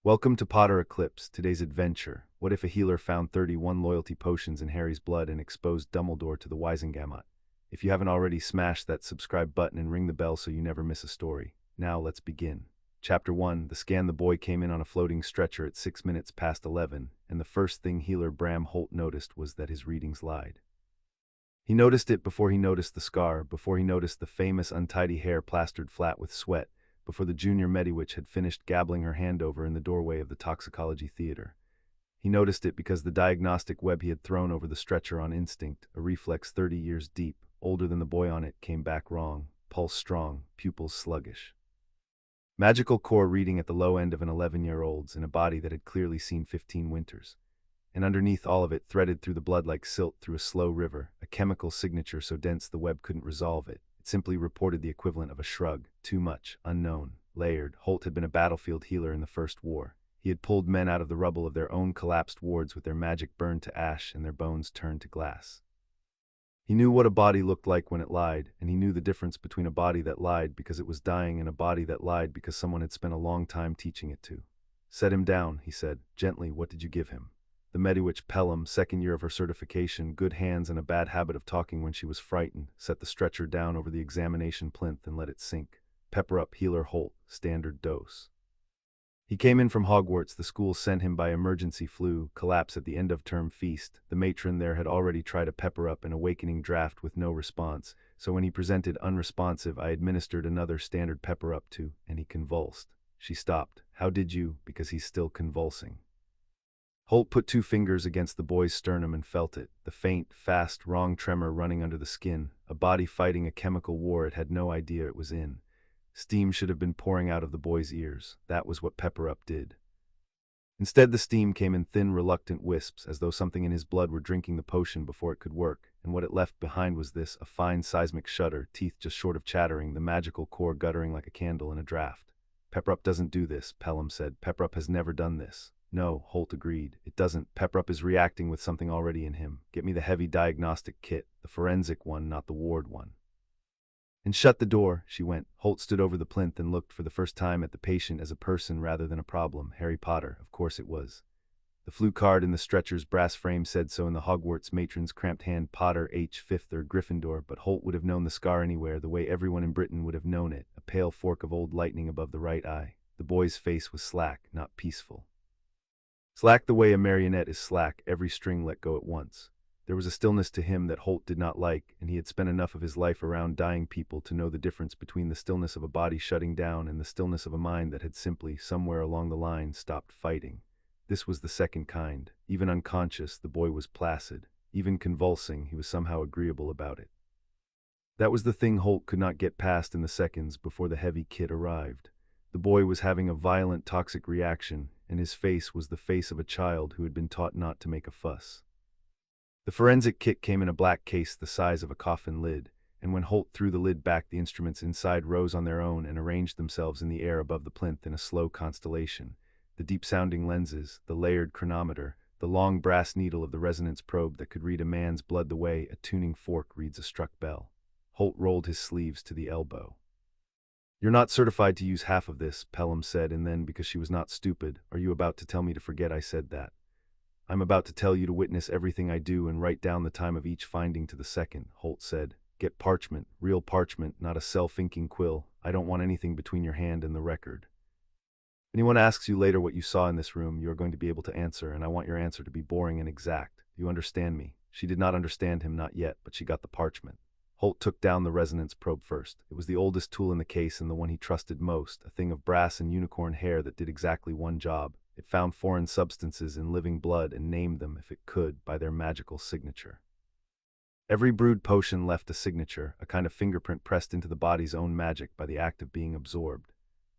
Welcome to Potter Eclipse, today's adventure. What if a healer found 31 loyalty potions in Harry's blood and exposed Dumbledore to the Wizengamot? If you haven't already, smash that subscribe button and ring the bell so you never miss a story. Now let's begin. Chapter 1, the boy came in on a floating stretcher at 6 minutes past 11, and the first thing healer Bram Holt noticed was that his readings lied. He noticed it before he noticed the scar, before he noticed the famous untidy hair plastered flat with sweat, before the junior Mediwitch had finished gabbling her hand over in the doorway of the toxicology theater. He noticed it because the diagnostic web he had thrown over the stretcher on instinct, a reflex 30 years deep, older than the boy on it, came back wrong, pulse strong, pupils sluggish. Magical core reading at the low end of an 11-year-old's in a body that had clearly seen 15 winters. And underneath all of it, threaded through the blood like silt through a slow river, a chemical signature so dense the web couldn't resolve it. It simply reported the equivalent of a shrug. Too much, unknown, layered. Holt had been a battlefield healer in the First War. He had pulled men out of the rubble of their own collapsed wards with their magic burned to ash and their bones turned to glass. He knew what a body looked like when it lied, and he knew the difference between a body that lied because it was dying and a body that lied because someone had spent a long time teaching it to. "Set him down," he said, gently. "What did you give him?" The Mediwitch Pelham, second year of her certification, good hands and a bad habit of talking when she was frightened, set the stretcher down over the examination plinth and let it sink. "Pepper up healer Holt, standard dose." He came in from Hogwarts. The school sent him by emergency flu, collapse at the end of term feast. The matron there had already tried a pepper up and awakening draft with no response, so when he presented unresponsive, I administered another standard pepper up too, and he convulsed. She stopped. "How did you?" "Because he's still convulsing." Holt put 2 fingers against the boy's sternum and felt it, the faint, fast, wrong tremor running under the skin, a body fighting a chemical war it had no idea it was in. Steam should have been pouring out of the boy's ears. That was what Pepper Up did. Instead, the steam came in thin, reluctant wisps, as though something in his blood were drinking the potion before it could work, and what it left behind was this, a fine seismic shudder, teeth just short of chattering, the magical core guttering like a candle in a draft. "Pepper Up doesn't do this," Pelham said. "Pepper Up has never done this." "No," Holt agreed. "It doesn't. Pepper Up is reacting with something already in him. Get me the heavy diagnostic kit, the forensic one, not the ward one." "And shut the door," she went. Holt stood over the plinth and looked for the first time at the patient as a person rather than a problem. Harry Potter, of course it was. The flu card in the stretcher's brass frame said so in the Hogwarts matron's cramped hand, Potter H. 5th or Gryffindor, but Holt would have known the scar anywhere, the way everyone in Britain would have known it, a pale fork of old lightning above the right eye. The boy's face was slack, not peaceful. Slack the way a marionette is slack, every string let go at once. There was a stillness to him that Holt did not like, and he had spent enough of his life around dying people to know the difference between the stillness of a body shutting down and the stillness of a mind that had simply, somewhere along the line, stopped fighting. This was the second kind. Even unconscious, the boy was placid. Even convulsing, he was somehow agreeable about it. That was the thing Holt could not get past in the seconds before the heavy kit arrived. The boy was having a violent toxic reaction, and his face was the face of a child who had been taught not to make a fuss. The forensic kit came in a black case the size of a coffin lid, and when Holt threw the lid back, the instruments inside rose on their own and arranged themselves in the air above the plinth in a slow constellation. The deep-sounding lenses, the layered chronometer, the long brass needle of the resonance probe that could read a man's blood the way a tuning fork reads a struck bell. Holt rolled his sleeves to the elbow. "You're not certified to use half of this," Pelham said, and then, because she was not stupid, "Are you about to tell me to forget I said that?" "I'm about to tell you to witness everything I do and write down the time of each finding to the second," Holt said. "Get parchment, real parchment, not a self-inking quill. I don't want anything between your hand and the record. If anyone asks you later what you saw in this room, you are going to be able to answer, and I want your answer to be boring and exact. You understand me?" She did not understand him, not yet, but she got the parchment. Holt took down the resonance probe first. It was the oldest tool in the case and the one he trusted most, a thing of brass and unicorn hair that did exactly one job. It found foreign substances in living blood and named them, if it could, by their magical signature. Every brewed potion left a signature, a kind of fingerprint pressed into the body's own magic by the act of being absorbed.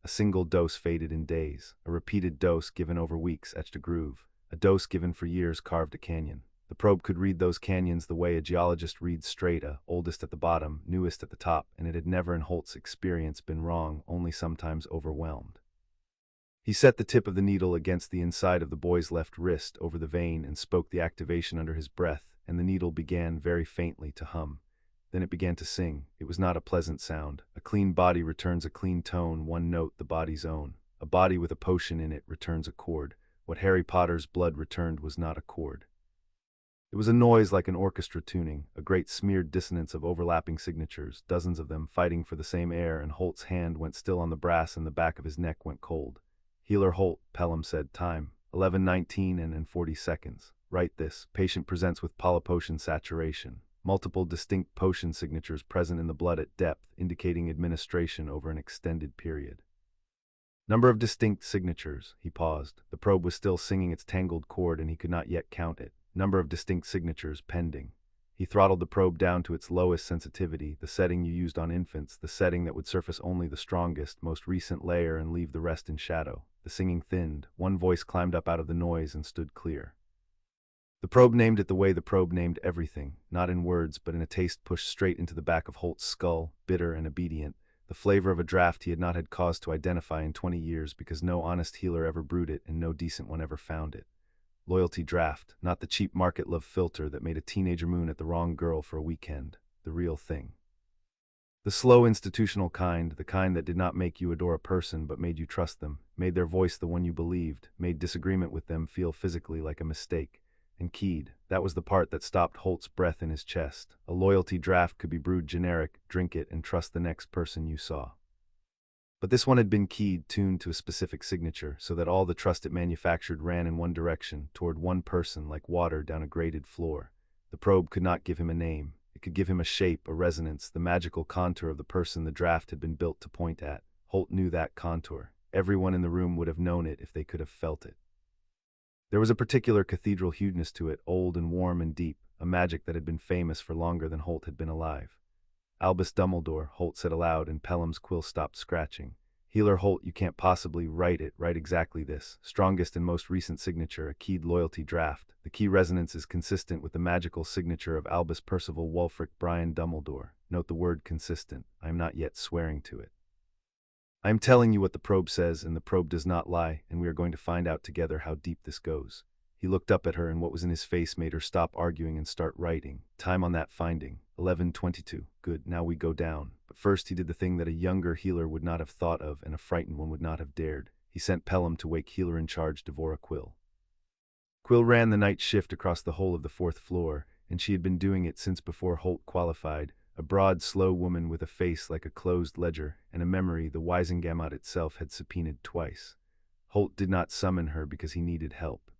A single dose faded in days. A repeated dose given over weeks etched a groove. A dose given for years carved a canyon. The probe could read those canyons the way a geologist reads strata, oldest at the bottom, newest at the top, and it had never in Holt's experience been wrong, only sometimes overwhelmed. He set the tip of the needle against the inside of the boy's left wrist over the vein and spoke the activation under his breath, and the needle began very faintly to hum. Then it began to sing. It was not a pleasant sound. A clean body returns a clean tone, one note the body's own. A body with a potion in it returns a cord. What Harry Potter's blood returned was not a cord. It was a noise like an orchestra tuning, a great smeared dissonance of overlapping signatures, dozens of them fighting for the same air, and Holt's hand went still on the brass and the back of his neck went cold. Healer Holt, Pelham said, time, 11:19 and 40 seconds. Write this. Patient presents with polypotion saturation. Multiple distinct potion signatures present in the blood at depth, indicating administration over an extended period. Number of distinct signatures. He paused. The probe was still singing its tangled chord and he could not yet count it. Number of distinct signatures pending. He throttled the probe down to its lowest sensitivity, the setting you used on infants, the setting that would surface only the strongest, most recent layer and leave the rest in shadow. The singing thinned. One voice climbed up out of the noise and stood clear. The probe named it the way the probe named everything, not in words but in a taste pushed straight into the back of Holt's skull, bitter and obedient, the flavor of a draft he had not had cause to identify in 20 years because no honest healer ever brewed it and no decent one ever found it. Loyalty draft, not the cheap market love filter that made a teenager moon at the wrong girl for a weekend, the real thing. The slow institutional kind, the kind that did not make you adore a person but made you trust them, made their voice the one you believed, made disagreement with them feel physically like a mistake. And keyed, that was the part that stopped Holt's breath in his chest. A loyalty draft could be brewed generic, drink it and trust the next person you saw. But this one had been keyed, tuned to a specific signature, so that all the trust it manufactured ran in one direction, toward one person like water down a graded floor. The probe could not give him a name. It could give him a shape, a resonance, the magical contour of the person the draft had been built to point at. Holt knew that contour. Everyone in the room would have known it if they could have felt it. There was a particular cathedral hueness to it, old and warm and deep, a magic that had been famous for longer than Holt had been alive. Albus Dumbledore, Holt said aloud, and Pelham's quill stopped scratching. Healer Holt, you can't possibly write exactly this. Strongest and most recent signature, a keyed loyalty draft. The key resonance is consistent with the magical signature of Albus Percival Wulfric Brian Dumbledore. Note the word consistent. I am not yet swearing to it. I am telling you what the probe says, and the probe does not lie, and we are going to find out together how deep this goes. He looked up at her, and what was in his face made her stop arguing and start writing. Time on that finding. 11:22. Good, now we go down. But first he did the thing that a younger healer would not have thought of and a frightened one would not have dared. He sent Pelham to wake healer in charge Devora Quill. Quill ran the night shift across the whole of the 4th floor, and she had been doing it since before Holt qualified. A broad, slow woman with a face like a closed ledger, and a memory the Wizengamot itself had subpoenaed twice. Holt did not summon her because he needed help.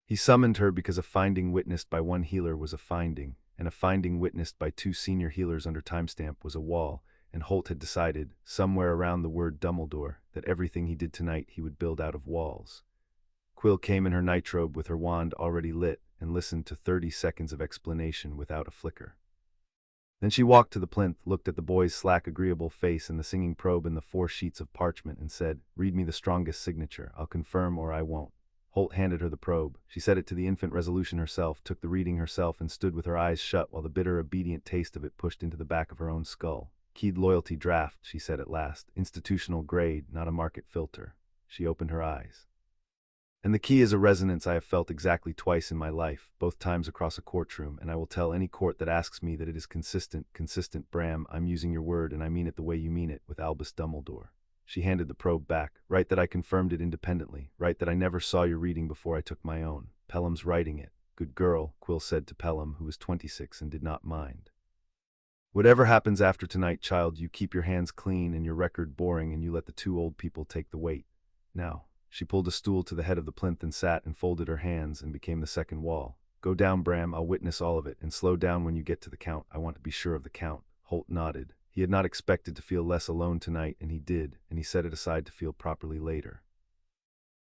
He summoned her because a finding witnessed by one healer was a finding, and a finding witnessed by 2 senior healers under timestamp was a wall, and Holt had decided, somewhere around the word Dumbledore, that everything he did tonight he would build out of walls. Quill came in her nightrobe with her wand already lit, and listened to 30 seconds of explanation without a flicker. Then she walked to the plinth, looked at the boy's slack, agreeable face and the singing probe and the 4 sheets of parchment and said, "Read me the strongest signature. I'll confirm or I won't." Holt handed her the probe. She set it to the infant resolution herself, took the reading herself and stood with her eyes shut while the bitter, obedient taste of it pushed into the back of her own skull. "Keyed loyalty draft," she said at last. "Institutional grade, not a market filter." She opened her eyes. "And the key is a resonance I have felt exactly twice in my life, both times across a courtroom, and I will tell any court that asks me that it is consistent, Bram, I'm using your word and I mean it the way you mean it, with Albus Dumbledore." She handed the probe back. "Write that I confirmed it independently. Write that I never saw your reading before I took my own. Pelham's writing it." "Good girl," Quill said to Pelham, who was 26 and did not mind. "Whatever happens after tonight, child, you keep your hands clean and your record boring and you let the 2 old people take the weight. Now." She pulled a stool to the head of the plinth and sat and folded her hands and became the second wall. "Go down, Bram, I'll witness all of it, and slow down when you get to the count. I want to be sure of the count." Holt nodded. He had not expected to feel less alone tonight, and he did, and he set it aside to feel properly later.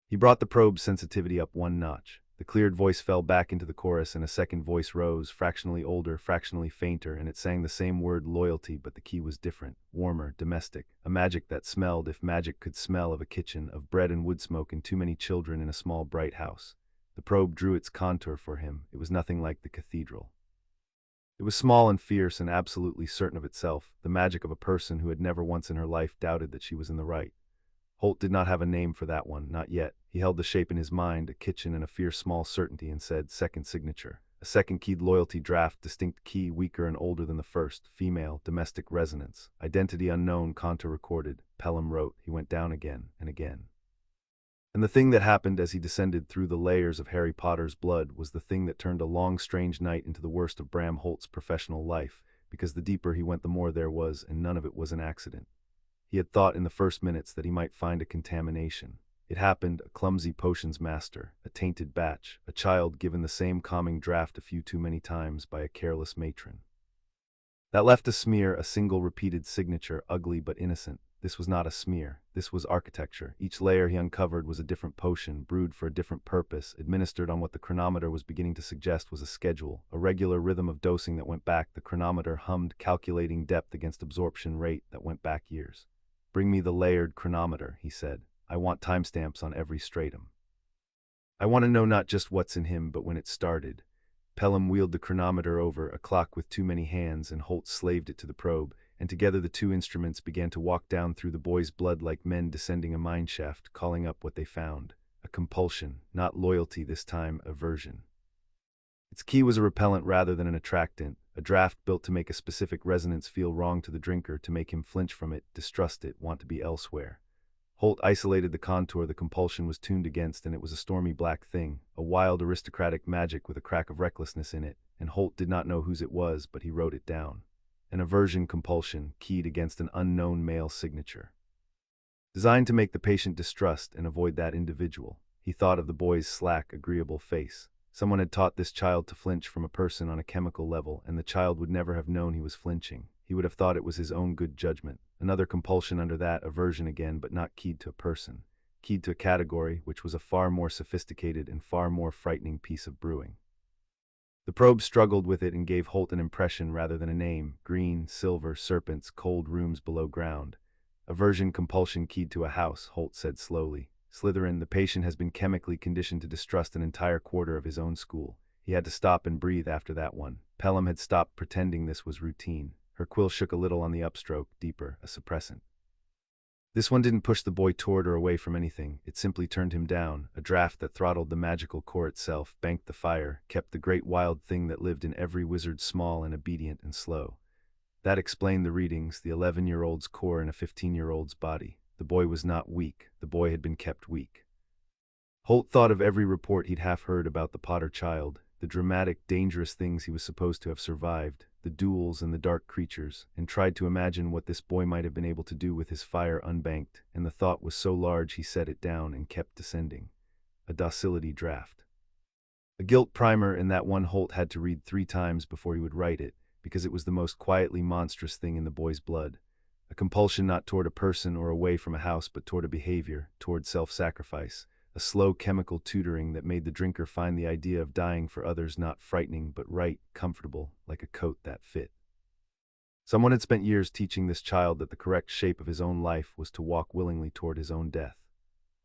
He brought the probe's sensitivity up 1 notch. The cleared voice fell back into the chorus, and a second voice rose, fractionally older, fractionally fainter, and it sang the same word loyalty, but the key was different, warmer, domestic, a magic that smelled, if magic could smell, of a kitchen, of bread and wood smoke and too many children in a small bright house. The probe drew its contour for him. It was nothing like the cathedral. It was small and fierce and absolutely certain of itself, the magic of a person who had never once in her life doubted that she was in the right. Holt did not have a name for that one, not yet. He held the shape in his mind, a kitchen and a fierce small certainty, and said, "Second signature." A second keyed loyalty draft, distinct key, weaker and older than the first, female, domestic resonance, identity unknown, Conta recorded. Pelham wrote. He went down again and again. And the thing that happened as he descended through the layers of Harry Potter's blood was the thing that turned a long, strange night into the worst of Bram Holt's professional life, because the deeper he went the more there was, and none of it was an accident. He had thought in the first minutes that he might find a contamination. It happened, a clumsy potions master, a tainted batch, a child given the same calming draught a few too many times by a careless matron. That left a smear, a single repeated signature, ugly but innocent. This was not a smear. This was architecture. Each layer he uncovered was a different potion, brewed for a different purpose, administered on what the chronometer was beginning to suggest was a schedule, a regular rhythm of dosing that went back. The chronometer hummed, calculating depth against absorption rate that went back years. "Bring me the layered chronometer," he said. "I want timestamps on every stratum. I want to know not just what's in him, but when it started." Pelham wheeled the chronometer over, a clock with too many hands, and Holt slaved it to the probe, and together the two instruments began to walk down through the boy's blood like men descending a mineshaft, calling up what they found. A compulsion, not loyalty this time, aversion. Its key was a repellent rather than an attractant, a draft built to make a specific resonance feel wrong to the drinker, to make him flinch from it, distrust it, want to be elsewhere. Holt isolated the contour the compulsion was tuned against, and it was a stormy black thing, a wild aristocratic magic with a crack of recklessness in it, and Holt did not know whose it was, but he wrote it down. An aversion compulsion, keyed against an unknown male signature. Designed to make the patient distrust and avoid that individual. He thought of the boy's slack, agreeable face. Someone had taught this child to flinch from a person on a chemical level, and the child would never have known he was flinching. He would have thought it was his own good judgment. Another compulsion under that, aversion again, but not keyed to a person. Keyed to a category, which was a far more sophisticated and far more frightening piece of brewing. The probe struggled with it and gave Holt an impression rather than a name: green, silver, serpents, cold rooms below ground. Aversion compulsion keyed to a house, Holt said slowly. Slytherin, the patient has been chemically conditioned to distrust an entire quarter of his own school. He had to stop and breathe after that one. Pelham had stopped pretending this was routine. Her quill shook a little on the upstroke, deeper, a suppressant. This one didn't push the boy toward or away from anything. It simply turned him down, a draft that throttled the magical core itself, banked the fire, kept the great wild thing that lived in every wizard small and obedient and slow. That explained the readings, the 11-year-old's core in a 15-year-old's body. The boy was not weak. The boy had been kept weak. Holt thought of every report he'd half heard about the Potter child, the dramatic, dangerous things he was supposed to have survived, the duels and the dark creatures, and tried to imagine what this boy might have been able to do with his fire unbanked, and the thought was so large he set it down and kept descending. A docility draft. A guilt primer, and that one Holt had to read 3 times before he would write it, because it was the most quietly monstrous thing in the boy's blood. A compulsion not toward a person or away from a house, but toward a behavior, toward self-sacrifice. A slow chemical tutoring that made the drinker find the idea of dying for others not frightening but right, comfortable, like a coat that fit. Someone had spent years teaching this child that the correct shape of his own life was to walk willingly toward his own death.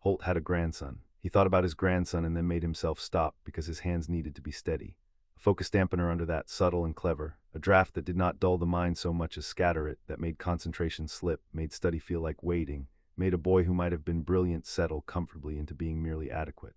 Holt had a grandson. He thought about his grandson and then made himself stop because his hands needed to be steady. A focus dampener under that, subtle and clever. A draft that did not dull the mind so much as scatter it, that made concentration slip, made study feel like waiting, made a boy who might have been brilliant settle comfortably into being merely adequate.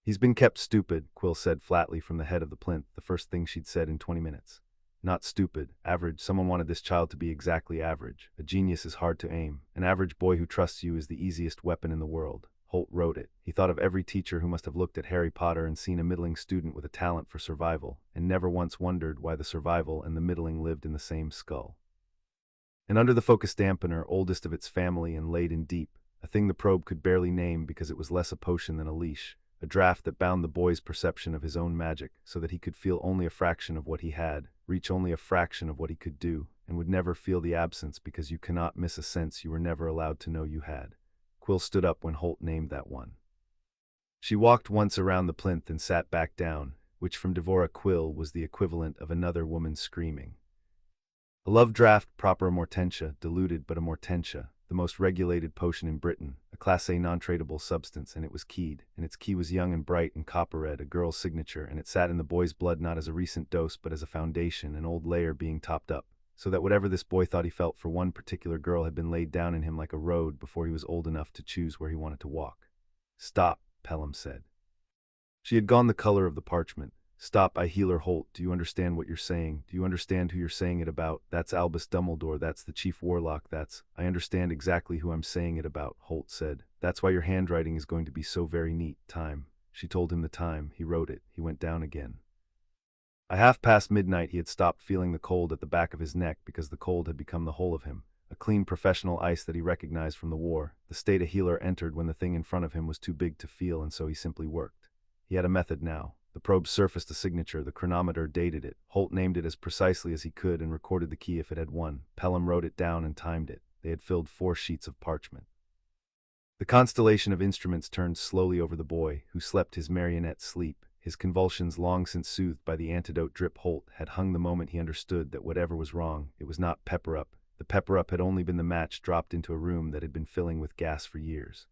"He's been kept stupid," Quill said flatly from the head of the plinth, the first thing she'd said in 20 minutes. Not stupid, average. Someone wanted this child to be exactly average. A genius is hard to aim. An average boy who trusts you is the easiest weapon in the world. Holt wrote it. He thought of every teacher who must have looked at Harry Potter and seen a middling student with a talent for survival, and never once wondered why the survival and the middling lived in the same skull. And under the focus dampener, oldest of its family and laid in deep, a thing the probe could barely name because it was less a potion than a leash, a draft that bound the boy's perception of his own magic so that he could feel only a fraction of what he had, reach only a fraction of what he could do, and would never feel the absence because you cannot miss a sense you were never allowed to know you had. Quill stood up when Holt named that one. She walked once around the plinth and sat back down, which from Devora Quill was the equivalent of another woman screaming. A love draught, proper Mortentia, diluted but a Mortentia, the most regulated potion in Britain, a Class A non-tradable substance, and it was keyed, and its key was young and bright and copper red, a girl's signature, and it sat in the boy's blood not as a recent dose but as a foundation, an old layer being topped up, so that whatever this boy thought he felt for one particular girl had been laid down in him like a road before he was old enough to choose where he wanted to walk. "Stop," Pelham said. She had gone the color of the parchment. Stop, I healer Holt. Do you understand what you're saying? Do you understand who you're saying it about? That's Albus Dumbledore. That's the chief warlock. I understand exactly who I'm saying it about, Holt said. That's why your handwriting is going to be so very neat. Time. She told him the time. He wrote it. He went down again. At half past midnight, he had stopped feeling the cold at the back of his neck because the cold had become the whole of him. A clean professional ice that he recognized from the war. The state a healer entered when the thing in front of him was too big to feel, and so he simply worked. He had a method now. The probe surfaced a signature. The chronometer dated it. Holt named it as precisely as he could and recorded the key if it had one. Pelham wrote it down and timed it. They had filled 4 sheets of parchment. The constellation of instruments turned slowly over the boy, who slept his marionette sleep. His convulsions, long since soothed by the antidote drip Holt, had hung the moment he understood that whatever was wrong, it was not pepper-up. The pepper-up had only been the match dropped into a room that had been filling with gas for years.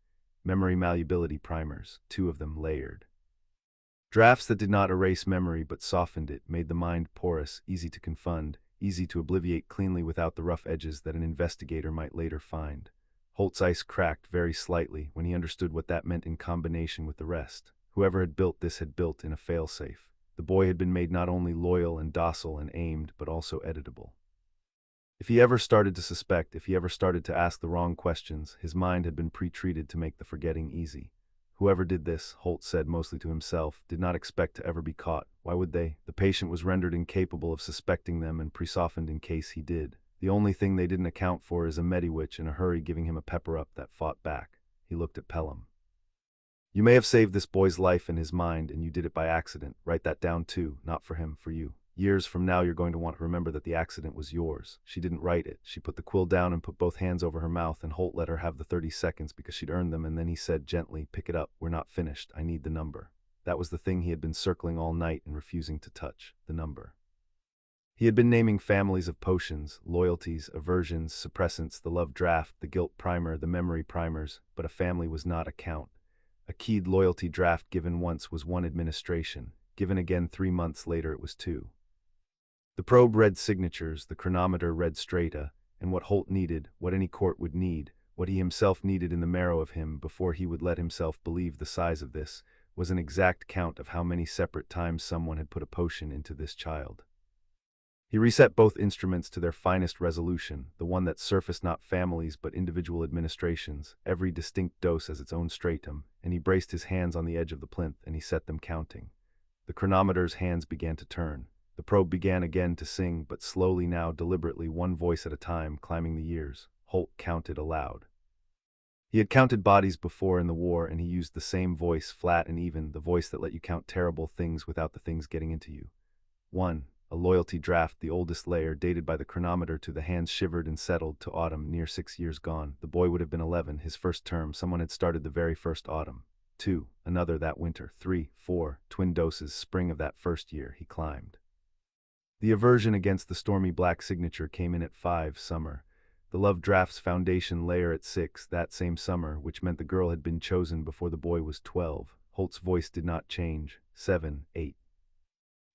Memory malleability primers, 2 of them layered. Drafts that did not erase memory but softened it, made the mind porous, easy to confound, easy to obliviate cleanly without the rough edges that an investigator might later find. Holt's ice cracked very slightly when he understood what that meant in combination with the rest. Whoever had built this had built in a failsafe. The boy had been made not only loyal and docile and aimed, but also editable. If he ever started to suspect, if he ever started to ask the wrong questions, his mind had been pre-treated to make the forgetting easy. Whoever did this, Holt said mostly to himself, did not expect to ever be caught. Why would they? The patient was rendered incapable of suspecting them and pre-softened in case he did. The only thing they didn't account for is a mediwitch in a hurry giving him a pepper-up that fought back. He looked at Pelham. You may have saved this boy's life and his mind, and you did it by accident. Write that down too, not for him, for you. Years from now you're going to want to remember that the accident was yours. She didn't write it. She put the quill down and put both hands over her mouth, and Holt let her have the 30 seconds because she'd earned them, and then he said gently, pick it up, we're not finished, I need the number. That was the thing he had been circling all night and refusing to touch, the number. He had been naming families of potions, loyalties, aversions, suppressants, the love draft, the guilt primer, the memory primers, but a family was not a count. A keyed loyalty draft given once was 1 administration, given again 3 months later it was 2. The probe read signatures, the chronometer read strata, and what Holt needed, what any court would need, what he himself needed in the marrow of him before he would let himself believe the size of this, was an exact count of how many separate times someone had put a potion into this child. He reset both instruments to their finest resolution, the one that surfaced not families but individual administrations, every distinct dose as its own stratum, and he braced his hands on the edge of the plinth and he set them counting. The chronometer's hands began to turn. The probe began again to sing, but slowly now, deliberately, one voice at a time, climbing the years. Holt counted aloud. He had counted bodies before in the war, and he used the same voice, flat and even, the voice that let you count terrible things without the things getting into you. 1. A loyalty draft, the oldest layer, dated by the chronometer to the hands shivered and settled to autumn, near 6 years gone. The boy would have been 11, his first term, someone had started the very first autumn. 2. Another that winter. 3, 4, twin doses, spring of that first year, he climbed. The aversion against the stormy black signature came in at 5, summer. The love draft's foundation layer at 6, that same summer, which meant the girl had been chosen before the boy was 12. Holt's voice did not change. 7, 8.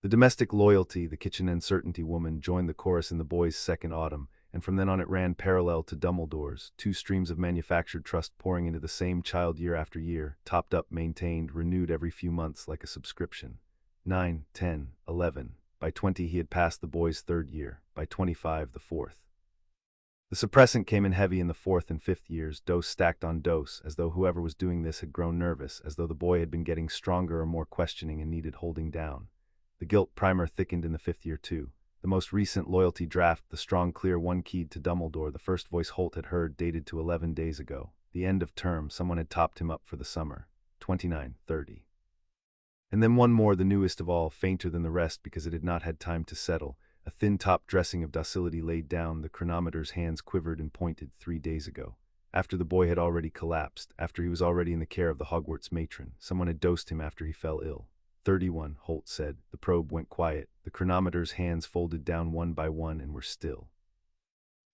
The domestic loyalty, the kitchen uncertainty woman, joined the chorus in the boy's second autumn, and from then on it ran parallel to Dumbledore's, 2 streams of manufactured trust pouring into the same child year after year, topped up, maintained, renewed every few months like a subscription. 9, 10, 11. By 20 he had passed the boy's 3rd year, by 25 the 4th. The suppressant came in heavy in the 4th and 5th years, dose stacked on dose, as though whoever was doing this had grown nervous, as though the boy had been getting stronger or more questioning and needed holding down. The guilt primer thickened in the 5th year too. The most recent loyalty draft, the strong clear one keyed to Dumbledore, the first voice Holt had heard, dated to 11 days ago. The end of term, someone had topped him up for the summer. 29, 30. And then one more, the newest of all, fainter than the rest because it had not had time to settle. A thin-top dressing of docility laid down, the chronometer's hands quivered and pointed 3 days ago. After the boy had already collapsed, after he was already in the care of the Hogwarts matron, someone had dosed him after he fell ill. 31, Holt said. The probe went quiet. The chronometer's hands folded down one by one and were still.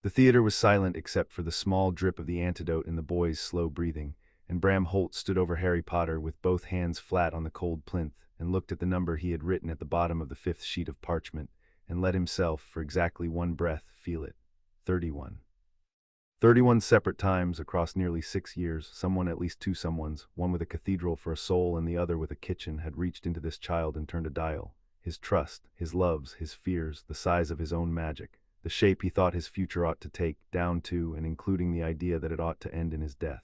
The theater was silent except for the small drip of the antidote in the boy's slow breathing, and Bram Holt stood over Harry Potter with both hands flat on the cold plinth and looked at the number he had written at the bottom of the 5th sheet of parchment and let himself, for exactly one breath, feel it. 31. 31 separate times across nearly 6 years, someone, at least 2 someones, one with a cathedral for a soul and the other with a kitchen, had reached into this child and turned a dial. his trust, his loves, his fears, the size of his own magic, the shape he thought his future ought to take, down to and including the idea that it ought to end in his death.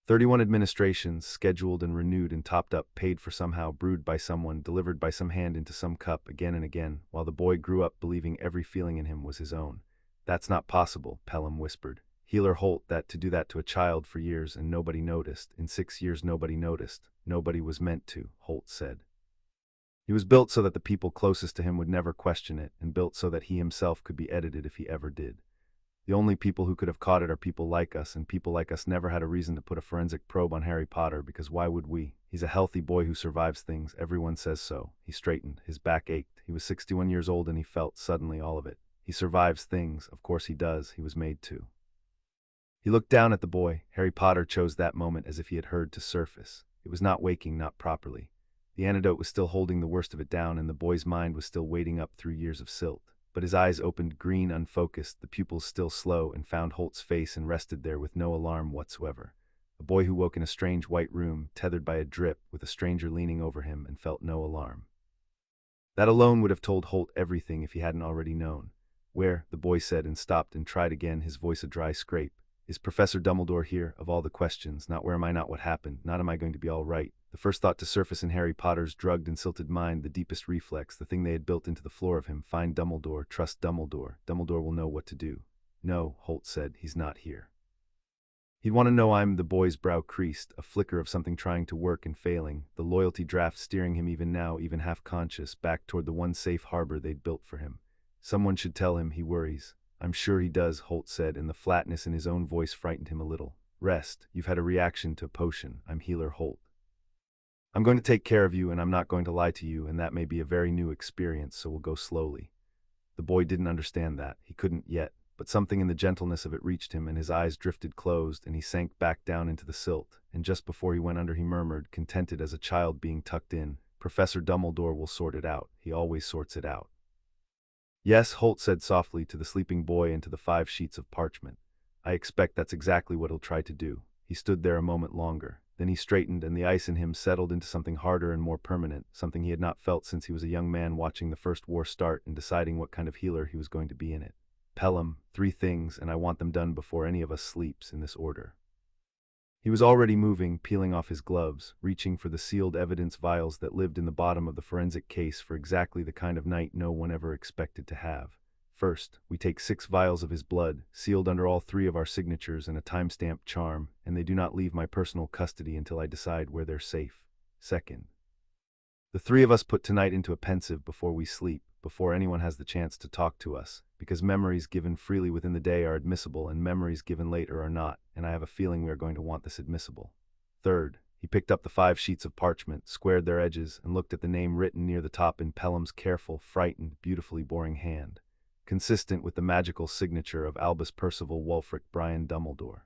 31 administrations, scheduled and renewed and topped up, paid for somehow, brewed by someone, delivered by some hand into some cup again and again, while the boy grew up believing every feeling in him was his own. That's not possible, Pelham whispered. Healer Holt, that to do that to a child for years and nobody noticed. In 6 years nobody noticed. Nobody was meant to, Holt said. He was built so that the people closest to him would never question it, and built so that he himself could be edited if he ever did. The only people who could have caught it are people like us, and people like us never had a reason to put a forensic probe on Harry Potter, because why would we? He's a healthy boy who survives things, everyone says so. He straightened, his back ached. He was 61 years old and he felt, suddenly, all of it. He survives things, of course he does, he was made to. He looked down at the boy. Harry Potter chose that moment as if he had heard to surface. It was not waking, not properly. The antidote was still holding the worst of it down, and the boy's mind was still wading up through years of silt. But his eyes opened green, unfocused, the pupils still slow, and found Holt's face and rested there with no alarm whatsoever. A boy who woke in a strange white room, tethered by a drip, with a stranger leaning over him, and felt no alarm. That alone would have told Holt everything if he hadn't already known. Where, the boy said, and stopped and tried again, his voice a dry scrape. Is Professor Dumbledore here? Of all the questions, not where am I, not what happened, not am I going to be all right. The first thought to surface in Harry Potter's drugged and silted mind, the deepest reflex, the thing they had built into the floor of him. Find Dumbledore, trust Dumbledore. Dumbledore will know what to do. No, Holt said, he's not here. He'd want to know. The boy's brow creased, a flicker of something trying to work and failing, the loyalty draft steering him even now, even half-conscious, back toward the one safe harbor they'd built for him. Someone should tell him, he worries. I'm sure he does, Holt said, and the flatness in his own voice frightened him a little. Rest, you've had a reaction to a potion. I'm Healer Holt. I'm going to take care of you, and I'm not going to lie to you, and that may be a very new experience, so we'll go slowly. The boy didn't understand that. He couldn't yet, but something in the gentleness of it reached him, and his eyes drifted closed, and he sank back down into the silt, and just before he went under he murmured, contented as a child being tucked in, Professor Dumbledore will sort it out. He always sorts it out. Yes, Holt said softly to the sleeping boy and to the 5 sheets of parchment. I expect that's exactly what he'll try to do. He stood there a moment longer. Then he straightened, and the ice in him settled into something harder and more permanent, something he had not felt since he was a young man watching the First War start and deciding what kind of healer he was going to be in it. Pelham, 3 things, and I want them done before any of us sleeps, in this order. He was already moving, peeling off his gloves, reaching for the sealed evidence vials that lived in the bottom of the forensic case for exactly the kind of night no one ever expected to have. First, we take 6 vials of his blood, sealed under all 3 of our signatures and a time-stamped charm, and they do not leave my personal custody until I decide where they're safe. Second, the 3 of us put tonight into a pensive before we sleep, before anyone has the chance to talk to us, because memories given freely within the day are admissible and memories given later are not, and I have a feeling we are going to want this admissible. Third, he picked up the 5 sheets of parchment, squared their edges, and looked at the name written near the top in Pelham's careful, frightened, beautifully boring hand, consistent with the magical signature of Albus Percival Wulfric Brian Dumbledore.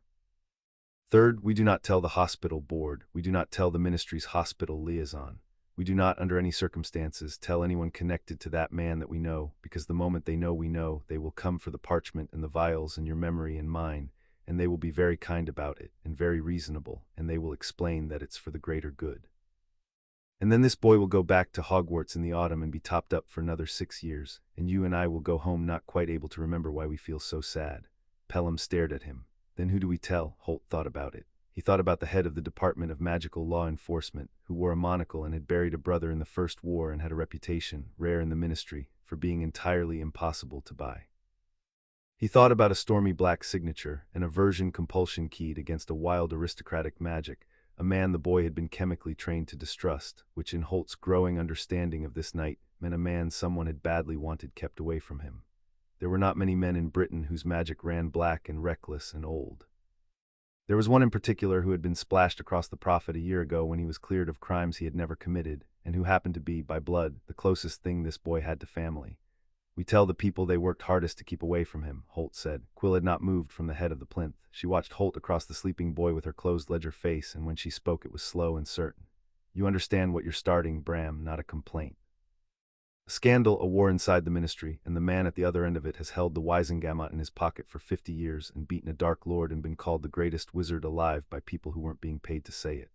Third, we do not tell the hospital board, we do not tell the ministry's hospital liaison. We do not, under any circumstances, tell anyone connected to that man that we know, because the moment they know we know, they will come for the parchment and the vials and your memory and mine, and they will be very kind about it, and very reasonable, and they will explain that it's for the greater good. And then this boy will go back to Hogwarts in the autumn and be topped up for another 6 years, and you and I will go home not quite able to remember why we feel so sad. Pelham stared at him. Then who do we tell? Holt thought about it. He thought about the head of the Department of Magical Law Enforcement, who wore a monocle and had buried a brother in the First War and had a reputation, rare in the ministry, for being entirely impossible to buy. He thought about a stormy black signature, an aversion compulsion keyed against a wild aristocratic magic, a man the boy had been chemically trained to distrust, which in Holt's growing understanding of this night meant a man someone had badly wanted kept away from him. There were not many men in Britain whose magic ran black and reckless and old. There was one in particular who had been splashed across the prophet a year ago when he was cleared of crimes he had never committed, and who happened to be, by blood, the closest thing this boy had to family. We tell the people they worked hardest to keep away from him, Holt said. Quill had not moved from the head of the plinth. She watched Holt across the sleeping boy with her closed ledger face, and when she spoke it was slow and certain. You understand what you're starting, Bram, not a complaint. A scandal, a war inside the ministry, and the man at the other end of it has held the Wizengamot in his pocket for 50 years and beaten a Dark Lord and been called the greatest wizard alive by people who weren't being paid to say it.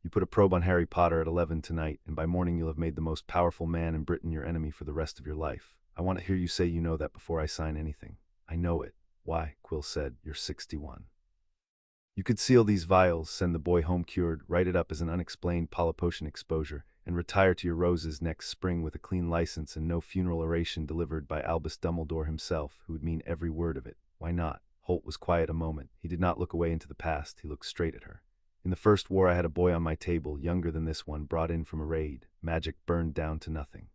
You put a probe on Harry Potter at 11 tonight, and by morning you'll have made the most powerful man in Britain your enemy for the rest of your life. I want to hear you say you know that before I sign anything. I know it. Why? Quill said. You're 61. You could seal these vials, send the boy home cured, write it up as an unexplained polypotion exposure, and retire to your roses next spring with a clean license and no funeral oration delivered by Albus Dumbledore himself, who would mean every word of it. Why not? Holt was quiet a moment. He did not look away into the past. He looked straight at her. In the First War I had a boy on my table, younger than this one, brought in from a raid. Magic burned down to nothing.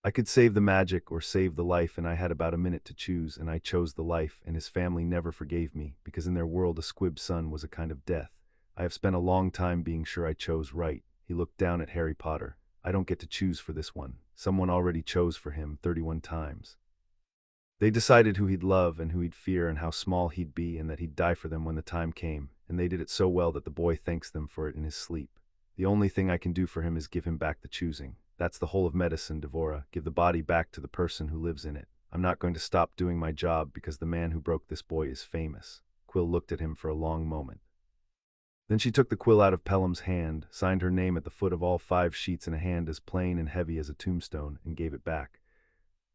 I could save the magic or save the life, and I had about a minute to choose, and I chose the life, and his family never forgave me, because in their world a squib son was a kind of death. I have spent a long time being sure I chose right. He looked down at Harry Potter. I don't get to choose for this one. Someone already chose for him 31 times. They decided who he'd love and who he'd fear and how small he'd be and that he'd die for them when the time came, and they did it so well that the boy thanks them for it in his sleep. The only thing I can do for him is give him back the choosing. That's the whole of medicine, Devora. Give the body back to the person who lives in it. I'm not going to stop doing my job because the man who broke this boy is famous. Quill looked at him for a long moment. Then she took the quill out of Pelham's hand, signed her name at the foot of all 5 sheets in a hand as plain and heavy as a tombstone, and gave it back.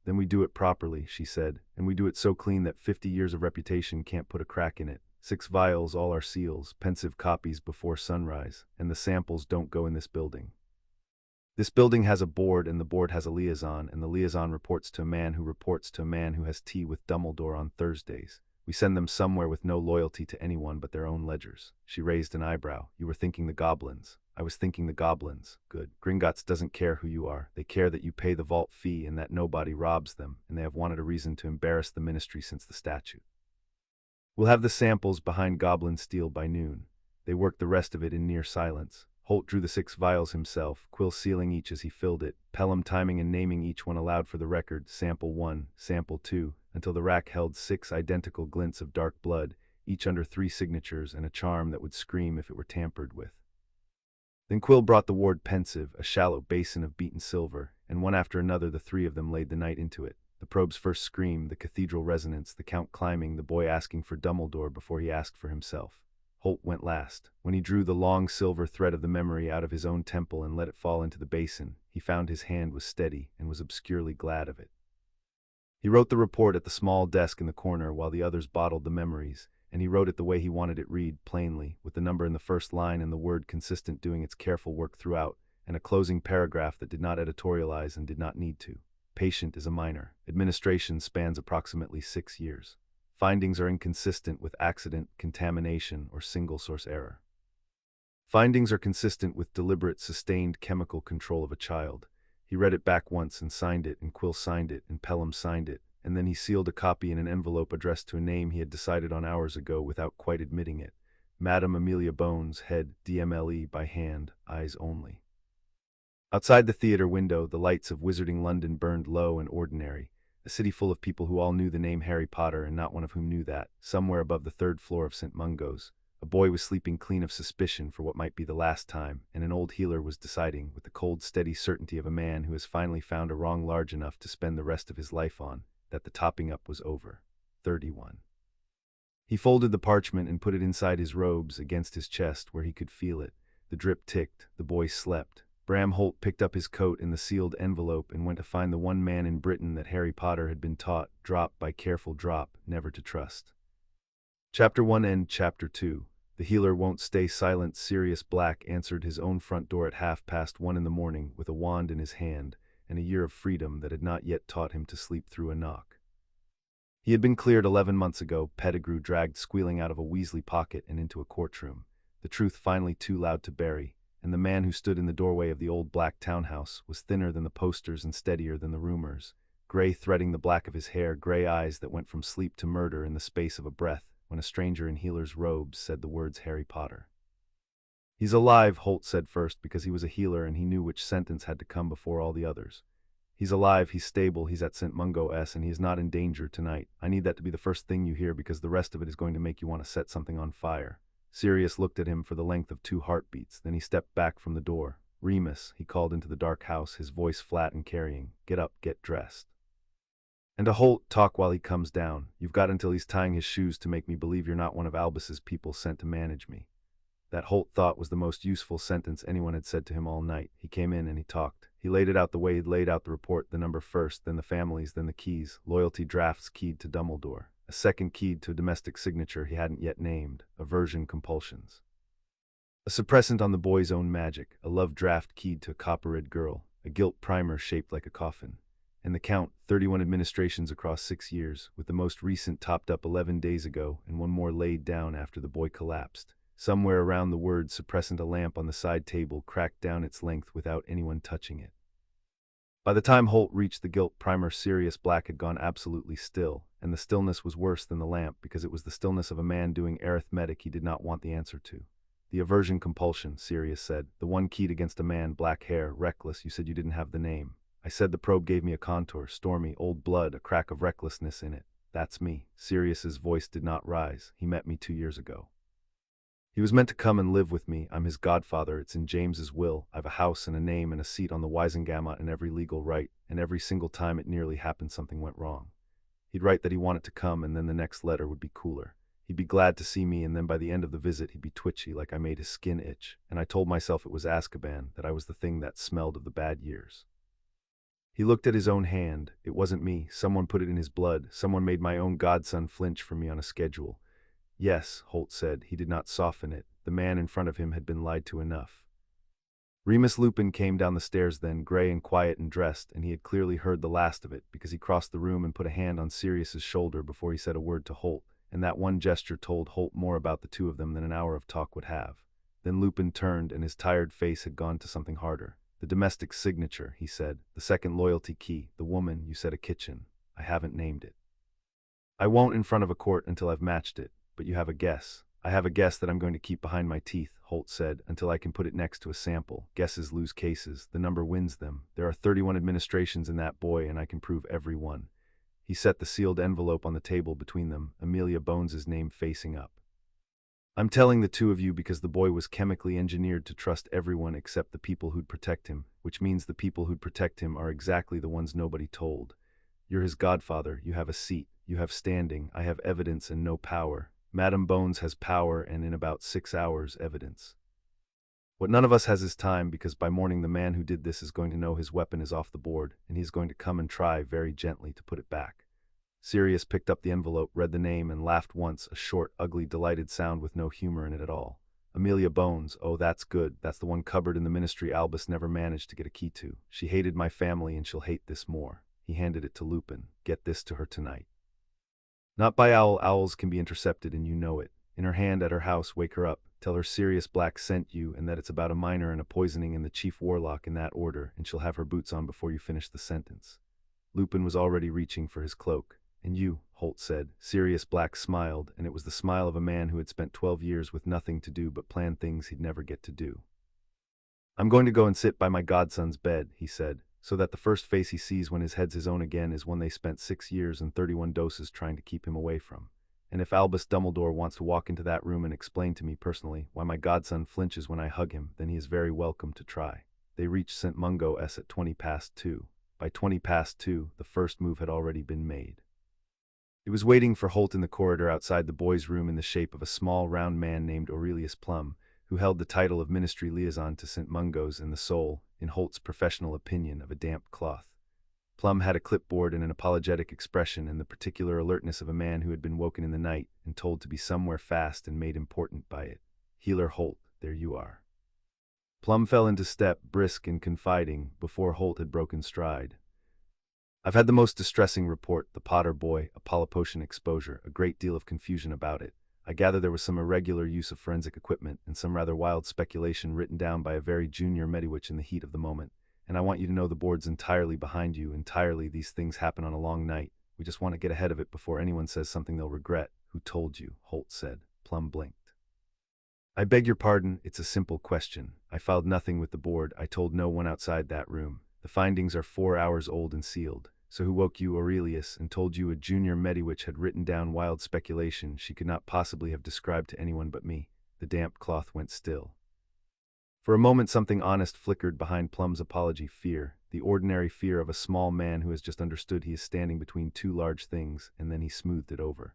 Then we do it properly, she said, and we do it so clean that 50 years of reputation can't put a crack in it. 6 vials, all our seals, pensive copies before sunrise, and the samples don't go in this building. This building has a board, and the board has a liaison, and the liaison reports to a man who reports to a man who has tea with Dumbledore on Thursdays. We send them somewhere with no loyalty to anyone but their own ledgers. She raised an eyebrow. You were thinking the goblins. I was thinking the goblins. Good. Gringotts doesn't care who you are. They care that you pay the vault fee and that nobody robs them, and they have wanted a reason to embarrass the ministry since the statute. We'll have the samples behind goblin steel by noon. They worked the rest of it in near silence. Holt drew the 6 vials himself, Quill sealing each as he filled it, Pelham timing and naming each one aloud for the record, sample 1, sample 2, until the rack held 6 identical glints of dark blood, each under 3 signatures and a charm that would scream if it were tampered with. Then Quill brought the ward pensive, a shallow basin of beaten silver, and one after another the 3 of them laid the night into it. The probe's first scream, the cathedral resonance, the count climbing, the boy asking for Dumbledore before he asked for himself. Holt went last. When he drew the long silver thread of the memory out of his own temple and let it fall into the basin, he found his hand was steady and was obscurely glad of it. He wrote the report at the small desk in the corner while the others bottled the memories, and he wrote it the way he wanted it read, plainly, with the number in the first line and the word consistent doing its careful work throughout, and a closing paragraph that did not editorialize and did not need to. Patient is a minor. Administration spans approximately 6 years. Findings are inconsistent with accident, contamination, or single-source error. Findings are consistent with deliberate, sustained chemical control of a child. He read it back once and signed it, and Quill signed it, and Pelham signed it, and then he sealed a copy in an envelope addressed to a name he had decided on hours ago without quite admitting it. Madame Amelia Bones, head, DMLE, by hand, eyes only. Outside the theater window, the lights of wizarding London burned low and ordinary. A city full of people who all knew the name Harry Potter and not one of whom knew that, somewhere above the 3rd floor of St. Mungo's, a boy was sleeping clean of suspicion for what might be the last time, and an old healer was deciding, with the cold, steady certainty of a man who has finally found a wrong large enough to spend the rest of his life on, that the topping up was over. 31. He folded the parchment and put it inside his robes, against his chest, where he could feel it. The drip ticked. The boy slept. Bram Holt picked up his coat in the sealed envelope and went to find the one man in Britain that Harry Potter had been taught, drop by careful drop, never to trust. Chapter 1 and Chapter 2. The healer won't stay silent. Sirius Black answered his own front door at 1:30 in the morning with a wand in his hand and a year of freedom that had not yet taught him to sleep through a knock. He had been cleared 11 months ago, Pettigrew dragged squealing out of a Weasley pocket and into a courtroom, the truth finally too loud to bury. And the man who stood in the doorway of the old black townhouse was thinner than the posters and steadier than the rumors, gray threading the black of his hair, gray eyes that went from sleep to murder in the space of a breath, when a stranger in healer's robes said the words Harry Potter. He's alive, Holt said first, because he was a healer and he knew which sentence had to come before all the others. He's alive, he's stable, he's at St. Mungo S, and he is not in danger tonight. I need that to be the first thing you hear because the rest of it is going to make you want to set something on fire. Sirius looked at him for the length of 2 heartbeats, then he stepped back from the door. Remus, he called into the dark house, his voice flat and carrying. Get up, get dressed. And to Holt, talk while he comes down. You've got until he's tying his shoes to make me believe you're not one of Albus's people sent to manage me. That Holt thought was the most useful sentence anyone had said to him all night. He came in and he talked. He laid it out the way he'd laid out the report, the number first, then the families, then the keys. Loyalty drafts keyed to Dumbledore. A second keyed to a domestic signature he hadn't yet named. Aversion compulsions. A suppressant on the boy's own magic. A love draft keyed to a copper-red girl. A guilt primer shaped like a coffin. And the count, 31 administrations across 6 years, with the most recent topped up 11 days ago and one more laid down after the boy collapsed. Somewhere around the word suppressant, a lamp on the side table cracked down its length without anyone touching it. By the time Holt reached the guilt primer, Sirius Black had gone absolutely still, and the stillness was worse than the lamp because it was the stillness of a man doing arithmetic he did not want the answer to. The aversion compulsion, Sirius said. The one keyed against a man, black hair, reckless. You said you didn't have the name. I said the probe gave me a contour, stormy, old blood, a crack of recklessness in it. That's me. Sirius's voice did not rise. He met me 2 years ago. He was meant to come and live with me. I'm his godfather. It's in James's will. I've a house and a name and a seat on the Wizengamot and every legal right, and every single time it nearly happened something went wrong. He'd write that he wanted to come, and then the next letter would be cooler. He'd be glad to see me, and then by the end of the visit he'd be twitchy, like I made his skin itch, and I told myself it was Azkaban, that I was the thing that smelled of the bad years. He looked at his own hand. It wasn't me. Someone put it in his blood. Someone made my own godson flinch for me on a schedule. Yes, Holt said. He did not soften it. The man in front of him had been lied to enough. Remus Lupin came down the stairs then, gray and quiet and dressed, and he had clearly heard the last of it, because he crossed the room and put a hand on Sirius's shoulder before he said a word to Holt, and that one gesture told Holt more about the two of them than an hour of talk would have. Then Lupin turned, and his tired face had gone to something harder. The domestic signature, he said. The second loyalty key. The woman, you said a kitchen. I haven't named it. I won't in front of a court until I've matched it, but you have a guess. I have a guess that I'm going to keep behind my teeth, Holt said, until I can put it next to a sample. Guesses lose cases. The number wins them. There are 31 administrations in that boy, and I can prove every one. He set the sealed envelope on the table between them, Amelia Bones's name facing up. I'm telling the two of you because the boy was chemically engineered to trust everyone except the people who'd protect him, which means the people who'd protect him are exactly the ones nobody told. You're his godfather. You have a seat. You have standing. I have evidence and no power. Madam Bones has power and in about 6 hours, evidence. What none of us has is time, because by morning the man who did this is going to know his weapon is off the board, and he's going to come and try very gently to put it back. Sirius picked up the envelope, read the name, and laughed once, a short, ugly, delighted sound with no humor in it at all. Amelia Bones. Oh, that's good. That's the one cupboard in the ministry Albus never managed to get a key to. She hated my family, and she'll hate this more. He handed it to Lupin. Get this to her tonight. Not by owl. Owls can be intercepted, and you know it. In her hand at her house, wake her up. Tell her Sirius Black sent you, and that it's about a minor and a poisoning and the chief warlock in that order, and she'll have her boots on before you finish the sentence. Lupin was already reaching for his cloak. And you, Holt said. Sirius Black smiled, and it was the smile of a man who had spent 12 years with nothing to do but plan things he'd never get to do. I'm going to go and sit by my godson's bed, he said, so that the first face he sees when his head's his own again is one they spent 6 years and 31 doses trying to keep him away from. And if Albus Dumbledore wants to walk into that room and explain to me personally why my godson flinches when I hug him, then he is very welcome to try. They reached St. Mungo S at 2:20. By 2:20, the first move had already been made. It was waiting for Holt in the corridor outside the boys' room in the shape of a small, round man named Aurelius Plum, who held the title of Ministry Liaison to St. Mungo's and the soul, in Holt's professional opinion, of a damp cloth. Plum had a clipboard and an apologetic expression and the particular alertness of a man who had been woken in the night and told to be somewhere fast and made important by it. Healer Holt, there you are. Plum fell into step, brisk and confiding, before Holt had broken stride. I've had the most distressing report, the Potter boy, a polypotion exposure, a great deal of confusion about it. I gather there was some irregular use of forensic equipment and some rather wild speculation written down by a very junior Mediwitch in the heat of the moment. And I want you to know the board's entirely behind you, entirely. These things happen on a long night. We just want to get ahead of it before anyone says something they'll regret. Who told you? Holt said. Plum blinked. I beg your pardon, it's a simple question. I filed nothing with the board. I told no one outside that room. The findings are 4 hours old and sealed. So who woke you, Aurelius, and told you a junior Mediwitch had written down wild speculation she could not possibly have described to anyone but me? The damp cloth went still. For a moment something honest flickered behind Plum's apology. Fear, the ordinary fear of a small man who has just understood he is standing between two large things, and then he smoothed it over.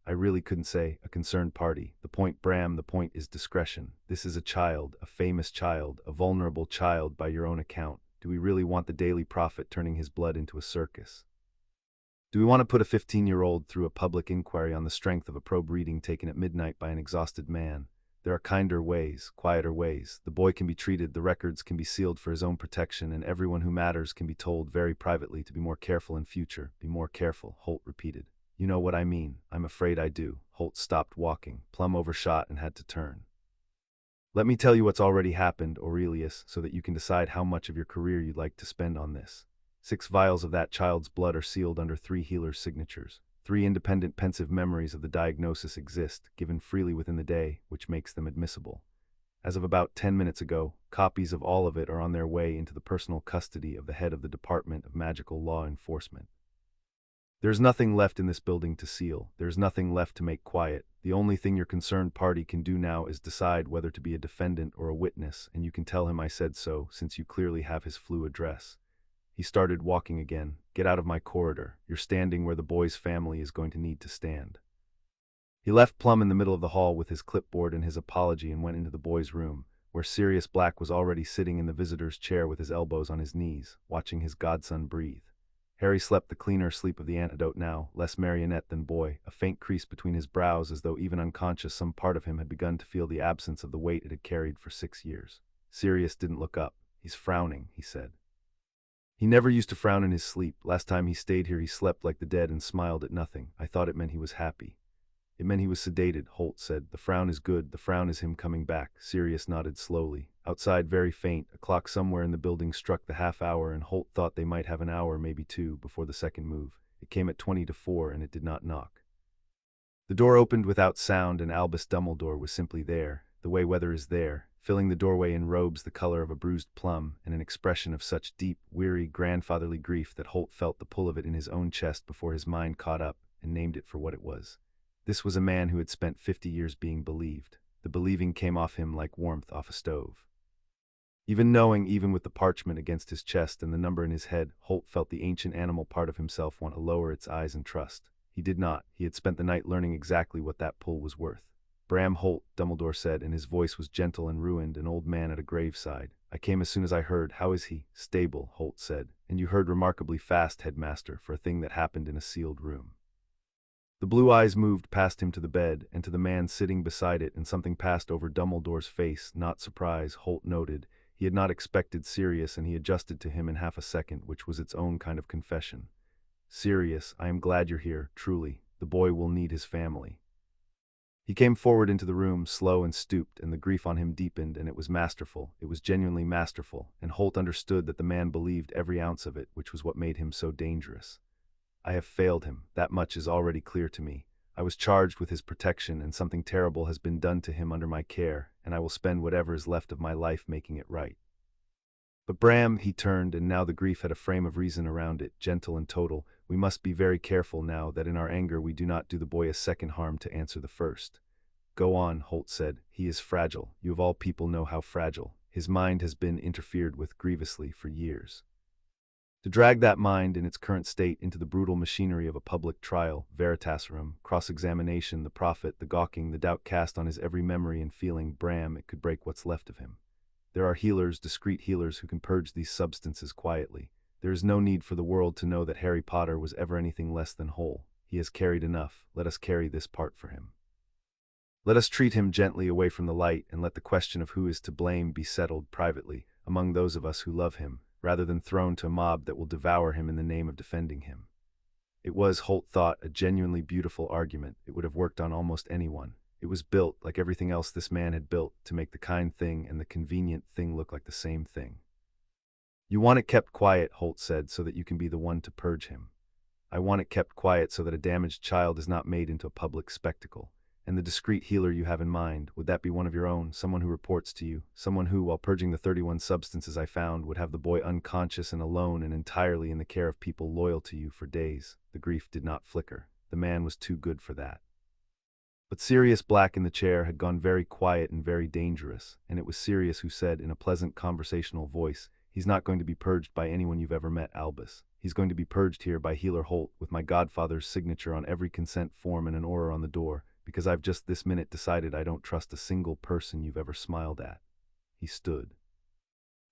I really couldn't say. A concerned party. The point, Bram, the point is discretion. This is a child, a famous child, a vulnerable child by your own account. Do we really want the Daily Prophet turning his blood into a circus? Do we want to put a 15-year-old through a public inquiry on the strength of a probe reading taken at midnight by an exhausted man? There are kinder ways, quieter ways. The boy can be treated, the records can be sealed for his own protection, and everyone who matters can be told very privately to be more careful in future. Be more careful, Holt repeated. You know what I mean. I'm afraid I do. Holt stopped walking. Plum overshot and had to turn. Let me tell you what's already happened, Aurelius, so that you can decide how much of your career you'd like to spend on this. 6 vials of that child's blood are sealed under 3 healers' signatures. 3 independent pensive memories of the diagnosis exist, given freely within the day, which makes them admissible. As of about 10 minutes ago, copies of all of it are on their way into the personal custody of the head of the Department of Magical Law Enforcement. There's nothing left in this building to seal. There's nothing left to make quiet. The only thing your concerned party can do now is decide whether to be a defendant or a witness, and you can tell him I said so, since you clearly have his flu address. He started walking again. Get out of my corridor. You're standing where the boy's family is going to need to stand. He left Plum in the middle of the hall with his clipboard and his apology and went into the boy's room, where Sirius Black was already sitting in the visitor's chair with his elbows on his knees, watching his godson breathe. Harry slept the cleaner sleep of the antidote now, less marionette than boy, a faint crease between his brows as though even unconscious some part of him had begun to feel the absence of the weight it had carried for 6 years. Sirius didn't look up. He's frowning, he said. He never used to frown in his sleep. Last time he stayed here he slept like the dead and smiled at nothing. I thought it meant he was happy. It meant he was sedated, Holt said. The frown is good. The frown is him coming back. Sirius nodded slowly. Outside, very faint, a clock somewhere in the building struck the half hour, and Holt thought they might have an hour, maybe 2, before the second move. It came at 20 to 4, and it did not knock. The door opened without sound, and Albus Dumbledore was simply there, the way weather is there, filling the doorway in robes the color of a bruised plum, and an expression of such deep, weary, grandfatherly grief that Holt felt the pull of it in his own chest before his mind caught up and named it for what it was. This was a man who had spent 50 years being believed. The believing came off him like warmth off a stove. Even with the parchment against his chest and the number in his head, Holt felt the ancient animal part of himself want to lower its eyes and trust. He did not. He had spent the night learning exactly what that pull was worth. Bram Holt, Dumbledore said, and his voice was gentle and ruined, an old man at a graveside. I came as soon as I heard. How is he? Stable, Holt said. And you heard remarkably fast, Headmaster, for a thing that happened in a sealed room. The blue eyes moved past him to the bed, and to the man sitting beside it, and something passed over Dumbledore's face, not surprise, Holt noted. He had not expected Sirius, and he adjusted to him in half a second, which was its own kind of confession. Sirius, I am glad you're here, truly. The boy will need his family. He came forward into the room, slow and stooped, and the grief on him deepened, and it was masterful. It was genuinely masterful, and Holt understood that the man believed every ounce of it, which was what made him so dangerous. I have failed him. That much is already clear to me. I was charged with his protection, and something terrible has been done to him under my care, and I will spend whatever is left of my life making it right. But Bram, he turned, and now the grief had a frame of reason around it, gentle and total. We must be very careful now that in our anger we do not do the boy a second harm to answer the first. Go on, Holt said. He is fragile. You of all people know how fragile. His mind has been interfered with grievously for years. To drag that mind in its current state into the brutal machinery of a public trial, veritaserum, cross-examination, the prophet, the gawking, the doubt cast on his every memory and feeling, Bram, it could break what's left of him. There are healers, discreet healers, who can purge these substances quietly. There is no need for the world to know that Harry Potter was ever anything less than whole. He has carried enough. Let us carry this part for him. Let us treat him gently away from the light, and let the question of who is to blame be settled privately, among those of us who love him, rather than thrown to a mob that will devour him in the name of defending him. It was, Holt thought, a genuinely beautiful argument. It would have worked on almost anyone. It was built, like everything else this man had built, to make the kind thing and the convenient thing look like the same thing. You want it kept quiet, Holt said, so that you can be the one to purge him. I want it kept quiet so that a damaged child is not made into a public spectacle. And the discreet healer you have in mind, would that be one of your own, someone who reports to you, someone who, while purging the 31 substances I found, would have the boy unconscious and alone and entirely in the care of people loyal to you for days? The grief did not flicker. The man was too good for that. But Sirius Black in the chair had gone very quiet and very dangerous, and it was Sirius who said in a pleasant conversational voice, He's not going to be purged by anyone you've ever met, Albus. He's going to be purged here by Healer Holt, with my godfather's signature on every consent form and an aura on the door, because I've just this minute decided I don't trust a single person you've ever smiled at." He stood.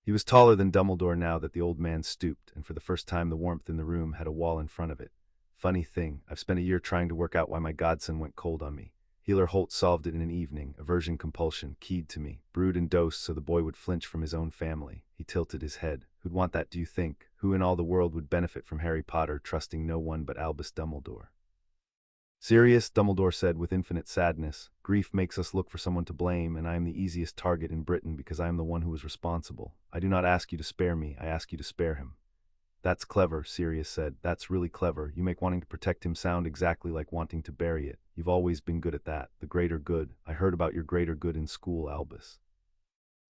He was taller than Dumbledore now that the old man stooped, and for the first time the warmth in the room had a wall in front of it. "Funny thing, I've spent a year trying to work out why my godson went cold on me. Healer Holt solved it in an evening, aversion compulsion, keyed to me, brewed and dosed so the boy would flinch from his own family." He tilted his head. "Who'd want that, do you think? Who in all the world would benefit from Harry Potter trusting no one but Albus Dumbledore?" "Sirius," Dumbledore said with infinite sadness, "grief makes us look for someone to blame, and I am the easiest target in Britain because I am the one who was responsible. I do not ask you to spare me, I ask you to spare him." "That's clever," Sirius said. "That's really clever. You make wanting to protect him sound exactly like wanting to bury it. You've always been good at that. The greater good. I heard about your greater good in school, Albus.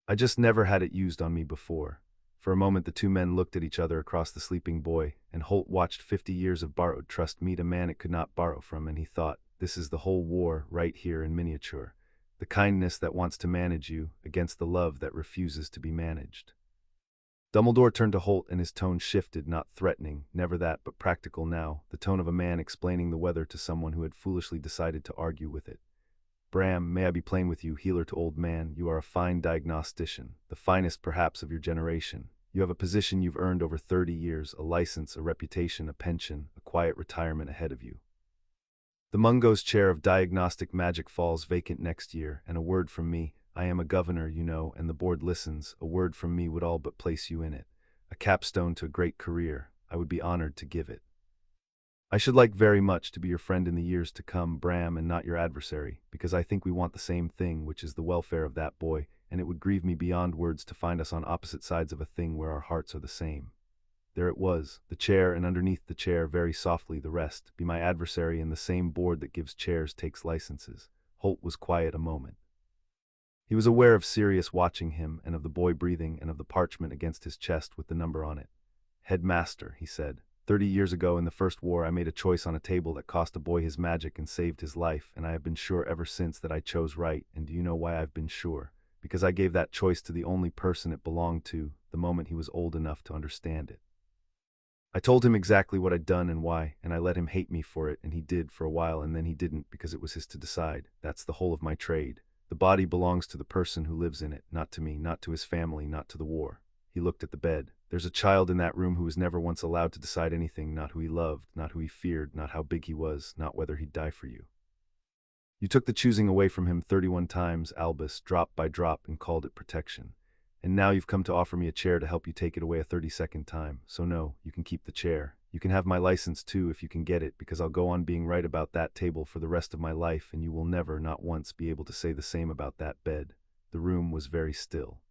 I just never had it used on me before." For a moment the two men looked at each other across the sleeping boy, and Holt watched 50 years of borrowed trust meet a man it could not borrow from, and he thought, this is the whole war right here in miniature. The kindness that wants to manage you against the love that refuses to be managed. Dumbledore turned to Holt and his tone shifted, not threatening, never that, but practical now, the tone of a man explaining the weather to someone who had foolishly decided to argue with it. "Bram, may I be plain with you, healer to old man, you are a fine diagnostician, the finest perhaps of your generation. You have a position you've earned over 30 years, a license, a reputation, a pension, a quiet retirement ahead of you. The Mungo's chair of diagnostic magic falls vacant next year, and a word from me, I am a governor, you know, and the board listens, a word from me would all but place you in it. A capstone to a great career, I would be honored to give it. I should like very much to be your friend in the years to come, Bram, and not your adversary, because I think we want the same thing, which is the welfare of that boy, and it would grieve me beyond words to find us on opposite sides of a thing where our hearts are the same." There it was, the chair, and underneath the chair, very softly, the rest, "Be my adversary, and the same board that gives chairs takes licenses." Holt was quiet a moment. He was aware of Sirius watching him, and of the boy breathing, and of the parchment against his chest with the number on it. "Headmaster," he said. 30 years ago in the First War I made a choice on a table that cost a boy his magic and saved his life, and I have been sure ever since that I chose right, and do you know why I've been sure? Because I gave that choice to the only person it belonged to, the moment he was old enough to understand it. I told him exactly what I'd done and why, and I let him hate me for it, and he did for a while, and then he didn't, because it was his to decide. That's the whole of my trade. The body belongs to the person who lives in it, not to me, not to his family, not to the war." He looked at the bed. "There's a child in that room who was never once allowed to decide anything, not who he loved, not who he feared, not how big he was, not whether he'd die for you. You took the choosing away from him 31 times, Albus, drop by drop, and called it protection. And now you've come to offer me a chair to help you take it away a 32nd time. So no, you can keep the chair. You can have my license too if you can get it, because I'll go on being right about that table for the rest of my life, and you will never, not once, be able to say the same about that bed." The room was very still.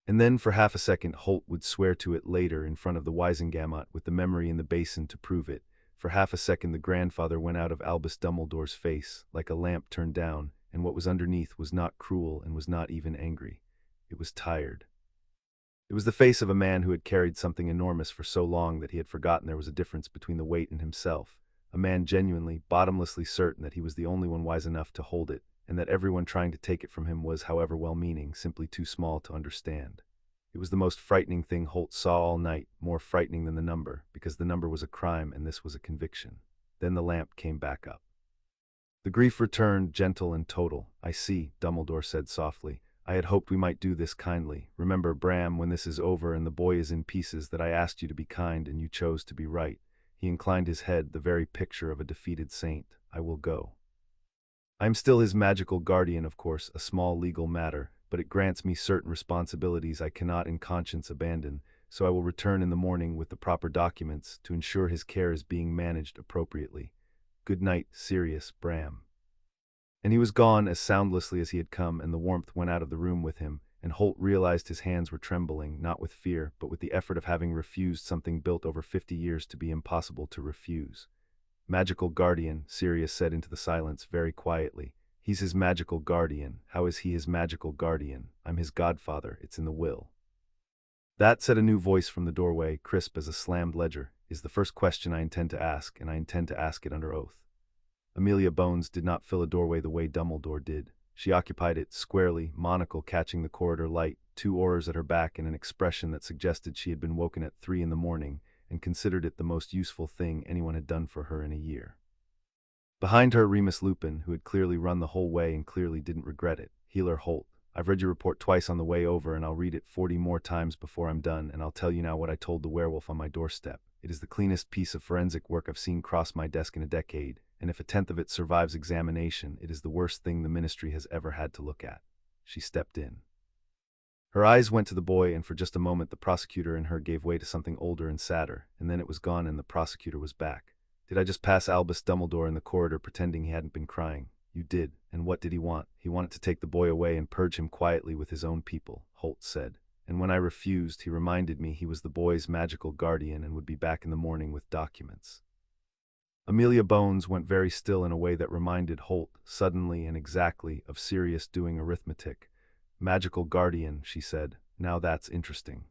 And then for half a second Holt would swear to it later in front of the Wizengamot with the memory in the basin to prove it. For half a second the grandfather went out of Albus Dumbledore's face, like a lamp turned down, and what was underneath was not cruel and was not even angry. It was tired. It was the face of a man who had carried something enormous for so long that he had forgotten there was a difference between the weight and himself. A man genuinely, bottomlessly certain that he was the only one wise enough to hold it, and that everyone trying to take it from him was, however well-meaning, simply too small to understand. It was the most frightening thing Holt saw all night, more frightening than the number, because the number was a crime and this was a conviction. Then the lamp came back up. The grief returned, gentle and total. "I see," Dumbledore said softly. "I had hoped we might do this kindly. Remember, Bram, when this is over and the boy is in pieces, that I asked you to be kind and you chose to be right." He inclined his head, the very picture of a defeated saint. "I will go. I am still his magical guardian, of course, a small legal matter, but it grants me certain responsibilities I cannot in conscience abandon, so I will return in the morning with the proper documents to ensure his care is being managed appropriately. Good night, Sirius, Bram." And he was gone as soundlessly as he had come, and the warmth went out of the room with him, and Holt realized his hands were trembling, not with fear, but with the effort of having refused something built over 50 years to be impossible to refuse. "Magical guardian," Sirius said into the silence very quietly. "He's his magical guardian. How is he his magical guardian? I'm his godfather. It's in the will." "That," said a new voice from the doorway, crisp as a slammed ledger, "is the first question I intend to ask, and I intend to ask it under oath." Amelia Bones did not fill a doorway the way Dumbledore did. She occupied it squarely, monocle catching the corridor light, two oars at her back and an expression that suggested she had been woken at 3 in the morning and considered it the most useful thing anyone had done for her in a year. Behind her, Remus Lupin, who had clearly run the whole way and clearly didn't regret it. Healer Holt, I've read your report twice on the way over, and I'll read it 40 more times before I'm done, and I'll tell you now what I told the werewolf on my doorstep. It is the cleanest piece of forensic work I've seen cross my desk in a decade, and if a tenth of it survives examination, it is the worst thing the ministry has ever had to look at. She stepped in. Her eyes went to the boy, and for just a moment the prosecutor in her gave way to something older and sadder, and then it was gone and the prosecutor was back. Did I just pass Albus Dumbledore in the corridor pretending he hadn't been crying? You did. And what did he want? He wanted to take the boy away and purge him quietly with his own people, Holt said. And when I refused, he reminded me he was the boy's magical guardian and would be back in the morning with documents. Amelia Bones went very still in a way that reminded Holt, suddenly and exactly, of Sirius doing arithmetic. Magical guardian, she said. Now that's interesting.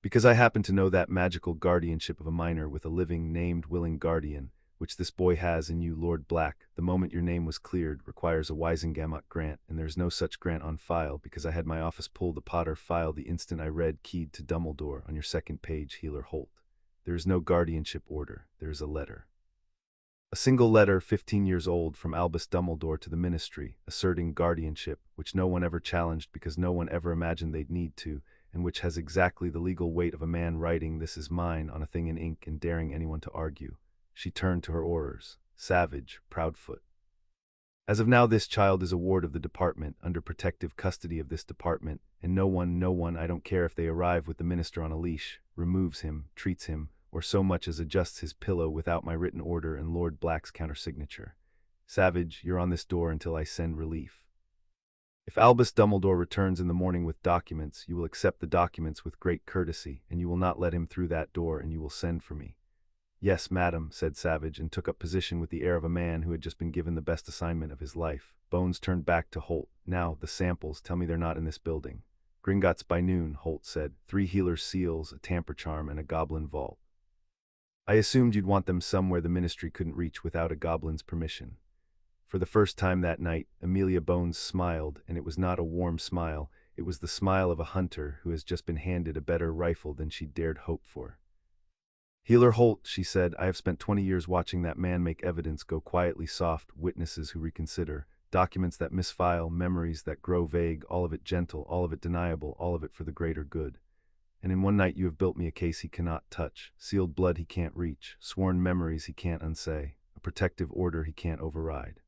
Because I happen to know that magical guardianship of a minor with a living, named, willing guardian, which this boy has in you, Lord Black, the moment your name was cleared, requires a Wizengamot grant, and there's no such grant on file because I had my office pull the Potter file the instant I read keyed to Dumbledore on your second page, Healer Holt. There is no guardianship order, there is a letter. A single letter, 15 years old, from Albus Dumbledore to the Ministry, asserting guardianship, which no one ever challenged because no one ever imagined they'd need to, and which has exactly the legal weight of a man writing "This is mine" on a thing in ink and daring anyone to argue. She turned to her aurors. Savage, Proudfoot. As of now, this child is a ward of the department, under protective custody of this department, and no one, I don't care if they arrive with the minister on a leash, removes him, treats him, or so much as adjusts his pillow without my written order and Lord Black's countersignature. Savage, you're on this door until I send relief. If Albus Dumbledore returns in the morning with documents, you will accept the documents with great courtesy, and you will not let him through that door, and you will send for me. Yes, madam, said Savage, and took up position with the air of a man who had just been given the best assignment of his life. Bones turned back to Holt. Now, the samples, tell me they're not in this building. Gringotts by noon, Holt said. 3 healer's seals, a tamper charm, and a goblin vault. I assumed you'd want them somewhere the ministry couldn't reach without a goblin's permission. For the first time that night, Amelia Bones smiled, and it was not a warm smile. It was the smile of a hunter who has just been handed a better rifle than she dared hope for. Healer Holt, she said, I have spent 20 years watching that man make evidence go quietly soft, witnesses who reconsider, documents that misfile, memories that grow vague, all of it gentle, all of it deniable, all of it for the greater good. And in one night you have built me a case he cannot touch, sealed blood he can't reach, sworn memories he can't unsay, a protective order he can't override.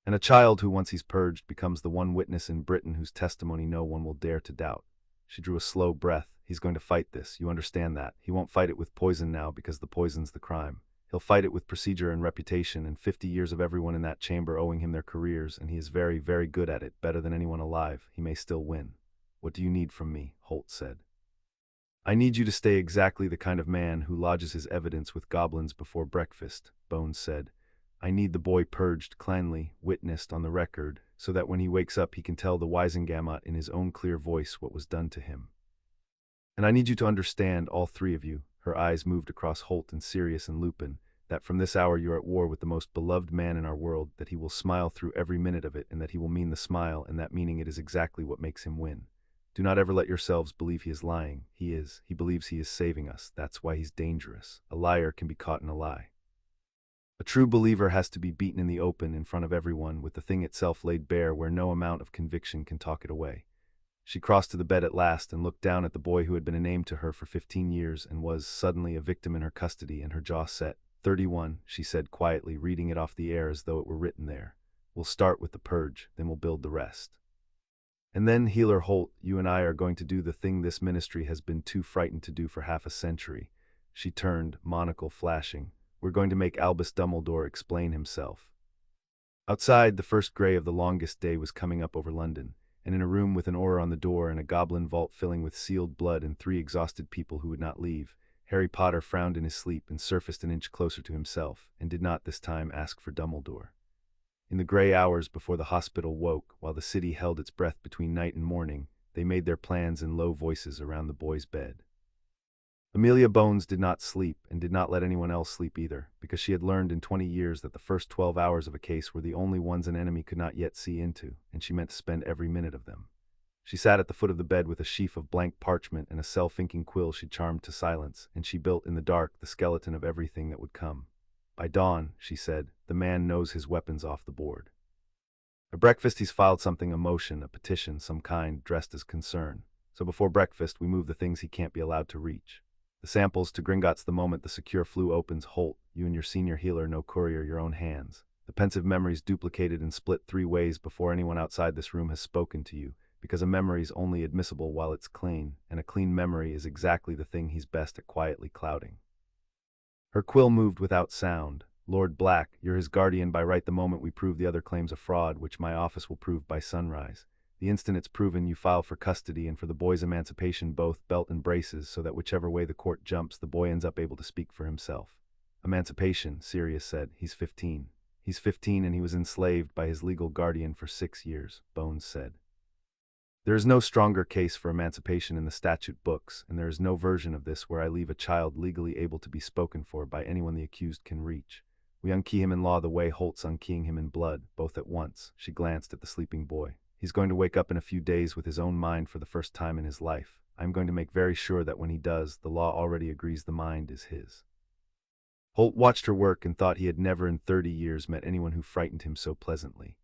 And a child who, once he's purged, becomes the one witness in Britain whose testimony no one will dare to doubt. She drew a slow breath. He's going to fight this, you understand that. He won't fight it with poison now because the poison's the crime. He'll fight it with procedure and reputation, and 50 years of everyone in that chamber owing him their careers, and he is very, very good at it, better than anyone alive. He may still win. What do you need from me? Holt said. I need you to stay exactly the kind of man who lodges his evidence with goblins before breakfast, Bones said. I need the boy purged, cleanly, witnessed on the record, so that when he wakes up he can tell the Wizengamot in his own clear voice what was done to him. And I need you to understand, all 3 of you, her eyes moved across Holt and Sirius and Lupin, that from this hour you are at war with the most beloved man in our world, that he will smile through every minute of it, and that he will mean the smile, and that meaning it is exactly what makes him win. Do not ever let yourselves believe he is lying. He is. He believes he is saving us. That's why he's dangerous. A liar can be caught in a lie. A true believer has to be beaten in the open in front of everyone, with the thing itself laid bare where no amount of conviction can talk it away. She crossed to the bed at last and looked down at the boy who had been a name to her for 15 years and was, suddenly, a victim in her custody, and her jaw set. 31, she said quietly, reading it off the air as though it were written there. We'll start with the purge, then we'll build the rest. And then, Healer Holt, you and I are going to do the thing this ministry has been too frightened to do for half a century. She turned, monocle flashing. We're going to make Albus Dumbledore explain himself. Outside, the first grey of the longest day was coming up over London, and in a room with an aura on the door and a goblin vault filling with sealed blood and 3 exhausted people who would not leave, Harry Potter frowned in his sleep and surfaced an inch closer to himself, and did not this time ask for Dumbledore. In the grey hours before the hospital woke, while the city held its breath between night and morning, they made their plans in low voices around the boy's bed. Amelia Bones did not sleep, and did not let anyone else sleep either, because she had learned in 20 years that the first 12 hours of a case were the only ones an enemy could not yet see into, and she meant to spend every minute of them. She sat at the foot of the bed with a sheaf of blank parchment and a self-inking quill she charmed to silence, and she built in the dark the skeleton of everything that would come. By dawn, she said, the man knows his weapons off the board. At breakfast he's filed something, a motion, a petition, some kind, dressed as concern. So before breakfast we move the things he can't be allowed to reach. The samples to Gringotts the moment the secure flue opens. Holt, you and your senior healer, no courier, your own hands. The pensive memories duplicated and split 3 ways before anyone outside this room has spoken to you, because a memory's only admissible while it's clean, and a clean memory is exactly the thing he's best at quietly clouding. Her quill moved without sound. Lord Black, you're his guardian by right the moment we prove the other claims a fraud, which my office will prove by sunrise. The instant it's proven, you file for custody and for the boy's emancipation, both belt and braces, so that whichever way the court jumps, the boy ends up able to speak for himself. Emancipation, Sirius said. He's 15. He's 15 and he was enslaved by his legal guardian for 6 years, Bones said. There is no stronger case for emancipation in the statute books, and there is no version of this where I leave a child legally able to be spoken for by anyone the accused can reach. We unkey him in law the way Holt's unkeying him in blood, both at once. She glanced at the sleeping boy. He's going to wake up in a few days with his own mind for the first time in his life. I'm going to make very sure that when he does, the law already agrees the mind is his. Holt watched her work and thought he had never in 30 years met anyone who frightened him so pleasantly.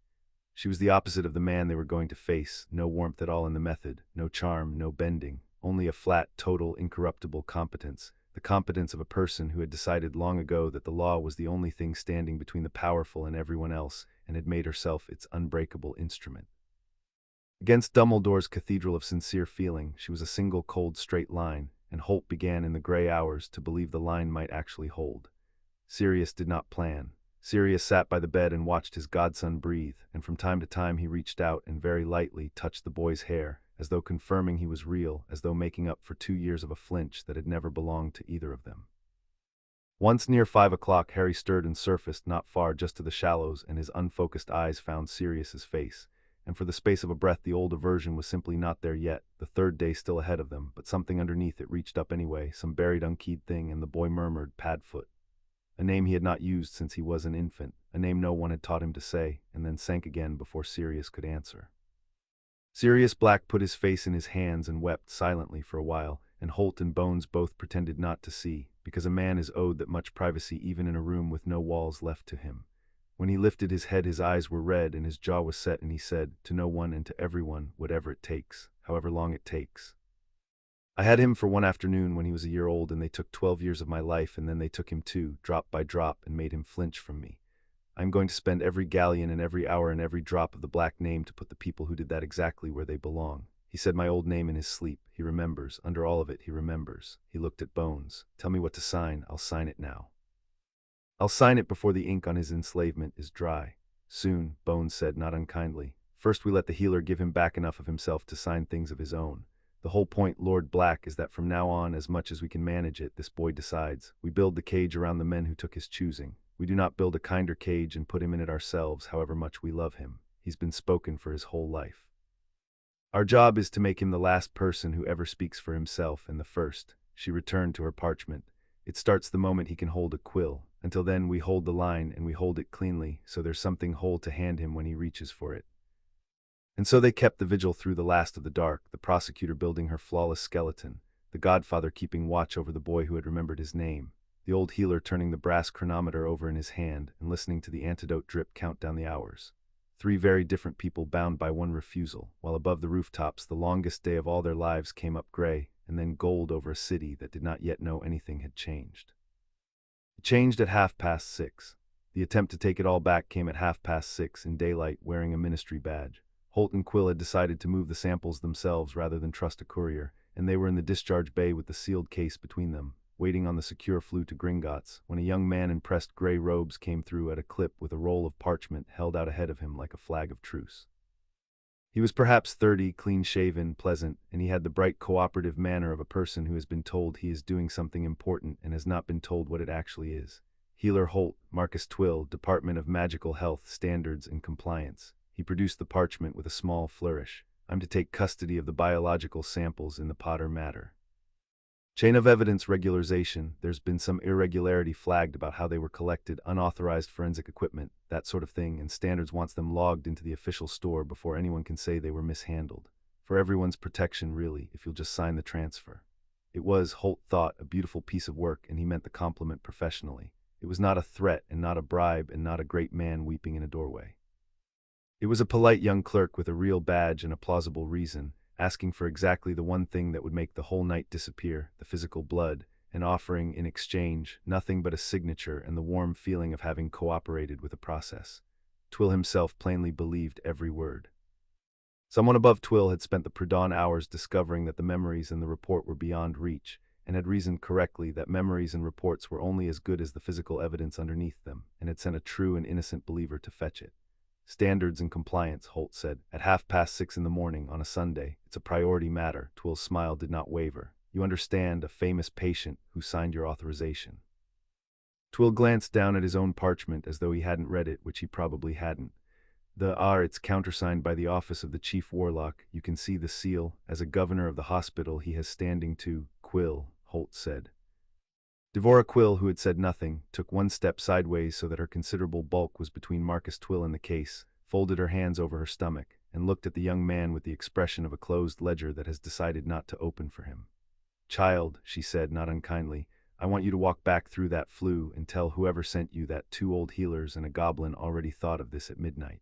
She was the opposite of the man they were going to face, no warmth at all in the method, no charm, no bending, only a flat, total, incorruptible competence, the competence of a person who had decided long ago that the law was the only thing standing between the powerful and everyone else, and had made herself its unbreakable instrument. Against Dumbledore's cathedral of sincere feeling, she was a single cold straight line, and Holt began in the gray hours to believe the line might actually hold. Sirius did not plan. Sirius sat by the bed and watched his godson breathe, and from time to time he reached out and very lightly touched the boy's hair, as though confirming he was real, as though making up for 2 years of a flinch that had never belonged to either of them. Once near 5 o'clock, Harry stirred and surfaced not far, just to the shallows, and his unfocused eyes found Sirius's face. And for the space of a breath the old aversion was simply not there yet, the third day still ahead of them, but something underneath it reached up anyway, some buried unkeyed thing, and the boy murmured, Padfoot. A name he had not used since he was an infant, a name no one had taught him to say, and then sank again before Sirius could answer. Sirius Black put his face in his hands and wept silently for a while, and Holt and Bones both pretended not to see, because a man is owed that much privacy even in a room with no walls left to him. When he lifted his head his eyes were red and his jaw was set, and he said, to no one and to everyone, whatever it takes, however long it takes. I had him for one afternoon when he was a year old, and they took 12 years of my life, and then they took him too, drop by drop, and made him flinch from me. I am going to spend every galleon and every hour and every drop of the black name to put the people who did that exactly where they belong. He said my old name in his sleep. He remembers. Under all of it, he remembers. He looked at Bones. Tell me what to sign. I'll sign it now. I'll sign it before the ink on his enslavement is dry. Soon, Bones said, not unkindly. First we let the healer give him back enough of himself to sign things of his own. The whole point, Lord Black, is that from now on, as much as we can manage it, this boy decides. We build the cage around the men who took his choosing. We do not build a kinder cage and put him in it ourselves, however much we love him. He's been spoken for his whole life. Our job is to make him the last person who ever speaks for himself, and the first. She returned to her parchment. It starts the moment he can hold a quill. Until then, we hold the line, and we hold it cleanly, so there's something whole to hand him when he reaches for it. And so they kept the vigil through the last of the dark, the prosecutor building her flawless skeleton, the godfather keeping watch over the boy who had remembered his name, the old healer turning the brass chronometer over in his hand and listening to the antidote drip count down the hours. 3 very different people bound by one refusal, while above the rooftops the longest day of all their lives came up gray, and then gold over a city that did not yet know anything had changed. It changed at 6:30. The attempt to take it all back came at 6:30 in daylight, wearing a ministry badge. Holt and Quill had decided to move the samples themselves rather than trust a courier, and they were in the discharge bay with the sealed case between them, waiting on the secure flue to Gringotts, when a young man in pressed gray robes came through at a clip with a roll of parchment held out ahead of him like a flag of truce. He was perhaps 30, clean-shaven, pleasant, and he had the bright cooperative manner of a person who has been told he is doing something important and has not been told what it actually is. Healer Holt, Marcus Twill, Department of Magical Health, Standards and Compliance. He produced the parchment with a small flourish. I'm to take custody of the biological samples in the Potter matter. Chain of evidence regularization. There's been some irregularity flagged about how they were collected, unauthorized forensic equipment, that sort of thing, and Standards wants them logged into the official store before anyone can say they were mishandled. For everyone's protection, really, if you'll just sign the transfer. It was, Holt thought, a beautiful piece of work, and he meant the compliment professionally. It was not a threat and not a bribe and not a great man weeping in a doorway. It was a polite young clerk with a real badge and a plausible reason, asking for exactly the one thing that would make the whole night disappear, the physical blood, and offering, in exchange, nothing but a signature and the warm feeling of having cooperated with the process. Twill himself plainly believed every word. Someone above Twill had spent the pre-dawn hours discovering that the memories in the report were beyond reach, and had reasoned correctly that memories and reports were only as good as the physical evidence underneath them, and had sent a true and innocent believer to fetch it. Standards and compliance, Holt said. At 6:30 in the morning on a Sunday, it's a priority matter. Twill's smile did not waver. You understand, a famous patient who signed your authorization. Twill glanced down at his own parchment as though he hadn't read it, which he probably hadn't. It's countersigned by the office of the chief warlock. You can see the seal. As a governor of the hospital he has standing to. Quill, Holt said. Devora Quill, who had said nothing, took one step sideways so that her considerable bulk was between Marcus Twill and the case, folded her hands over her stomach, and looked at the young man with the expression of a closed ledger that has decided not to open for him. Child, she said, not unkindly, I want you to walk back through that flue and tell whoever sent you that 2 old healers and a goblin already thought of this at midnight.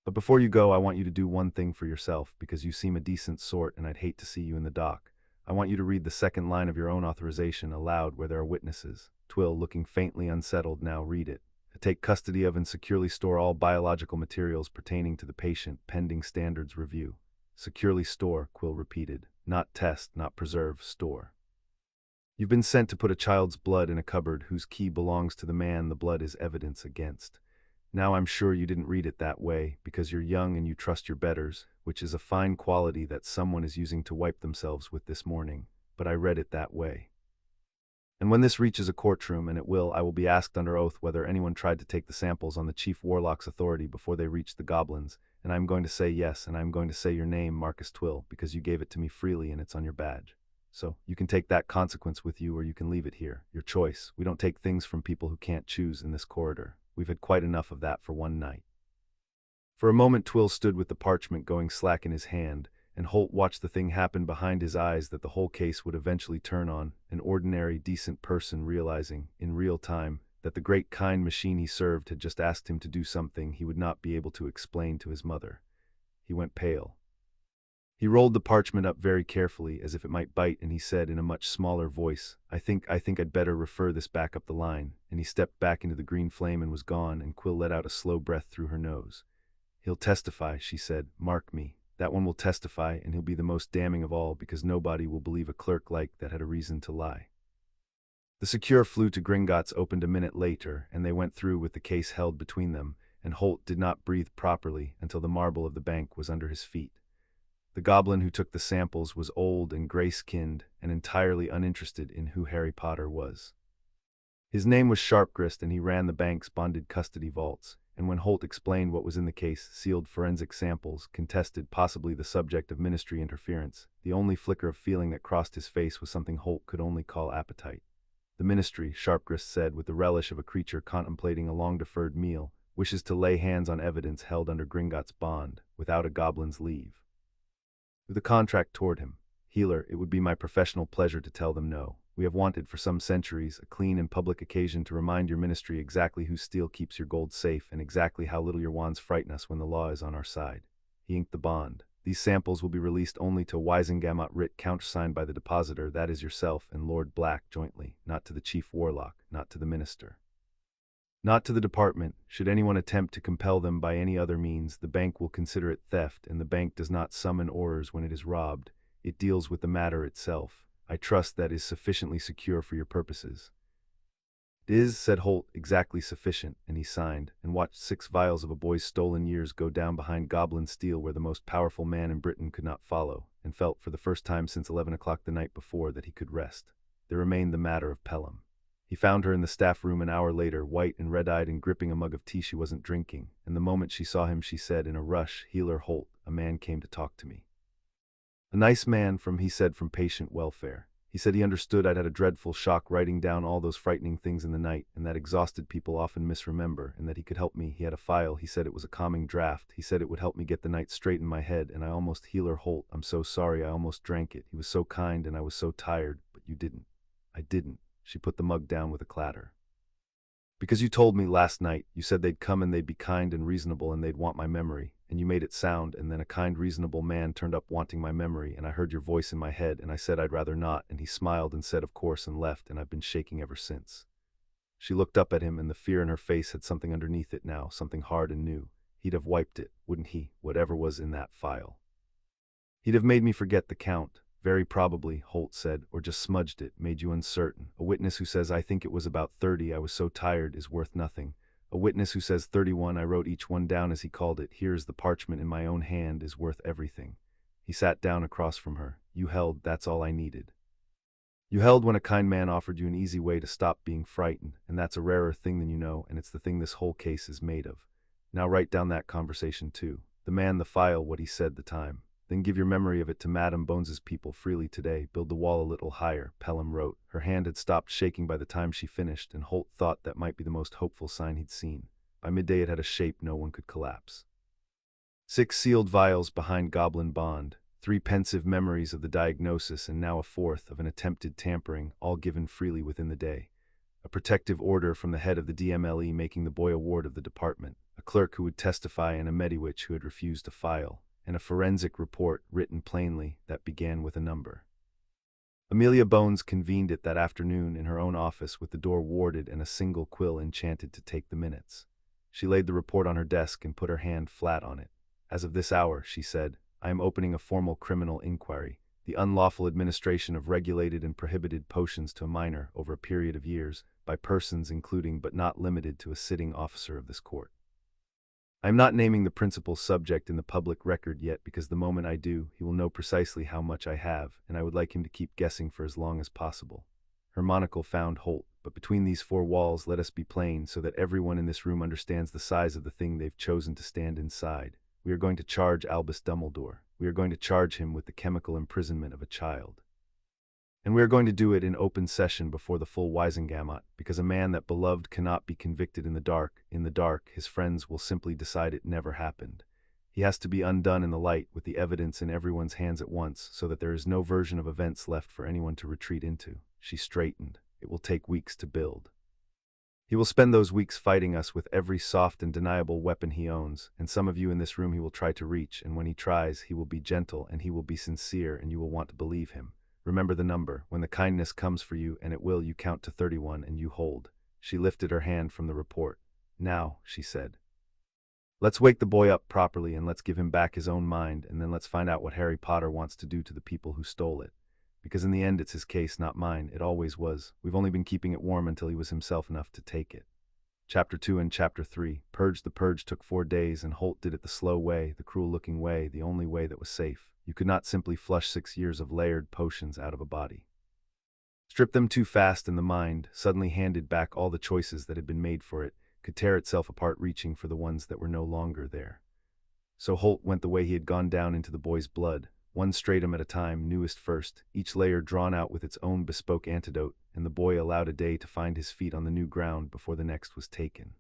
But before you go, I want you to do one thing for yourself, because you seem a decent sort and I'd hate to see you in the dock. I want you to read the second line of your own authorization aloud where there are witnesses. Twill, looking faintly unsettled now, read it. To take custody of and securely store all biological materials pertaining to the patient, pending standards review. Securely store, Quill repeated. Not test, not preserve, store. You've been sent to put a child's blood in a cupboard whose key belongs to the man the blood is evidence against. Now I'm sure you didn't read it that way, because you're young and you trust your betters, which is a fine quality that someone is using to wipe themselves with this morning, but I read it that way. And when this reaches a courtroom, and it will, I will be asked under oath whether anyone tried to take the samples on the chief warlock's authority before they reached the goblins, and I'm going to say yes, and I'm going to say your name, Marcus Twill, because you gave it to me freely and it's on your badge. So, you can take that consequence with you or you can leave it here. Your choice. We don't take things from people who can't choose in this corridor. We've had quite enough of that for one night. For a moment Twill stood with the parchment going slack in his hand, and Holt watched the thing happen behind his eyes that the whole case would eventually turn on, an ordinary, decent person realizing, in real time, that the great kind machine he served had just asked him to do something he would not be able to explain to his mother. He went pale. He rolled the parchment up very carefully, as if it might bite, and he said in a much smaller voice, I think I'd better refer this back up the line, and he stepped back into the green flame and was gone, and Quill let out a slow breath through her nose. He'll testify, she said, mark me. That one will testify, and he'll be the most damning of all, because nobody will believe a clerk like that had a reason to lie. The secure flew to Gringotts opened a minute later, and they went through with the case held between them, and Holt did not breathe properly until the marble of the bank was under his feet. The goblin who took the samples was old and gray-skinned and entirely uninterested in who Harry Potter was. His name was Sharpgrist, and he ran the bank's bonded custody vaults, and when Holt explained what was in the case, sealed forensic samples, contested, possibly the subject of ministry interference, the only flicker of feeling that crossed his face was something Holt could only call appetite. The ministry, Sharpgrist said with the relish of a creature contemplating a long-deferred meal, wishes to lay hands on evidence held under Gringotts' bond, without a goblin's leave. With a contract toward him, healer, it would be my professional pleasure to tell them no. We have wanted for some centuries a clean and public occasion to remind your ministry exactly whose steel keeps your gold safe and exactly how little your wands frighten us when the law is on our side. He inked the bond. These samples will be released only to a Wizengamot writ countersigned by the depositor, that is yourself and Lord Black jointly, not to the chief warlock, not to the minister. Not to the department. Should anyone attempt to compel them by any other means, the bank will consider it theft, and the bank does not summon orders when it is robbed. It deals with the matter itself. I trust that is sufficiently secure for your purposes. It is, said Holt, exactly sufficient, and he signed, and watched 6 vials of a boy's stolen years go down behind goblin steel where the most powerful man in Britain could not follow, and felt for the first time since 11 o'clock the night before that he could rest. There remained the matter of Pelham. He found her in the staff room an hour later, white and red-eyed and gripping a mug of tea she wasn't drinking, and the moment she saw him she said in a rush, Healer Holt, a man came to talk to me. A nice man he said, from patient welfare. He said he understood I'd had a dreadful shock writing down all those frightening things in the night, and that exhausted people often misremember, and that he could help me. He had a file. He said it was a calming draft. He said it would help me get the night straight in my head, and I almost Healer Holt, I'm so sorry, I almost drank it. He was so kind, and I was so tired, but you didn't. I didn't. She put the mug down with a clatter. Because you told me last night, you said they'd come and they'd be kind and reasonable and they'd want my memory, and you made it sound, and then a kind, reasonable man turned up wanting my memory, and I heard your voice in my head, and I said I'd rather not, and he smiled and said of course and left, and I've been shaking ever since. She looked up at him, and the fear in her face had something underneath it now, something hard and new. He'd have wiped it, wouldn't he, whatever was in that file. He'd have made me forget the count. Very probably, Holt said, or just smudged it, made you uncertain. A witness who says I think it was about 30, I was so tired, is worth nothing. A witness who says 31, I wrote each one down as he called it, here's the parchment in my own hand, is worth everything. He sat down across from her. You held, that's all I needed. You held when a kind man offered you an easy way to stop being frightened, and that's a rarer thing than you know, and it's the thing this whole case is made of. Now write down that conversation too. The man, the file, what he said, the time. Then give your memory of it to Madame Bones's people freely today. Build the wall a little higher, Pelham wrote. Her hand had stopped shaking by the time she finished, and Holt thought that might be the most hopeful sign he'd seen. By midday it had a shape no one could collapse. 6 sealed vials behind Goblin Bond, 3 pensive memories of the diagnosis, and now a 4th of an attempted tampering, all given freely within the day. A protective order from the head of the DMLE making the boy a ward of the department, a clerk who would testify and a mediwitch who had refused to file, and a forensic report written plainly that began with a number. Amelia Bones convened it that afternoon in her own office with the door warded and a single quill enchanted to take the minutes. She laid the report on her desk and put her hand flat on it. As of this hour, she said, I am opening a formal criminal inquiry, the unlawful administration of regulated and prohibited potions to a minor over a period of years by persons including but not limited to a sitting officer of this court. I am not naming the principal subject in the public record yet because the moment I do, he will know precisely how much I have, and I would like him to keep guessing for as long as possible. Her monocle found Holt, but between these 4 walls let us be plain so that everyone in this room understands the size of the thing they've chosen to stand inside. We are going to charge Albus Dumbledore. We are going to charge him with the chemical imprisonment of a child. And we are going to do it in open session before the full Wizengamot, because a man that beloved cannot be convicted in the dark. In the dark, his friends will simply decide it never happened. He has to be undone in the light with the evidence in everyone's hands at once, so that there is no version of events left for anyone to retreat into. She straightened. It will take weeks to build. He will spend those weeks fighting us with every soft and deniable weapon he owns, and some of you in this room he will try to reach, and when he tries, he will be gentle and he will be sincere, and you will want to believe him. Remember the number. When the kindness comes for you, and it will, you count to 31 and you hold. She lifted her hand from the report. Now, she said, let's wake the boy up properly and let's give him back his own mind, and then let's find out what Harry Potter wants to do to the people who stole it. Because in the end it's his case, not mine. It always was. We've only been keeping it warm until he was himself enough to take it. Chapter 2 and Chapter 3. Purge. The purge took 4 days, and Holt did it the slow way, the cruel-looking way, the only way that was safe. You could not simply flush 6 years of layered potions out of a body. Strip them too fast, and the mind, suddenly handed back all the choices that had been made for it, could tear itself apart reaching for the ones that were no longer there. So Holt went the way he had gone down into the boy's blood, one stratum at a time, newest first, each layer drawn out with its own bespoke antidote, and the boy allowed a day to find his feet on the new ground before the next was taken.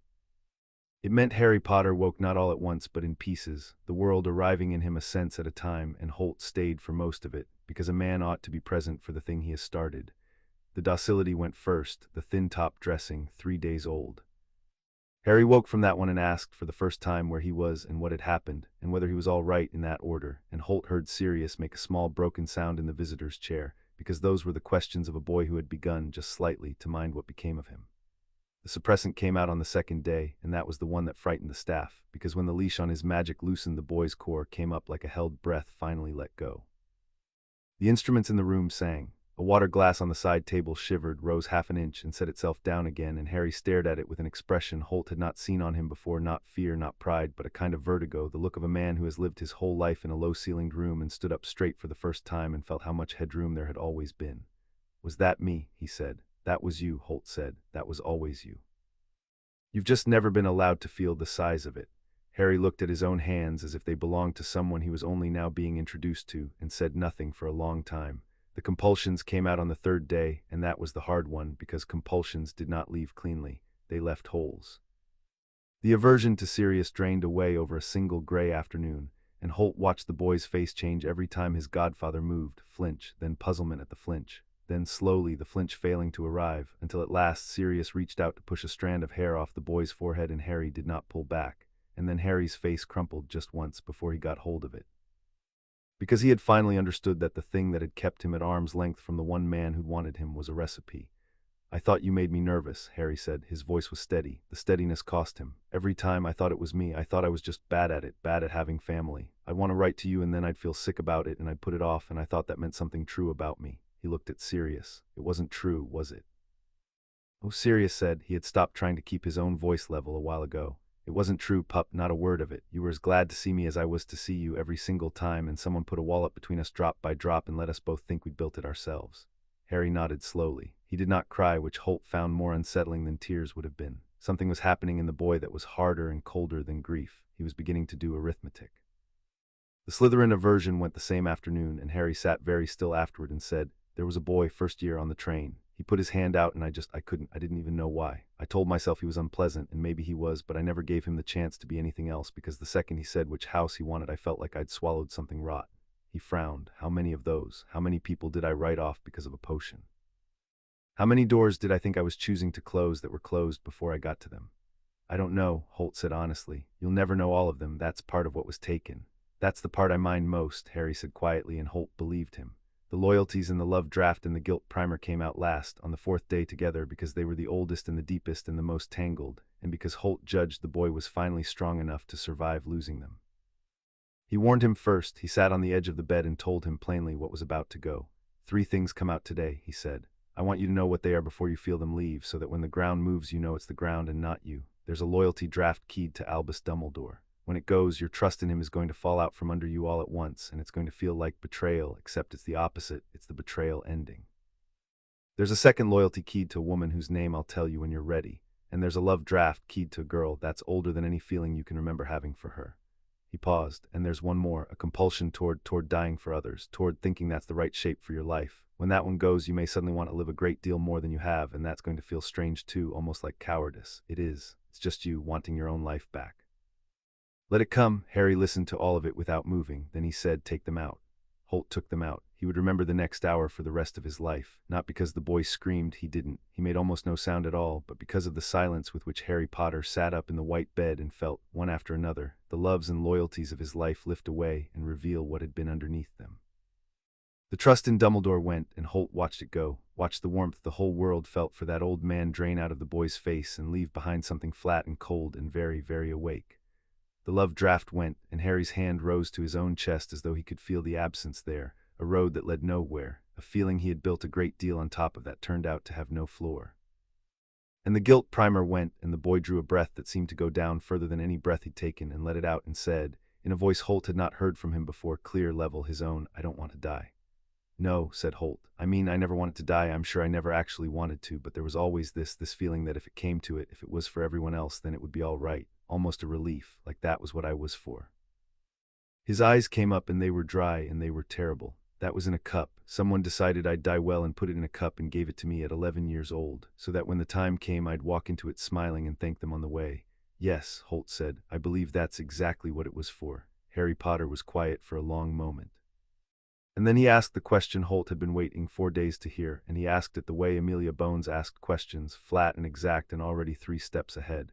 It meant Harry Potter woke not all at once but in pieces, the world arriving in him a sense at a time, and Holt stayed for most of it, because a man ought to be present for the thing he has started. The docility went first, the thin-top dressing, 3 days old. Harry woke from that one and asked for the first time where he was and what had happened, and whether he was all right in that order, and Holt heard Sirius make a small broken sound in the visitor's chair, because those were the questions of a boy who had begun, just slightly, to mind what became of him. The suppressant came out on the 2nd day, and that was the one that frightened the staff, because when the leash on his magic loosened, the boy's core came up like a held breath finally let go. The instruments in the room sang. A water glass on the side table shivered, rose half an inch, and set itself down again, and Harry stared at it with an expression Holt had not seen on him before, not fear, not pride, but a kind of vertigo, the look of a man who has lived his whole life in a low-ceilinged room and stood up straight for the first time and felt how much headroom there had always been. Was that me? He said. That was you, Holt said. That was always you. You've just never been allowed to feel the size of it. Harry looked at his own hands as if they belonged to someone he was only now being introduced to, and said nothing for a long time. The compulsions came out on the third day, and that was the hard one because compulsions did not leave cleanly, they left holes. The aversion to Sirius drained away over a single gray afternoon, and Holt watched the boy's face change every time his godfather moved, flinch, then puzzlement at the flinch, then slowly the flinch failing to arrive, until at last Sirius reached out to push a strand of hair off the boy's forehead and Harry did not pull back, and then Harry's face crumpled just once before he got hold of it. Because he had finally understood that the thing that had kept him at arm's length from the one man who wanted him was a recipe. "I thought you made me nervous," Harry said. His voice was steady. The steadiness cost him. "Every time I thought it was me, I thought I was just bad at it, bad at having family. I'd want to write to you and then I'd feel sick about it and I'd put it off and I thought that meant something true about me." He looked at Sirius. "It wasn't true, was it?" "Oh," Sirius said. He had stopped trying to keep his own voice level a while ago. "It wasn't true, pup, not a word of it. You were as glad to see me as I was to see you every single time, and someone put a wall up between us drop by drop and let us both think we'd built it ourselves." Harry nodded slowly. He did not cry, which Holt found more unsettling than tears would have been. Something was happening in the boy that was harder and colder than grief. He was beginning to do arithmetic. The Slytherin aversion went the same afternoon, and Harry sat very still afterward and said, "There was a boy first year on the train. He put his hand out and I didn't even know why. I told myself he was unpleasant, and maybe he was, but I never gave him the chance to be anything else because the second he said which house he wanted I felt like I'd swallowed something rotten." He frowned. "How many of those? How many people did I write off because of a potion? How many doors did I think I was choosing to close that were closed before I got to them?" "I don't know," Holt said honestly. "You'll never know all of them. That's part of what was taken." "That's the part I mind most," Harry said quietly, and Holt believed him. The loyalties and the love draft and the guilt primer came out last, on the fourth day together, because they were the oldest and the deepest and the most tangled, and because Holt judged the boy was finally strong enough to survive losing them. He warned him first. He sat on the edge of the bed and told him plainly what was about to go. "3 things come out today," he said. "I want you to know what they are before you feel them leave, so that when the ground moves you know it's the ground and not you. There's a loyalty draft keyed to Albus Dumbledore. When it goes, your trust in him is going to fall out from under you all at once, and it's going to feel like betrayal, except it's the opposite. It's the betrayal ending. There's a second loyalty keyed to a woman whose name I'll tell you when you're ready, and there's a love draft keyed to a girl that's older than any feeling you can remember having for her." He paused. "And there's one more, a compulsion toward dying for others, toward thinking that's the right shape for your life. When that one goes, you may suddenly want to live a great deal more than you have, and that's going to feel strange too, almost like cowardice. It is. It's just you wanting your own life back." "Let it come." Harry listened to all of it without moving. Then he said, "Take them out." Holt took them out. He would remember the next hour for the rest of his life. Not because the boy screamed, he didn't. He made almost no sound at all, but because of the silence with which Harry Potter sat up in the white bed and felt, one after another, the loves and loyalties of his life lift away and reveal what had been underneath them. The trust in Dumbledore went, and Holt watched it go, watched the warmth the whole world felt for that old man drain out of the boy's face and leave behind something flat and cold and very, very awake. The love draft went, and Harry's hand rose to his own chest as though he could feel the absence there, a road that led nowhere, a feeling he had built a great deal on top of that turned out to have no floor. And the guilt primer went, and the boy drew a breath that seemed to go down further than any breath he'd taken and let it out and said, in a voice Holt had not heard from him before, clear, level, his own, "I don't want to die." "No," said Holt. "I mean, I never wanted to die. I'm sure I never actually wanted to, but there was always this feeling that if it came to it, if it was for everyone else, then it would be all right. Almost a relief, like that was what I was for." His eyes came up and they were dry and they were terrible. "That was in a cup. Someone decided I'd die well and put it in a cup and gave it to me at 11 years old, so that when the time came I'd walk into it smiling and thank them on the way." "Yes," Holt said, "I believe that's exactly what it was for." Harry Potter was quiet for a long moment. And then he asked the question Holt had been waiting 4 days to hear, and he asked it the way Amelia Bones asked questions, flat and exact and already 3 steps ahead.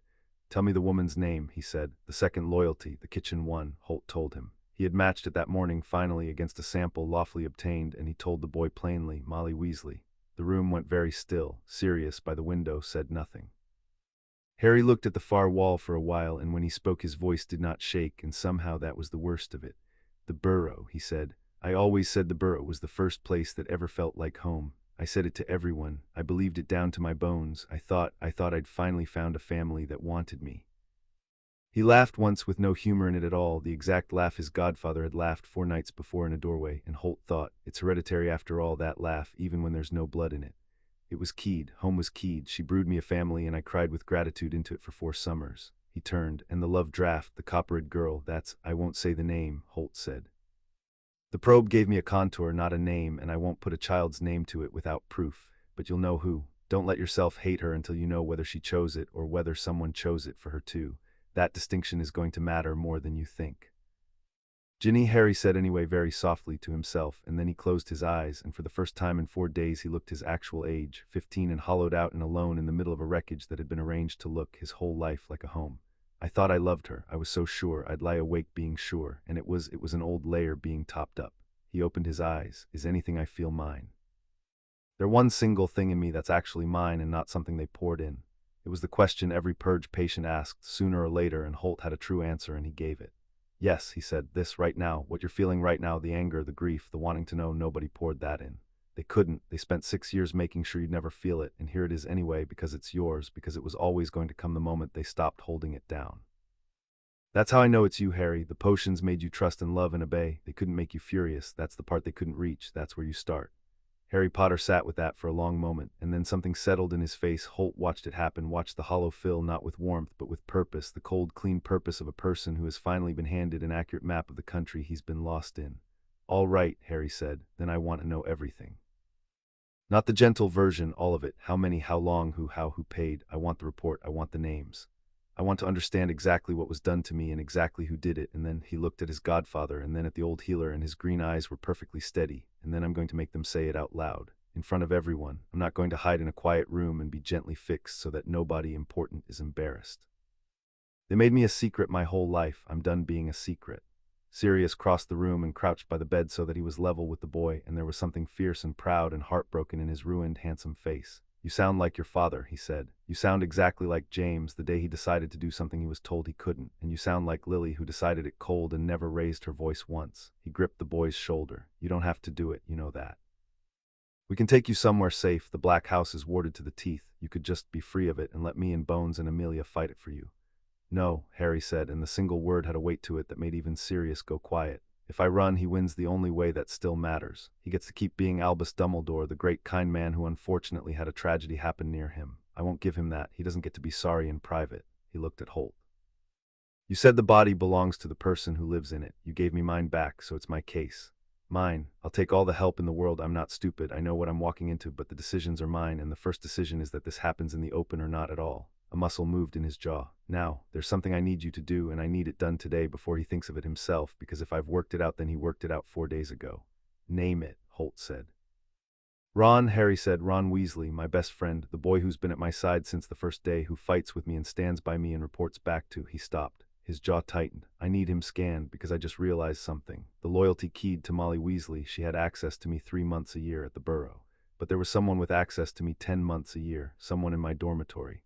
"Tell me the woman's name," he said. "The second loyalty, the kitchen one," Holt told him. He had matched it that morning finally against a sample lawfully obtained, and he told the boy plainly, "Molly Weasley." The room went very still. Sirius, by the window, said nothing. Harry looked at the far wall for a while, and when he spoke his voice did not shake, and somehow that was the worst of it. "The burrow," he said. "I always said the burrow was the first place that ever felt like home. I said it to everyone. I believed it down to my bones. I thought I'd finally found a family that wanted me." He laughed once with no humor in it at all, the exact laugh his godfather had laughed 4 nights before in a doorway, and Holt thought, it's hereditary after all, that laugh, even when there's no blood in it. It was keyed. Home was keyed. She brewed me a family, and I cried with gratitude into it for 4 summers. He turned, and the love draft, the coppered girl, that's, I won't say the name, Holt said. The probe gave me a contour, not a name, and I won't put a child's name to it without proof, but you'll know who. Don't let yourself hate her until you know whether she chose it or whether someone chose it for her too. That distinction is going to matter more than you think. Ginny, Harry said anyway very softly to himself, and then he closed his eyes, and for the first time in 4 days he looked his actual age, 15, and hollowed out and alone in the middle of a wreckage that had been arranged to look his whole life like a home. I thought I loved her, I was so sure, I'd lie awake being sure, and it was an old layer being topped up. He opened his eyes. Is anything I feel mine? There's one single thing in me that's actually mine and not something they poured in. It was the question every purge patient asked sooner or later, and Holt had a true answer, and he gave it. Yes, he said, this right now, what you're feeling right now, the anger, the grief, the wanting to know, nobody poured that in. They couldn't. They spent 6 years making sure you'd never feel it, and here it is anyway, because it's yours, because it was always going to come the moment they stopped holding it down. That's how I know it's you, Harry. The potions made you trust and love and obey. They couldn't make you furious. That's the part they couldn't reach. That's where you start. Harry Potter sat with that for a long moment, and then something settled in his face. Holt watched it happen, watched the hollow fill, not with warmth, but with purpose, the cold, clean purpose of a person who has finally been handed an accurate map of the country he's been lost in. All right, Harry said, then I want to know everything. Not the gentle version, all of it. How many, how long, who, how, who paid. I want the report, I want the names. I want to understand exactly what was done to me and exactly who did it. And then he looked at his godfather and then at the old healer, and his green eyes were perfectly steady. And then I'm going to make them say it out loud, in front of everyone. I'm not going to hide in a quiet room and be gently fixed so that nobody important is embarrassed. They made me a secret my whole life. I'm done being a secret. Sirius crossed the room and crouched by the bed so that he was level with the boy, and there was something fierce and proud and heartbroken in his ruined, handsome face. You sound like your father, he said. You sound exactly like James the day he decided to do something he was told he couldn't, and you sound like Lily, who decided it cold and never raised her voice once. He gripped the boy's shoulder. You don't have to do it, you know that. We can take you somewhere safe. The Black House is warded to the teeth. You could just be free of it and let me and Bones and Amelia fight it for you. No, Harry said, and the single word had a weight to it that made even Sirius go quiet. If I run, he wins the only way that still matters. He gets to keep being Albus Dumbledore, the great kind man who unfortunately had a tragedy happen near him. I won't give him that. He doesn't get to be sorry in private. He looked at Holt. You said the body belongs to the person who lives in it. You gave me mine back, so it's my case. Mine. I'll take all the help in the world. I'm not stupid. I know what I'm walking into, but the decisions are mine, and the first decision is that this happens in the open or not at all. A muscle moved in his jaw. Now, there's something I need you to do, and I need it done today before he thinks of it himself, because if I've worked it out, then he worked it out 4 days ago. Name it, Holt said. Ron, Harry said. Ron Weasley, my best friend, the boy who's been at my side since the first day, who fights with me and stands by me and reports back to. He stopped. His jaw tightened. I need him scanned because I just realized something. The loyalty keyed to Molly Weasley. She had access to me 3 months a year at the Burrow. But there was someone with access to me 10 months a year, someone in my dormitory.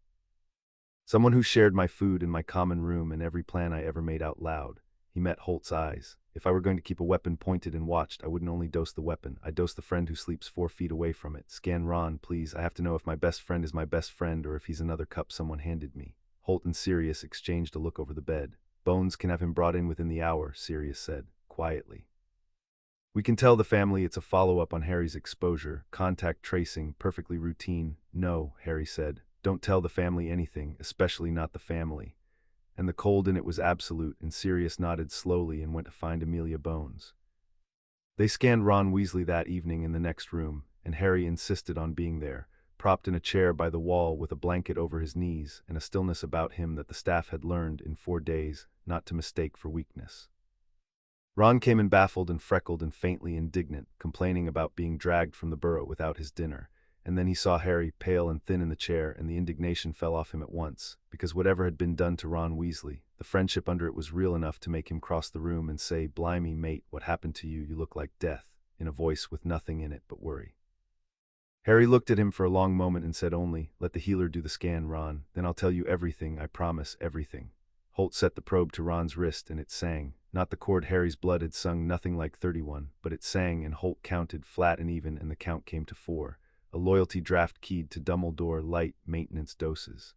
Someone who shared my food in my common room and every plan I ever made out loud. He met Holt's eyes. If I were going to keep a weapon pointed and watched, I wouldn't only dose the weapon. I'd dose the friend who sleeps 4 feet away from it. Scan Ron, please. I have to know if my best friend is my best friend or if he's another cup someone handed me. Holt and Sirius exchanged a look over the bed. Bones can have him brought in within the hour, Sirius said, quietly. We can tell the family it's a follow-up on Harry's exposure. Contact tracing, perfectly routine. No, Harry said. Don't tell the family anything, especially not the family. And the cold in it was absolute, and Sirius nodded slowly and went to find Amelia Bones. They scanned Ron Weasley that evening in the next room, and Harry insisted on being there, propped in a chair by the wall with a blanket over his knees and a stillness about him that the staff had learned in 4 days not to mistake for weakness. Ron came in baffled and freckled and faintly indignant, complaining about being dragged from the Burrow without his dinner. And then he saw Harry, pale and thin in the chair, and the indignation fell off him at once, because whatever had been done to Ron Weasley, the friendship under it was real enough to make him cross the room and say, "Blimey, mate, what happened to you? You look like death," in a voice with nothing in it but worry. Harry looked at him for a long moment and said only, "Let the healer do the scan, Ron. Then I'll tell you everything, I promise, everything." Holt set the probe to Ron's wrist, and it sang. Not the chord Harry's blood had sung, nothing like 31, but it sang, and Holt counted flat and even, and the count came to 4. A loyalty draft keyed to Dumbledore, light maintenance doses.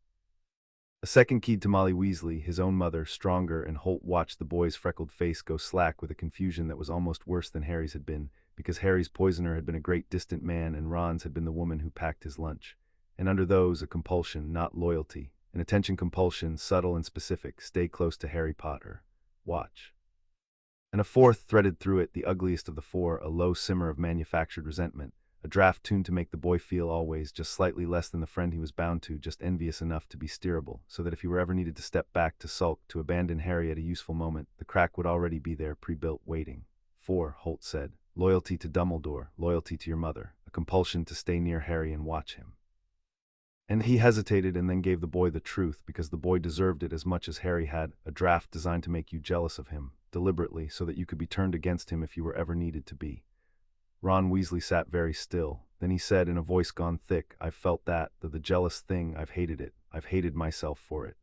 A second keyed to Molly Weasley, his own mother, stronger, and Holt watched the boy's freckled face go slack with a confusion that was almost worse than Harry's had been, because Harry's poisoner had been a great distant man and Ron's had been the woman who packed his lunch. And under those, a compulsion, not loyalty. An attention compulsion, subtle and specific. Stay close to Harry Potter. Watch. And a fourth threaded through it, the ugliest of the four, a low simmer of manufactured resentment, a draft tuned to make the boy feel always just slightly less than the friend he was bound to, just envious enough to be steerable, so that if he were ever needed to step back, to sulk, to abandon Harry at a useful moment, the crack would already be there, pre-built, waiting. 4, Holt said. Loyalty to Dumbledore, loyalty to your mother, a compulsion to stay near Harry and watch him. And he hesitated and then gave the boy the truth, because the boy deserved it as much as Harry had, a draft designed to make you jealous of him, deliberately, so that you could be turned against him if you were ever needed to be. Ron Weasley sat very still. Then he said in a voice gone thick, I've felt that, the jealous thing, I've hated it. I've hated myself for it.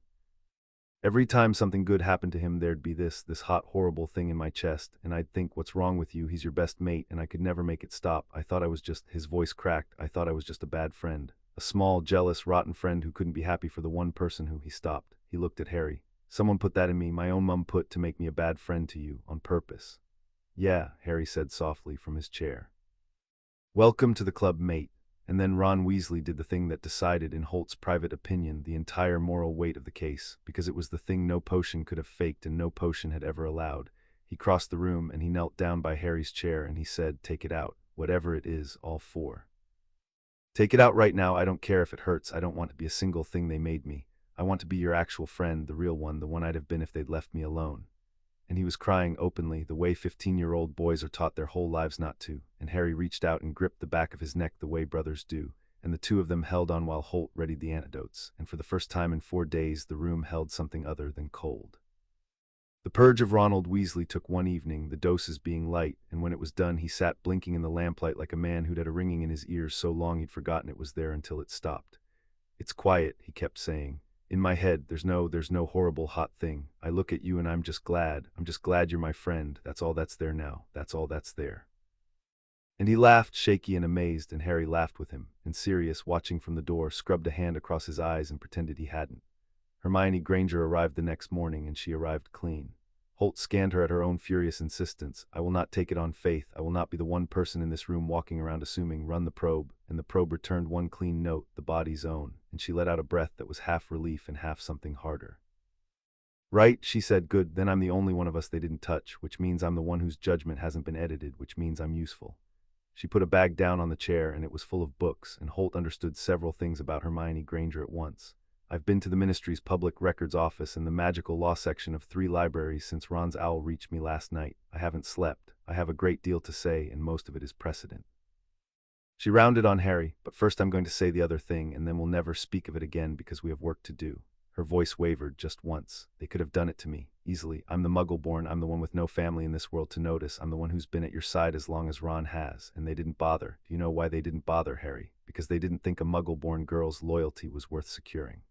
Every time something good happened to him, there'd be this hot, horrible thing in my chest, and I'd think, what's wrong with you? He's your best mate, and I could never make it stop. I thought I was just, his voice cracked, I thought I was just a bad friend. A small, jealous, rotten friend who couldn't be happy for the one person who he stopped. He looked at Harry. Someone put that in me, my own mum put, to make me a bad friend to you, on purpose. Yeah, Harry said softly from his chair. Welcome to the club, mate. And then Ron Weasley did the thing that decided, in Holt's private opinion, the entire moral weight of the case, because it was the thing no potion could have faked and no potion had ever allowed. He crossed the room and he knelt down by Harry's chair and he said, take it out, whatever it is, all four. Take it out right now, I don't care if it hurts, I don't want to be a single thing they made me. I want to be your actual friend, the real one, the one I'd have been if they'd left me alone. And he was crying openly, the way 15-year-old boys are taught their whole lives not to, and Harry reached out and gripped the back of his neck the way brothers do, and the two of them held on while Holt readied the antidotes, and for the first time in 4 days the room held something other than cold. The purge of Ronald Weasley took one evening, the doses being light, and when it was done he sat blinking in the lamplight like a man who'd had a ringing in his ears so long he'd forgotten it was there until it stopped. It's quiet, he kept saying. In my head, there's no horrible hot thing. I look at you and I'm just glad you're my friend. That's all that's there now. That's all that's there. And he laughed, shaky and amazed, and Harry laughed with him, and Sirius, watching from the door, scrubbed a hand across his eyes and pretended he hadn't. Hermione Granger arrived the next morning, and she arrived clean. Holt scanned her at her own furious insistence. I will not take it on faith. I will not be the one person in this room walking around assuming. Run the probe. And the probe returned one clean note, the body's own, and she let out a breath that was half relief and half something harder. Right, she said. Good, then I'm the only one of us they didn't touch, which means I'm the one whose judgment hasn't been edited, which means I'm useful. She put a bag down on the chair, and it was full of books, and Holt understood several things about Hermione Granger at once. I've been to the Ministry's Public Records Office and the Magical Law section of 3 libraries since Ron's owl reached me last night. I haven't slept. I have a great deal to say, and most of it is precedent. She rounded on Harry, but first I'm going to say the other thing, and then we'll never speak of it again because we have work to do. Her voice wavered just once. They could have done it to me, easily. I'm the Muggle-born, I'm the one with no family in this world to notice, I'm the one who's been at your side as long as Ron has, and they didn't bother. Do you know why they didn't bother, Harry? Because they didn't think a Muggle-born girl's loyalty was worth securing.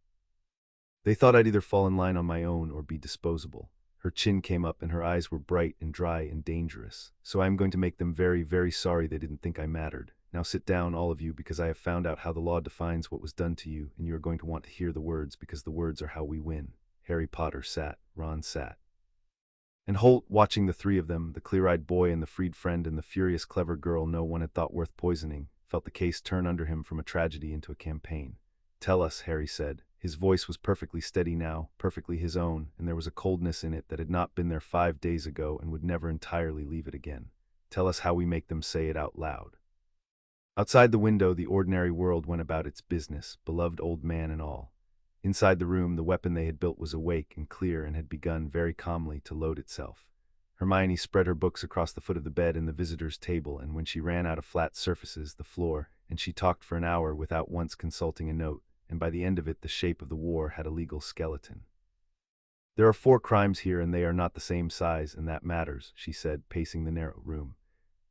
They thought I'd either fall in line on my own or be disposable. Her chin came up and her eyes were bright and dry and dangerous. So I am going to make them very, very sorry they didn't think I mattered. Now sit down, all of you, because I have found out how the law defines what was done to you, and you are going to want to hear the words because the words are how we win. Harry Potter sat, Ron sat. And Holt, watching the 3 of them, the clear-eyed boy and the freed friend and the furious clever girl no one had thought worth poisoning, felt the case turn under him from a tragedy into a campaign. Tell us, Harry said. His voice was perfectly steady now, perfectly his own, and there was a coldness in it that had not been there 5 days ago and would never entirely leave it again. Tell us how we make them say it out loud. Outside the window, the ordinary world went about its business, beloved old man and all. Inside the room, the weapon they had built was awake and clear and had begun, very calmly, to load itself. Hermione spread her books across the foot of the bed and the visitor's table, and when she ran out of flat surfaces, the floor, and she talked for an hour without once consulting a note, and by the end of it the shape of the war had a legal skeleton. There are 4 crimes here, and they are not the same size, and that matters, she said, pacing the narrow room.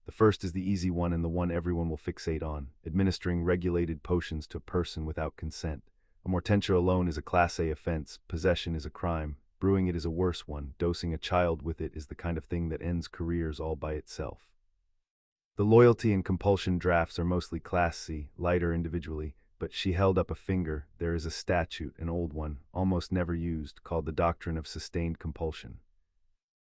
The first is the easy one and the one everyone will fixate on, administering regulated potions to a person without consent. A mortentia alone is a Class A offense, possession is a crime, brewing it is a worse one, dosing a child with it is the kind of thing that ends careers all by itself. The loyalty and compulsion drafts are mostly Class C, lighter individually, but she held up a finger. There is a statute, an old one, almost never used, called the doctrine of sustained compulsion.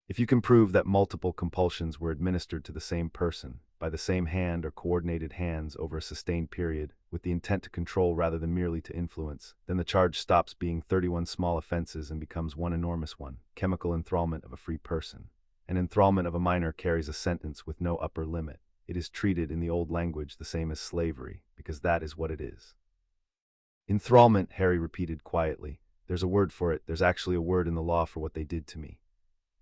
If you can prove that multiple compulsions were administered to the same person, by the same hand or coordinated hands over a sustained period, with the intent to control rather than merely to influence, then the charge stops being 31 small offenses and becomes one enormous one, chemical enthrallment of a free person. An enthrallment of a minor carries a sentence with no upper limit. It is treated in the old language the same as slavery, because that is what it is. Enthrallment, Harry repeated quietly. There's a word for it. There's actually a word in the law for what they did to me.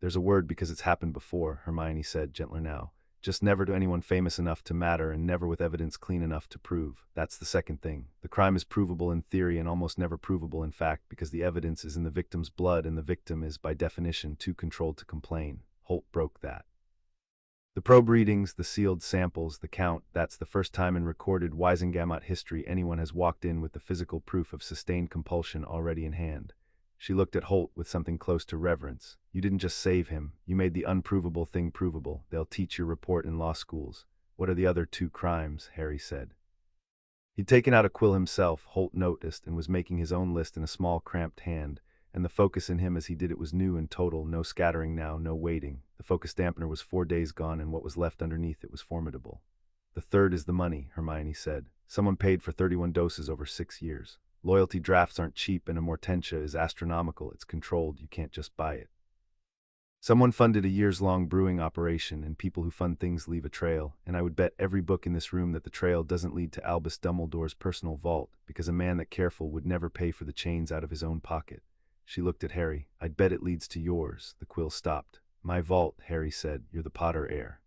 There's a word because it's happened before, Hermione said, gentler now. Just never to anyone famous enough to matter and never with evidence clean enough to prove. That's the second thing. The crime is provable in theory and almost never provable in fact because the evidence is in the victim's blood and the victim is, by definition, too controlled to complain. Holt broke that. The probe readings, the sealed samples, the count, that's the first time in recorded Wizengamot history anyone has walked in with the physical proof of sustained compulsion already in hand. She looked at Holt with something close to reverence. You didn't just save him, you made the unprovable thing provable. They'll teach your report in law schools. What are the other two crimes? Harry said. He'd taken out a quill himself, Holt noticed, and was making his own list in a small cramped hand, and the focus in him as he did it was new and total, no scattering now, no waiting. The focus dampener was 4 days gone, and what was left underneath it was formidable. The third is the money, Hermione said. Someone paid for 31 doses over 6 years. Loyalty drafts aren't cheap, and amortentia is astronomical. It's controlled, you can't just buy it. Someone funded a years-long brewing operation, and people who fund things leave a trail, and I would bet every book in this room that the trail doesn't lead to Albus Dumbledore's personal vault, because a man that careful would never pay for the chains out of his own pocket. She looked at Harry. I'd bet it leads to yours. The quill stopped. My vault, Harry said. You're the Potter heir.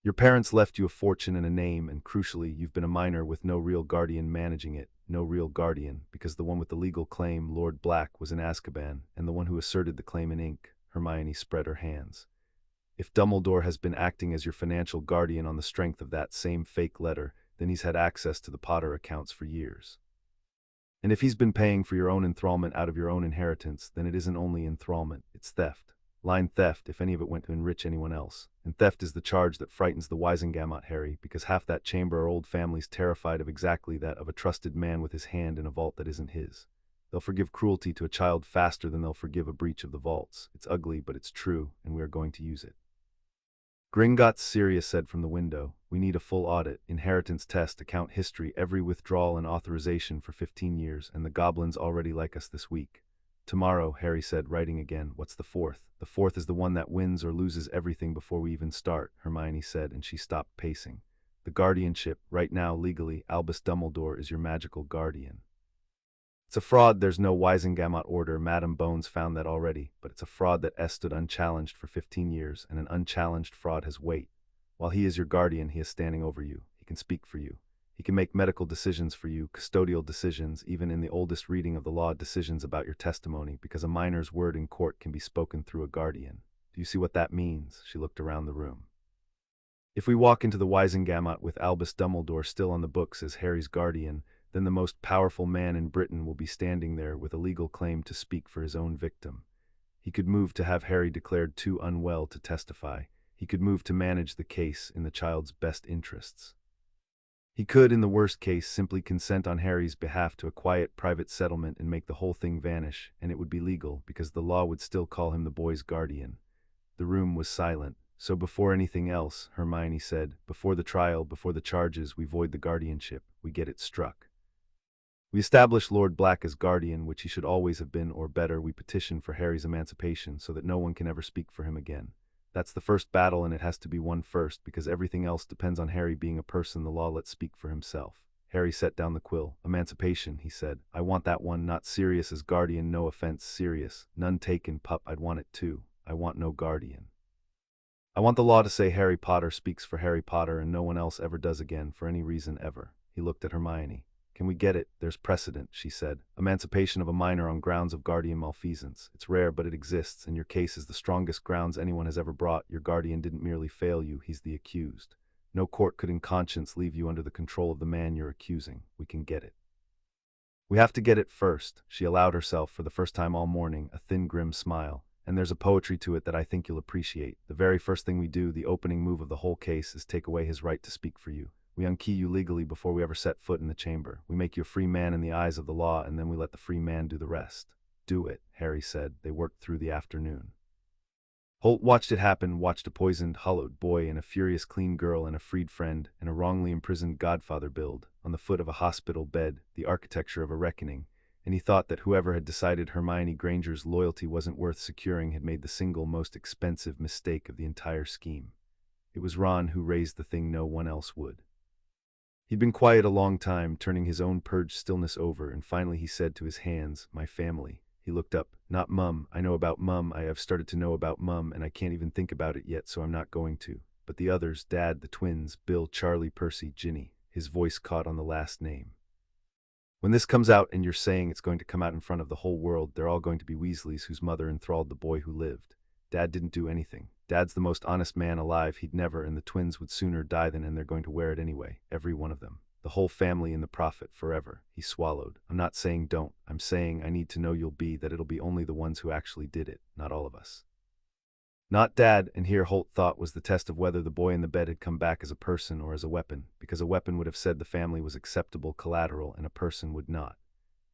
Your parents left you a fortune and a name, and crucially, you've been a minor with no real guardian managing it. No real guardian, because the one with the legal claim, Lord Black, was in Azkaban, and the one who asserted the claim in ink. Hermione spread her hands. If Dumbledore has been acting as your financial guardian on the strength of that same fake letter, then he's had access to the Potter accounts for years. And if he's been paying for your own enthrallment out of your own inheritance, then it isn't only enthrallment, it's theft. Line theft, if any of it went to enrich anyone else. And theft is the charge that frightens the Wizengamot, Harry, because half that chamber are old families terrified of exactly that, of a trusted man with his hand in a vault that isn't his. They'll forgive cruelty to a child faster than they'll forgive a breach of the vaults. It's ugly, but it's true, and we are going to use it. Gringotts Sirius said from the window, we need a full audit, inheritance test, account history, every withdrawal and authorization for 15 years, and the goblins already like us this week. Tomorrow, Harry said, writing again. What's the fourth? The fourth is the one that wins or loses everything before we even start, Hermione said, and she stopped pacing. The guardianship, right now, legally, Albus Dumbledore is your magical guardian. It's a fraud, there's no Wizengamot order, Madame Bones found that already, but it's a fraud that stood unchallenged for 15 years, and an unchallenged fraud has weight. While he is your guardian, he is standing over you. He can speak for you. He can make medical decisions for you, custodial decisions, even in the oldest reading of the law, decisions about your testimony, because a minor's word in court can be spoken through a guardian. Do you see what that means? She looked around the room. If we walk into the Wizengamot with Albus Dumbledore still on the books as Harry's guardian, then the most powerful man in Britain will be standing there with a legal claim to speak for his own victim. He could move to have Harry declared too unwell to testify. He could move to manage the case in the child's best interests. He could, in the worst case, simply consent on Harry's behalf to a quiet private settlement and make the whole thing vanish, and it would be legal, because the law would still call him the boy's guardian. The room was silent. So before anything else, Hermione said, before the trial, before the charges, we void the guardianship. We get it struck. We establish Lord Black as guardian, which he should always have been, or better, we petition for Harry's emancipation so that no one can ever speak for him again. That's the first battle, and it has to be won first, because everything else depends on Harry being a person the law lets speak for himself. Harry set down the quill. Emancipation, he said. I want that one, not Sirius as guardian, no offense, Sirius. None taken, pup, I'd want it too. I want no guardian. I want the law to say Harry Potter speaks for Harry Potter and no one else ever does again, for any reason ever. He looked at Hermione. Can we get it? There's precedent, she said. Emancipation of a minor on grounds of guardian malfeasance. It's rare, but it exists, and your case is the strongest grounds anyone has ever brought. Your guardian didn't merely fail you, he's the accused. No court could in conscience leave you under the control of the man you're accusing. We can get it. We have to get it first. She allowed herself, for the first time all morning, a thin, grim smile. And there's a poetry to it that I think you'll appreciate. The very first thing we do, the opening move of the whole case, is take away his right to speak for you. We unkey you legally before we ever set foot in the chamber. We make you a free man in the eyes of the law, and then we let the free man do the rest. Do it, Harry said. They worked through the afternoon. Holt watched it happen, watched a poisoned, hollowed boy and a furious clean girl and a freed friend and a wrongly imprisoned godfather build, on the foot of a hospital bed, the architecture of a reckoning. and he thought that whoever had decided Hermione Granger's loyalty wasn't worth securing had made the single most expensive mistake of the entire scheme. It was Ron who raised the thing no one else would. He'd been quiet a long time, turning his own purged stillness over, and finally he said to his hands, "My family." He looked up. "Not Mum. I know about Mum. I have started to know about Mum, and I can't even think about it yet, so I'm not going to. But the others, Dad, the twins, Bill, Charlie, Percy, Ginny." His voice caught on the last name. "When this comes out, and you're saying it's going to come out in front of the whole world, they're all going to be Weasleys whose mother enthralled the boy who lived. Dad didn't do anything. Dad's the most honest man alive. He'd never, and the twins would sooner die than, and they're going to wear it anyway. Every one of them. The whole family and the prophet, forever." He swallowed. "I'm not saying don't. I'm saying I need to know that it'll be only the ones who actually did it, not all of us." Not Dad, and here Holt thought was the test of whether the boy in the bed had come back as a person or as a weapon, because a weapon would have said the family was acceptable collateral and a person would not.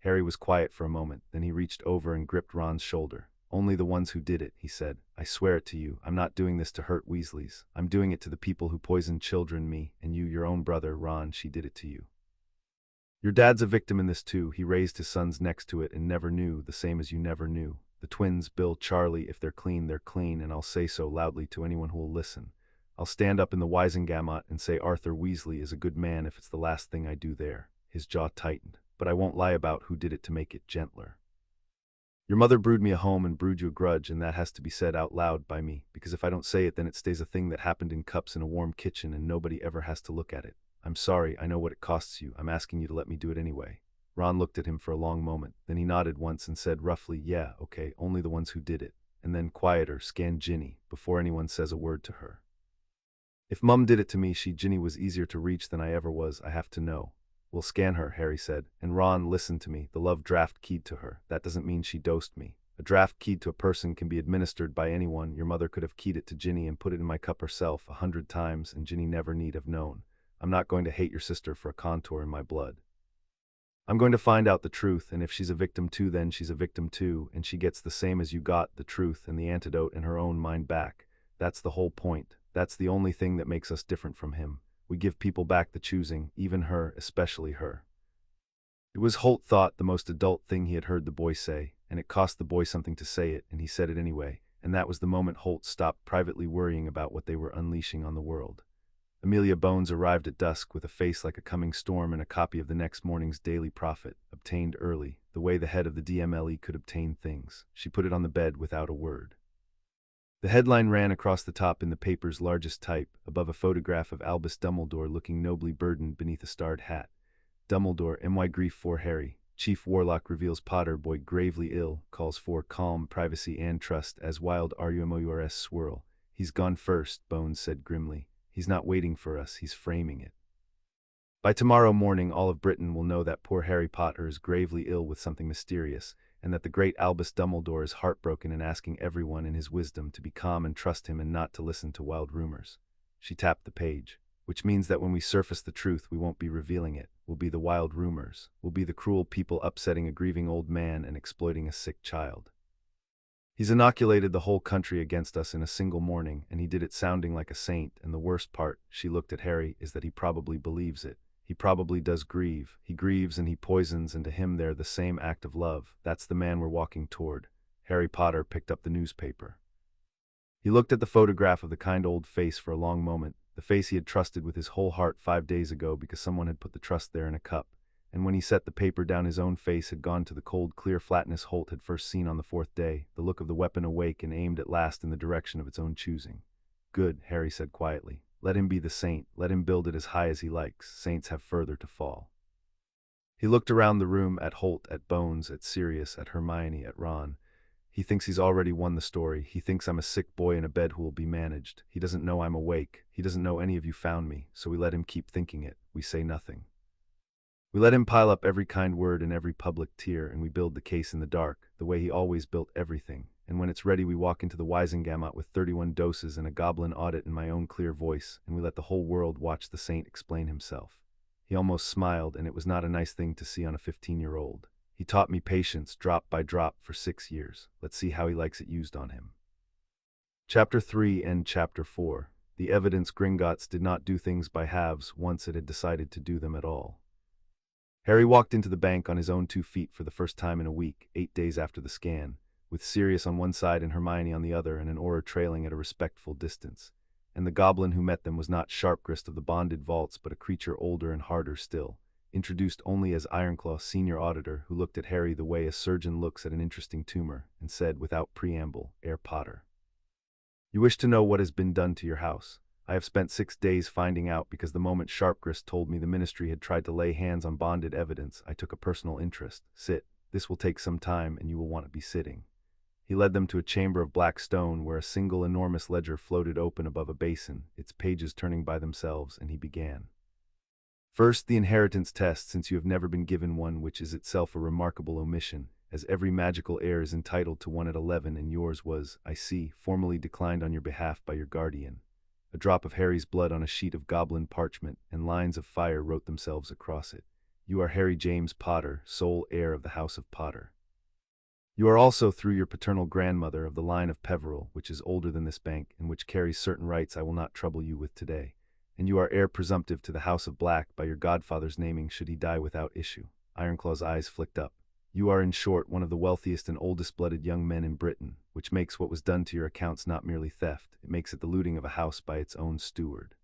Harry was quiet for a moment, then he reached over and gripped Ron's shoulder. "Only the ones who did it," he said. "I swear it to you. I'm not doing this to hurt Weasleys. I'm doing it to the people who poisoned children, me, and you, your own brother, Ron. She did it to you. Your dad's a victim in this too." He raised his sons next to it, "and never knew, the same as you never knew. The twins, Bill, Charlie, if they're clean, and I'll say so loudly to anyone who will listen. I'll stand up in the Wizengamot and say Arthur Weasley is a good man if it's the last thing I do there." His jaw tightened. "But I won't lie about who did it to make it gentler. Your mother brewed me a home and brewed you a grudge, and that has to be said out loud by me, because if I don't say it, then it stays a thing that happened in cups in a warm kitchen and nobody ever has to look at it. I'm sorry, I know what it costs you. I'm asking you to let me do it anyway." Ron looked at him for a long moment, then he nodded once and said roughly, "Yeah, okay, only the ones who did it." And then, quieter, "Scan Ginny, before anyone says a word to her. If Mum did it to me, Ginny was easier to reach than I ever was, I have to know." "We'll scan her," Harry said. "And Ron, listen to me, the love draft keyed to her. That doesn't mean she dosed me. A draft keyed to a person can be administered by anyone. Your mother could have keyed it to Ginny and put it in my cup herself 100 times, and Ginny never need have known. I'm not going to hate your sister for a contour in my blood. I'm going to find out the truth, and if she's a victim too, then she's a victim too, and she gets the same as you got, the truth and the antidote in her own mind back. That's the whole point. That's the only thing that makes us different from him. We give people back the choosing, even her, especially her." It was, Holt thought, the most adult thing he had heard the boy say, and it cost the boy something to say it, and he said it anyway, and that was the moment Holt stopped privately worrying about what they were unleashing on the world. Amelia Bones arrived at dusk with a face like a coming storm and a copy of the next morning's Daily Prophet, obtained early, the way the head of the DMLE could obtain things. She put it on the bed without a word. The headline ran across the top in the paper's largest type, above a photograph of Albus Dumbledore looking nobly burdened beneath a starred hat. "Dumbledore, my grief for Harry. Chief Warlock reveals Potter boy gravely ill, calls for calm, privacy and trust as wild RUMOURS swirl. He's gone first," Bones said grimly. "He's not waiting for us, he's framing it. By tomorrow morning all of Britain will know that poor Harry Potter is gravely ill with something mysterious, and that the great Albus Dumbledore is heartbroken and asking everyone in his wisdom to be calm and trust him and not to listen to wild rumors." She tapped the page. "Which means that when we surface the truth, we won't be revealing it. We'll be the wild rumors. We'll be the cruel people upsetting a grieving old man and exploiting a sick child. He's inoculated the whole country against us in a single morning, and he did it sounding like a saint, and the worst part," she looked at Harry, "is that he probably believes it. He probably does grieve. He grieves and he poisons, and to him they're the same act of love. That's the man we're walking toward." Harry Potter picked up the newspaper. He looked at the photograph of the kind old face for a long moment, the face he had trusted with his whole heart 5 days ago because someone had put the trust there in a cup. And when he set the paper down, his own face had gone to the cold, clear flatness Holt had first seen on the 4th day, the look of the weapon awake and aimed at last in the direction of its own choosing. "Good," Harry said quietly. "Let him be the saint. Let him build it as high as he likes. Saints have further to fall." He looked around the room, at Holt, at Bones, at Sirius, at Hermione, at Ron. "He thinks he's already won the story. He thinks I'm a sick boy in a bed who will be managed. He doesn't know I'm awake. He doesn't know any of you found me, so we let him keep thinking it. We say nothing. We let him pile up every kind word and every public tear, and we build the case in the dark, the way he always built everything. And when it's ready, we walk into the Wizengamot with 31 doses and a goblin audit in my own clear voice, and we let the whole world watch the saint explain himself." He almost smiled, and it was not a nice thing to see on a 15-year-old. "He taught me patience, drop by drop, for 6 years. Let's see how he likes it used on him." Chapter 3 and Chapter 4. The evidence Gringotts did not do things by halves once it had decided to do them at all. Harry walked into the bank on his own 2 feet for the first time in a week, 8 days after the scan, with Sirius on one side and Hermione on the other and an aura trailing at a respectful distance. And the goblin who met them was not Sharpgrist of the bonded vaults but a creature older and harder still, introduced only as Ironclaw senior auditor, who looked at Harry the way a surgeon looks at an interesting tumor, and said without preamble, "Herr Potter, you wish to know what has been done to your house. I have spent 6 days finding out because the moment Sharpgrist told me the ministry had tried to lay hands on bonded evidence, I took a personal interest. Sit. This will take some time and you will want to be sitting." He led them to a chamber of black stone where a single enormous ledger floated open above a basin, its pages turning by themselves, and he began. "First, the inheritance test, since you have never been given one, which is itself a remarkable omission, as every magical heir is entitled to one at 11, and yours was, I see, formally declined on your behalf by your guardian." A drop of Harry's blood on a sheet of goblin parchment, and lines of fire wrote themselves across it. "You are Harry James Potter, sole heir of the House of Potter. You are also, through your paternal grandmother, of the line of Peveril, which is older than this bank, and which carries certain rights I will not trouble you with today. And you are heir presumptive to the House of Black by your godfather's naming should he die without issue." Ironclaw's eyes flicked up. "You are, in short, one of the wealthiest and oldest-blooded young men in Britain, which makes what was done to your accounts not merely theft, it makes it the looting of a house by its own steward."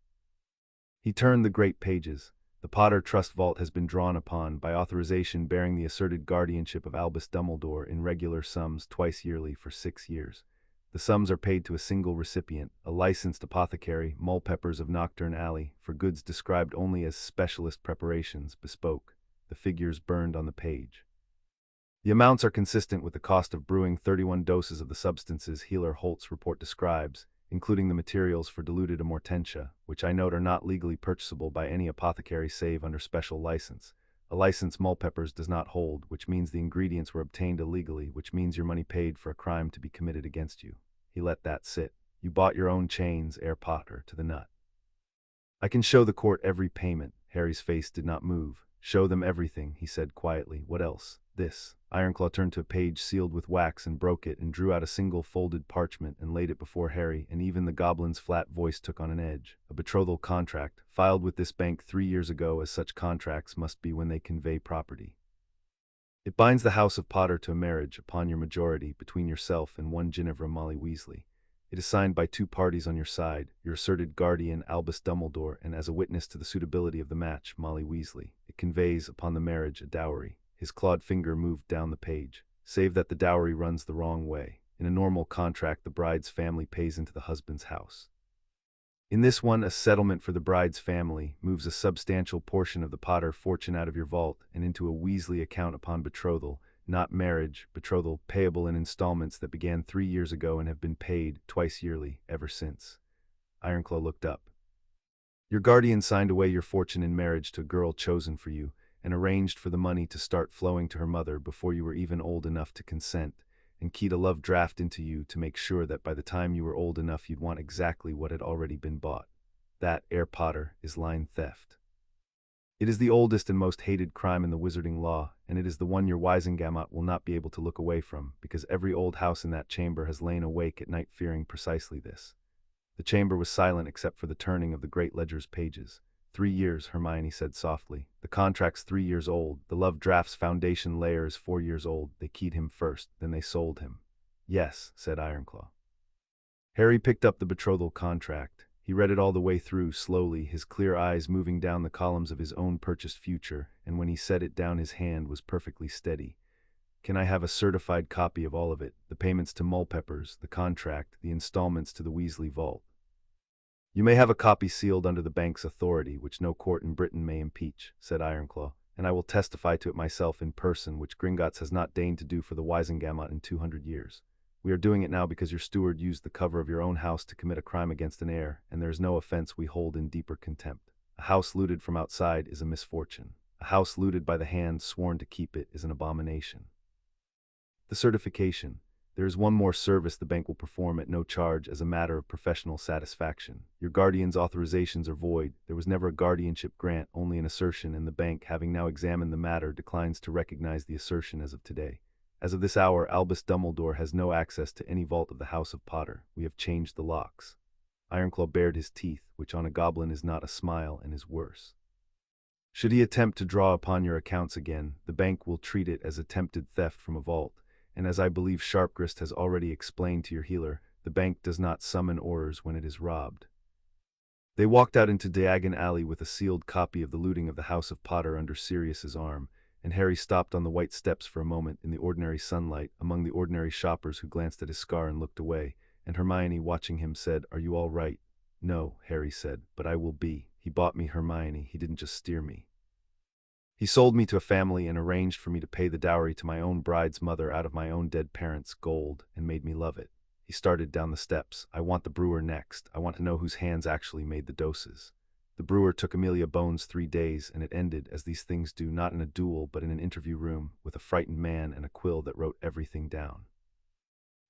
He turned the great pages. "The Potter Trust Vault has been drawn upon, by authorization bearing the asserted guardianship of Albus Dumbledore, in regular sums twice yearly for 6 years. The sums are paid to a single recipient, a licensed apothecary, Mulpeppers of Knockturn Alley, for goods described only as specialist preparations, bespoke." The figures burned on the page. "The amounts are consistent with the cost of brewing 31 doses of the substances Healer Holt's report describes, including the materials for diluted amortentia, which I note are not legally purchasable by any apothecary save under special license. A license Mulpeppers does not hold, which means the ingredients were obtained illegally, which means your money paid for a crime to be committed against you." He let that sit. "You bought your own chains, Herr Potter, to the nut." "I can show the court every payment." Harry's face did not move. "Show them everything," he said quietly. "What else?" "This." Ironclaw turned to a page sealed with wax and broke it and drew out a single folded parchment and laid it before Harry, and even the goblin's flat voice took on an edge. "A betrothal contract, filed with this bank 3 years ago, as such contracts must be when they convey property. It binds the House of Potter to a marriage, upon your majority, between yourself and one Ginevra Molly Weasley. It is signed by 2 parties on your side, your asserted guardian Albus Dumbledore, and as a witness to the suitability of the match, Molly Weasley. It conveys, upon the marriage, a dowry." His clawed finger moved down the page. "Save that the dowry runs the wrong way. In a normal contract, the bride's family pays into the husband's house. In this one, a settlement for the bride's family moves a substantial portion of the Potter fortune out of your vault and into a Weasley account upon betrothal, not marriage, betrothal, payable in installments that began 3 years ago and have been paid twice yearly ever since." Ironclaw looked up. "Your guardian signed away your fortune in marriage to a girl chosen for you, and arranged for the money to start flowing to her mother before you were even old enough to consent, and keyed a love draft into you to make sure that by the time you were old enough you'd want exactly what had already been bought. That, Herr Potter, is line theft. It is the oldest and most hated crime in the wizarding law, and it is the one your Wizengamot will not be able to look away from, because every old house in that chamber has lain awake at night fearing precisely this." The chamber was silent except for the turning of the great ledger's pages. 3 years, Hermione said softly. "The contract's 3 years old. The love draft's foundation layer is 4 years old. They keyed him first, then they sold him." "Yes," said Ironclaw. Harry picked up the betrothal contract. He read it all the way through, slowly, his clear eyes moving down the columns of his own purchased future, and when he set it down his hand was perfectly steady. "Can I have a certified copy of all of it? The payments to Mulpeppers, the contract, the installments to the Weasley vault." "You may have a copy sealed under the bank's authority, which no court in Britain may impeach," said Ironclaw, "and I will testify to it myself in person, which Gringotts has not deigned to do for the Wizengamot in 200 years. We are doing it now because your steward used the cover of your own house to commit a crime against an heir, and there is no offense we hold in deeper contempt. A house looted from outside is a misfortune. A house looted by the hand sworn to keep it is an abomination. The certification. There is one more service the bank will perform at no charge as a matter of professional satisfaction. Your guardian's authorizations are void. There was never a guardianship grant, only an assertion, and the bank, having now examined the matter, declines to recognize the assertion as of today. As of this hour, Albus Dumbledore has no access to any vault of the House of Potter. We have changed the locks." Ironclaw bared his teeth, which on a goblin is not a smile and is worse. Should he attempt to draw upon your accounts again, the bank will treat it as attempted theft from a vault, and as I believe Sharpgrist has already explained to your healer, the bank does not summon orders when it is robbed. They walked out into Diagon Alley with a sealed copy of the looting of the House of Potter under Sirius's arm, and Harry stopped on the white steps for a moment in the ordinary sunlight, among the ordinary shoppers who glanced at his scar and looked away, and Hermione, watching him, said, "Are you all right?" "No," Harry said, "but I will be. He bought me, Hermione, he didn't just steer me. He sold me to a family and arranged for me to pay the dowry to my own bride's mother out of my own dead parents' gold, and made me love it." He started down the steps. "I want the brewer next. I want to know whose hands actually made the doses." The brewer took Amelia Bones 3 days, and it ended, as these things do, not in a duel but in an interview room, with a frightened man and a quill that wrote everything down.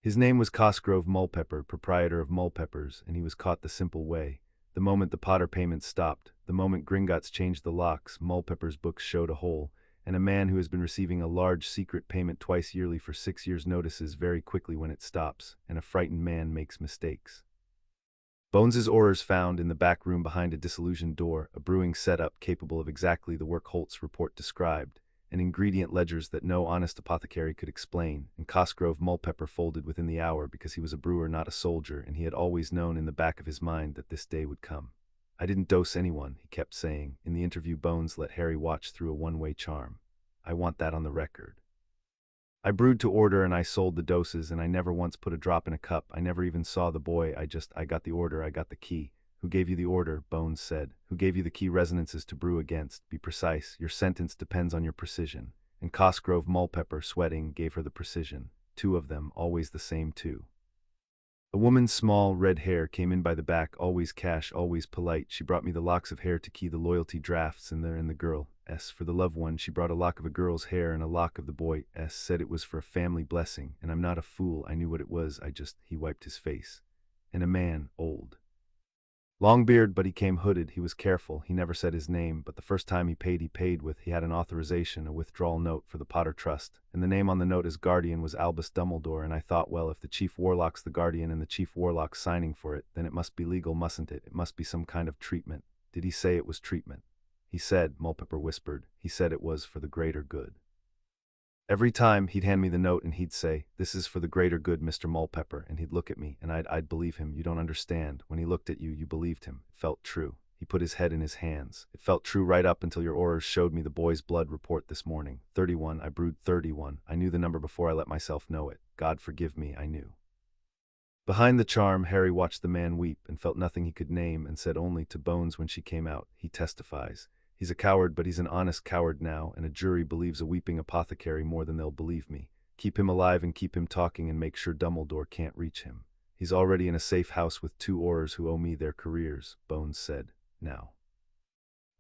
His name was Cosgrove Mulpepper, proprietor of Mulpeppers, and he was caught the simple way. The moment the Potter payments stopped, the moment Gringotts changed the locks, Mulpepper's books showed a hole, and a man who has been receiving a large secret payment twice yearly for 6 years notices very quickly when it stops, and a frightened man makes mistakes. Bones's orders found in the back room behind a disillusioned door, a brewing setup capable of exactly the work Holt's report described, and ingredient ledgers that no honest apothecary could explain, and Cosgrove Mulpepper folded within the hour because he was a brewer, not a soldier, and he had always known in the back of his mind that this day would come. "I didn't dose anyone," he kept saying. In the interview, Bones let Harry watch through a one-way charm. "I want that on the record. I brewed to order and I sold the doses, and I never once put a drop in a cup. I never even saw the boy. I got the order, I got the key." "Who gave you the order?" Bones said. "Who gave you the key resonances to brew against? Be precise. Your sentence depends on your precision." And Cosgrove Mulpepper, sweating, gave her the precision. 2 of them, always the same 2. A woman's small, red hair came in by the back, always cash, always polite. She brought me the locks of hair to key the loyalty drafts, and they're in the girl's. For the loved one, she brought a lock of a girl's hair and a lock of the boy's. Said it was for a family blessing, and I'm not a fool. I knew what it was. He wiped his face. And a man, old. Long beard, but he came hooded. He was careful. He never said his name, but the first time he paid with, he had an authorization, a withdrawal note for the Potter Trust, and the name on the note as guardian was Albus Dumbledore, and I thought, well, if the Chief Warlock's the guardian and the Chief Warlock's signing for it, then it must be legal, mustn't it? It must be some kind of treatment. Did he say it was treatment? He said, Mulpepper whispered, he said it was for the greater good. Every time, he'd hand me the note and he'd say, "This is for the greater good, Mr. Mulpepper," and he'd look at me, and I'd believe him. You don't understand. When he looked at you, you believed him. It felt true. He put his head in his hands. It felt true right up until your orders showed me the boy's blood report this morning. 31, I brewed 31. I knew the number before I let myself know it. God forgive me, I knew. Behind the charm, Harry watched the man weep, and felt nothing he could name, and said only to Bones when she came out, "He testifies. He's a coward, but he's an honest coward now, and a jury believes a weeping apothecary more than they'll believe me. Keep him alive and keep him talking, and make sure Dumbledore can't reach him. He's already in a safe house with 2 Aurors who owe me their careers," Bones said. "Now,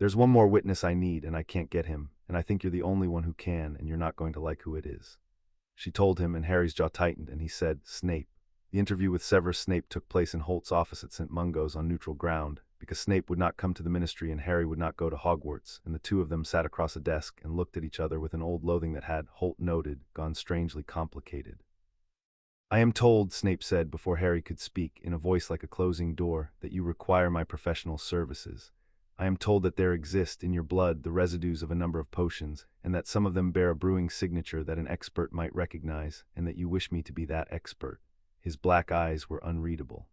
there's one more witness I need, and I can't get him, and I think you're the only one who can, and you're not going to like who it is." She told him, and Harry's jaw tightened, and he said, "Snape." The interview with Severus Snape took place in Holt's office at St. Mungo's on neutral ground, because Snape would not come to the ministry and Harry would not go to Hogwarts, and the 2 of them sat across a desk and looked at each other with an old loathing that had, Holt noted, gone strangely complicated. "I am told," Snape said before Harry could speak, in a voice like a closing door, "that you require my professional services. I am told that there exist in your blood the residues of a number of potions, and that some of them bear a brewing signature that an expert might recognize, and that you wish me to be that expert." His black eyes were unreadable.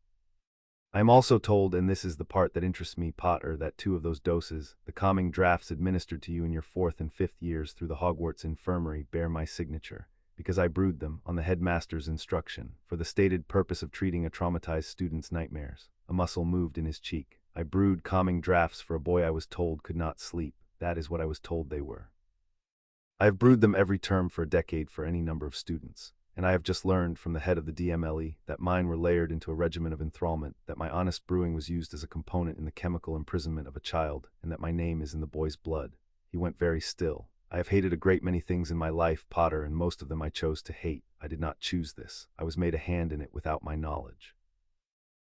"I am also told, and this is the part that interests me, Potter, that 2 of those doses, the calming drafts administered to you in your 4th and 5th years through the Hogwarts infirmary, bear my signature, because I brewed them, on the headmaster's instruction, for the stated purpose of treating a traumatized student's nightmares." A muscle moved in his cheek. "I brewed calming drafts for a boy I was told could not sleep. That is what I was told they were. I have brewed them every term for a decade for any number of students. And I have just learned from the head of the DMLE that mine were layered into a regimen of enthrallment, that my honest brewing was used as a component in the chemical imprisonment of a child, and that my name is in the boy's blood." He went very still. "I have hated a great many things in my life, Potter, and most of them I chose to hate. I did not choose this. I was made a hand in it without my knowledge.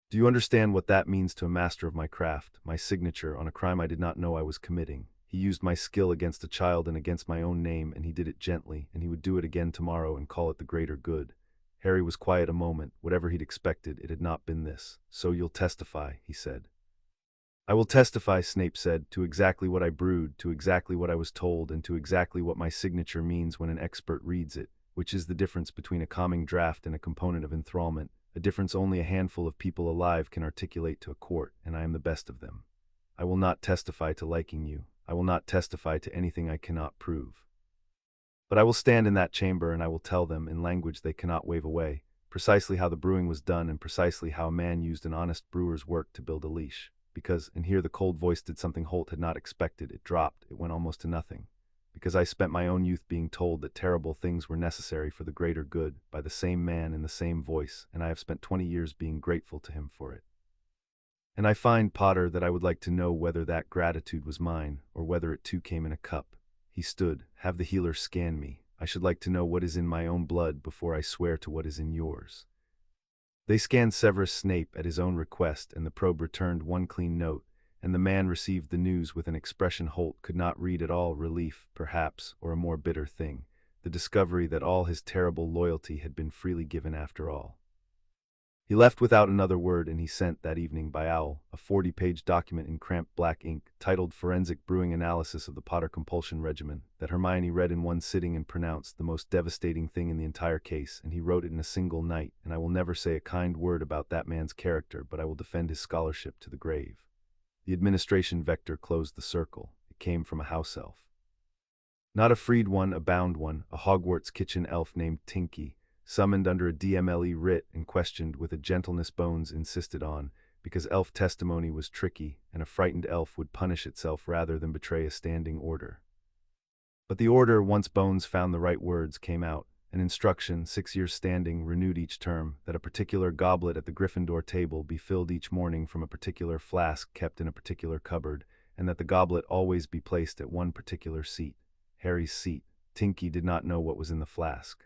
Do you understand what that means to a master of my craft, my signature on a crime I did not know I was committing? He used my skill against a child and against my own name, and he did it gently, and he would do it again tomorrow and call it the greater good." Harry was quiet a moment. Whatever he'd expected, it had not been this. "So you'll testify," he said. I will testify, Snape said, to exactly what I brewed, to exactly what I was told, and to exactly what my signature means when an expert reads it, which is the difference between a calming draught and a component of enthrallment, a difference only a handful of people alive can articulate to a court, and I am the best of them. I will not testify to liking you. I will not testify to anything I cannot prove. But I will stand in that chamber and I will tell them, in language they cannot wave away, precisely how the brewing was done and precisely how a man used an honest brewer's work to build a leash. Because, and here the cold voice did something Holt had not expected, it dropped, it went almost to nothing. Because I spent my own youth being told that terrible things were necessary for the greater good, by the same man in the same voice, and I have spent 20 years being grateful to him for it. And I find, Potter, that I would like to know whether that gratitude was mine, or whether it too came in a cup. He stood. Have the healer scan me. I should like to know what is in my own blood before I swear to what is in yours. They scanned Severus Snape at his own request, and the probe returned one clean note, and the man received the news with an expression Holt could not read at all: relief, perhaps, or a more bitter thing, the discovery that all his terrible loyalty had been freely given after all. He left without another word, and he sent, that evening by owl, a 40-page document in cramped black ink, titled Forensic Brewing Analysis of the Potter Compulsion Regimen, that Hermione read in one sitting and pronounced the most devastating thing in the entire case, and he wrote it in a single night, and I will never say a kind word about that man's character, but I will defend his scholarship to the grave. The administration vector closed the circle. It came from a house elf. Not a freed one, a bound one, a Hogwarts kitchen elf named Tinky, summoned under a DMLE writ and questioned with a gentleness Bones insisted on, because elf testimony was tricky, and a frightened elf would punish itself rather than betray a standing order. But the order, once Bones found the right words, came out, an instruction, 6 years standing, renewed each term, that a particular goblet at the Gryffindor table be filled each morning from a particular flask kept in a particular cupboard, and that the goblet always be placed at one particular seat, Harry's seat. Tinky did not know what was in the flask.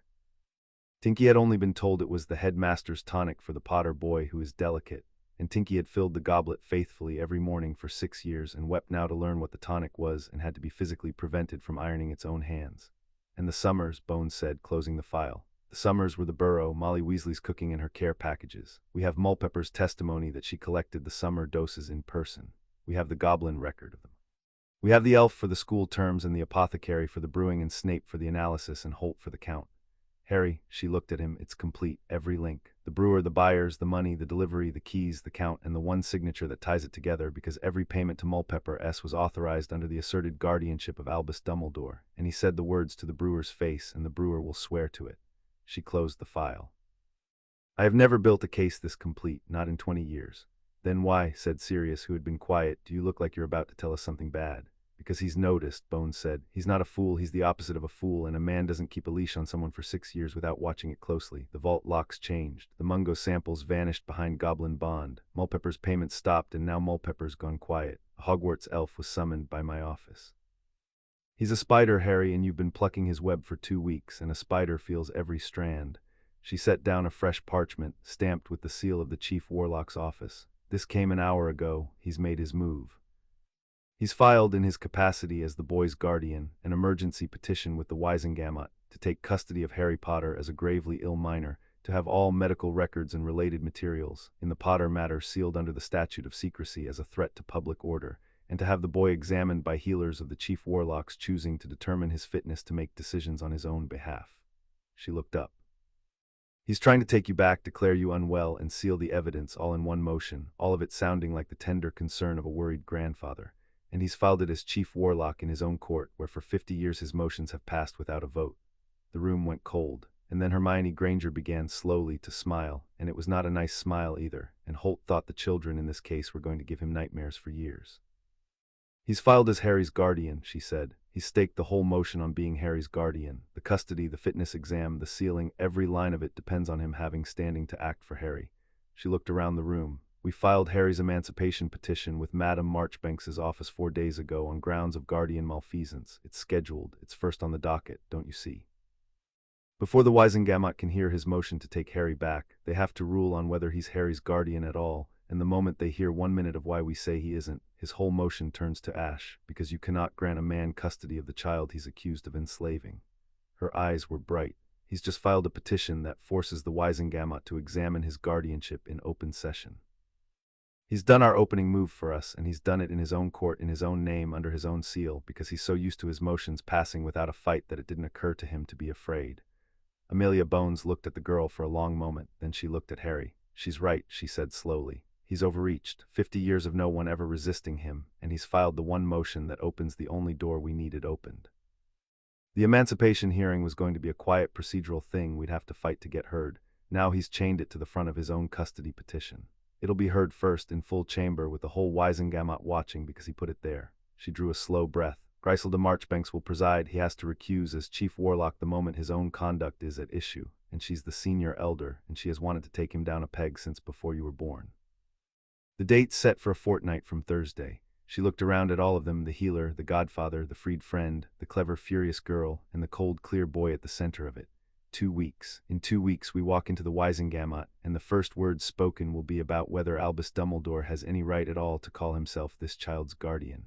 Tinky had only been told it was the headmaster's tonic for the Potter boy who is delicate, and Tinky had filled the goblet faithfully every morning for 6 years and wept now to learn what the tonic was and had to be physically prevented from ironing its own hands. And the Summers, Bones said, closing the file. The Summers were the Burrow, Molly Weasley's cooking in her care packages. We have Mulpepper's testimony that she collected the summer doses in person. We have the Goblin record of them. We have the elf for the school terms and the apothecary for the brewing and Snape for the analysis and Holt for the count. Harry, she looked at him, it's complete, every link. The brewer, the buyers, the money, the delivery, the keys, the count, and the one signature that ties it together, because every payment to Mulpepper S was authorized under the asserted guardianship of Albus Dumbledore, and he said the words to the brewer's face, and the brewer will swear to it. She closed the file. I have never built a case this complete, not in 20 years. Then why, said Sirius, who had been quiet, do you look like you're about to tell us something bad? Because he's noticed, Bones said. He's not a fool, he's the opposite of a fool, and a man doesn't keep a leash on someone for 6 years without watching it closely. The vault locks changed. The Mungo samples vanished behind Goblin Bond. Mulpepper's payments stopped, and now Mulpepper's gone quiet. A Hogwarts elf was summoned by my office. He's a spider, Harry, and you've been plucking his web for 2 weeks, and a spider feels every strand. She set down a fresh parchment, stamped with the seal of the Chief Warlock's office. This came an hour ago. He's made his move. He's filed, in his capacity as the boy's guardian, an emergency petition with the Wizengamot to take custody of Harry Potter as a gravely ill minor, to have all medical records and related materials in the Potter matter sealed under the statute of secrecy as a threat to public order, and to have the boy examined by healers of the Chief Warlock's choosing to determine his fitness to make decisions on his own behalf. She looked up. He's trying to take you back, declare you unwell, and seal the evidence all in one motion, all of it sounding like the tender concern of a worried grandfather. And he's filed it as Chief Warlock in his own court, where for 50 years his motions have passed without a vote. The room went cold, and then Hermione Granger began slowly to smile, and it was not a nice smile either, and Holt thought the children in this case were going to give him nightmares for years. He's filed as Harry's guardian, she said. He's staked the whole motion on being Harry's guardian. The custody, the fitness exam, the sealing, every line of it depends on him having standing to act for Harry. She looked around the room. We filed Harry's emancipation petition with Madame Marchbanks's office 4 days ago on grounds of guardian malfeasance. It's scheduled. It's first on the docket, don't you see? Before the Wizengamot can hear his motion to take Harry back, they have to rule on whether he's Harry's guardian at all, and the moment they hear 1 minute of why we say he isn't, his whole motion turns to ash, because you cannot grant a man custody of the child he's accused of enslaving. Her eyes were bright. He's just filed a petition that forces the Wizengamot to examine his guardianship in open session. He's done our opening move for us, and he's done it in his own court, in his own name, under his own seal, because he's so used to his motions passing without a fight that it didn't occur to him to be afraid. Amelia Bones looked at the girl for a long moment, then she looked at Harry. She's right, she said slowly. He's overreached, 50 years of no one ever resisting him, and he's filed the one motion that opens the only door we needed opened. The emancipation hearing was going to be a quiet procedural thing we'd have to fight to get heard. Now he's chained it to the front of his own custody petition. It'll be heard first in full chamber with the whole Wizengamot watching because he put it there. She drew a slow breath. Grisel de Marchbanks will preside. He has to recuse as chief warlock the moment his own conduct is at issue, and she's the senior elder, and she has wanted to take him down a peg since before you were born. The date's set for a fortnight from Thursday. She looked around at all of them, the healer, the godfather, the freed friend, the clever, furious girl, and the cold, clear boy at the center of it. 2 weeks. In 2 weeks we walk into the Wizengamot, and the first words spoken will be about whether Albus Dumbledore has any right at all to call himself this child's guardian.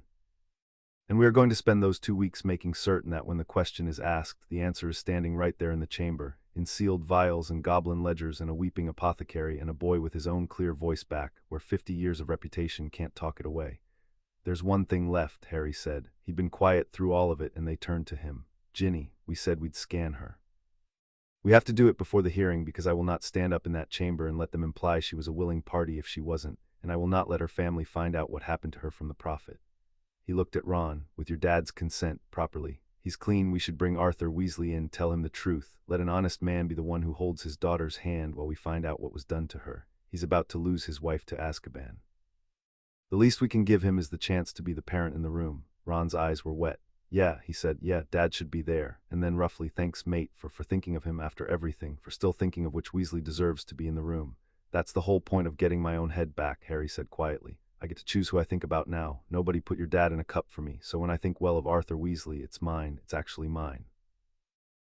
And we are going to spend those 2 weeks making certain that when the question is asked, the answer is standing right there in the chamber, in sealed vials and goblin ledgers and a weeping apothecary and a boy with his own clear voice back, where 50 years of reputation can't talk it away. There's one thing left, Harry said. He'd been quiet through all of it, and they turned to him. Ginny, we said we'd scan her. We have to do it before the hearing because I will not stand up in that chamber and let them imply she was a willing party if she wasn't, and I will not let her family find out what happened to her from the prophet. He looked at Ron. With your dad's consent, properly. He's clean. We should bring Arthur Weasley in, tell him the truth. Let an honest man be the one who holds his daughter's hand while we find out what was done to her. He's about to lose his wife to Azkaban. The least we can give him is the chance to be the parent in the room. Ron's eyes were wet. Yeah, he said, yeah, Dad should be there. And then roughly, thanks, mate, for thinking of him after everything, for still thinking of which Weasley deserves to be in the room. That's the whole point of getting my own head back, Harry said quietly. I get to choose who I think about now. Nobody put your dad in a cup for me, so when I think well of Arthur Weasley, it's mine. It's actually mine.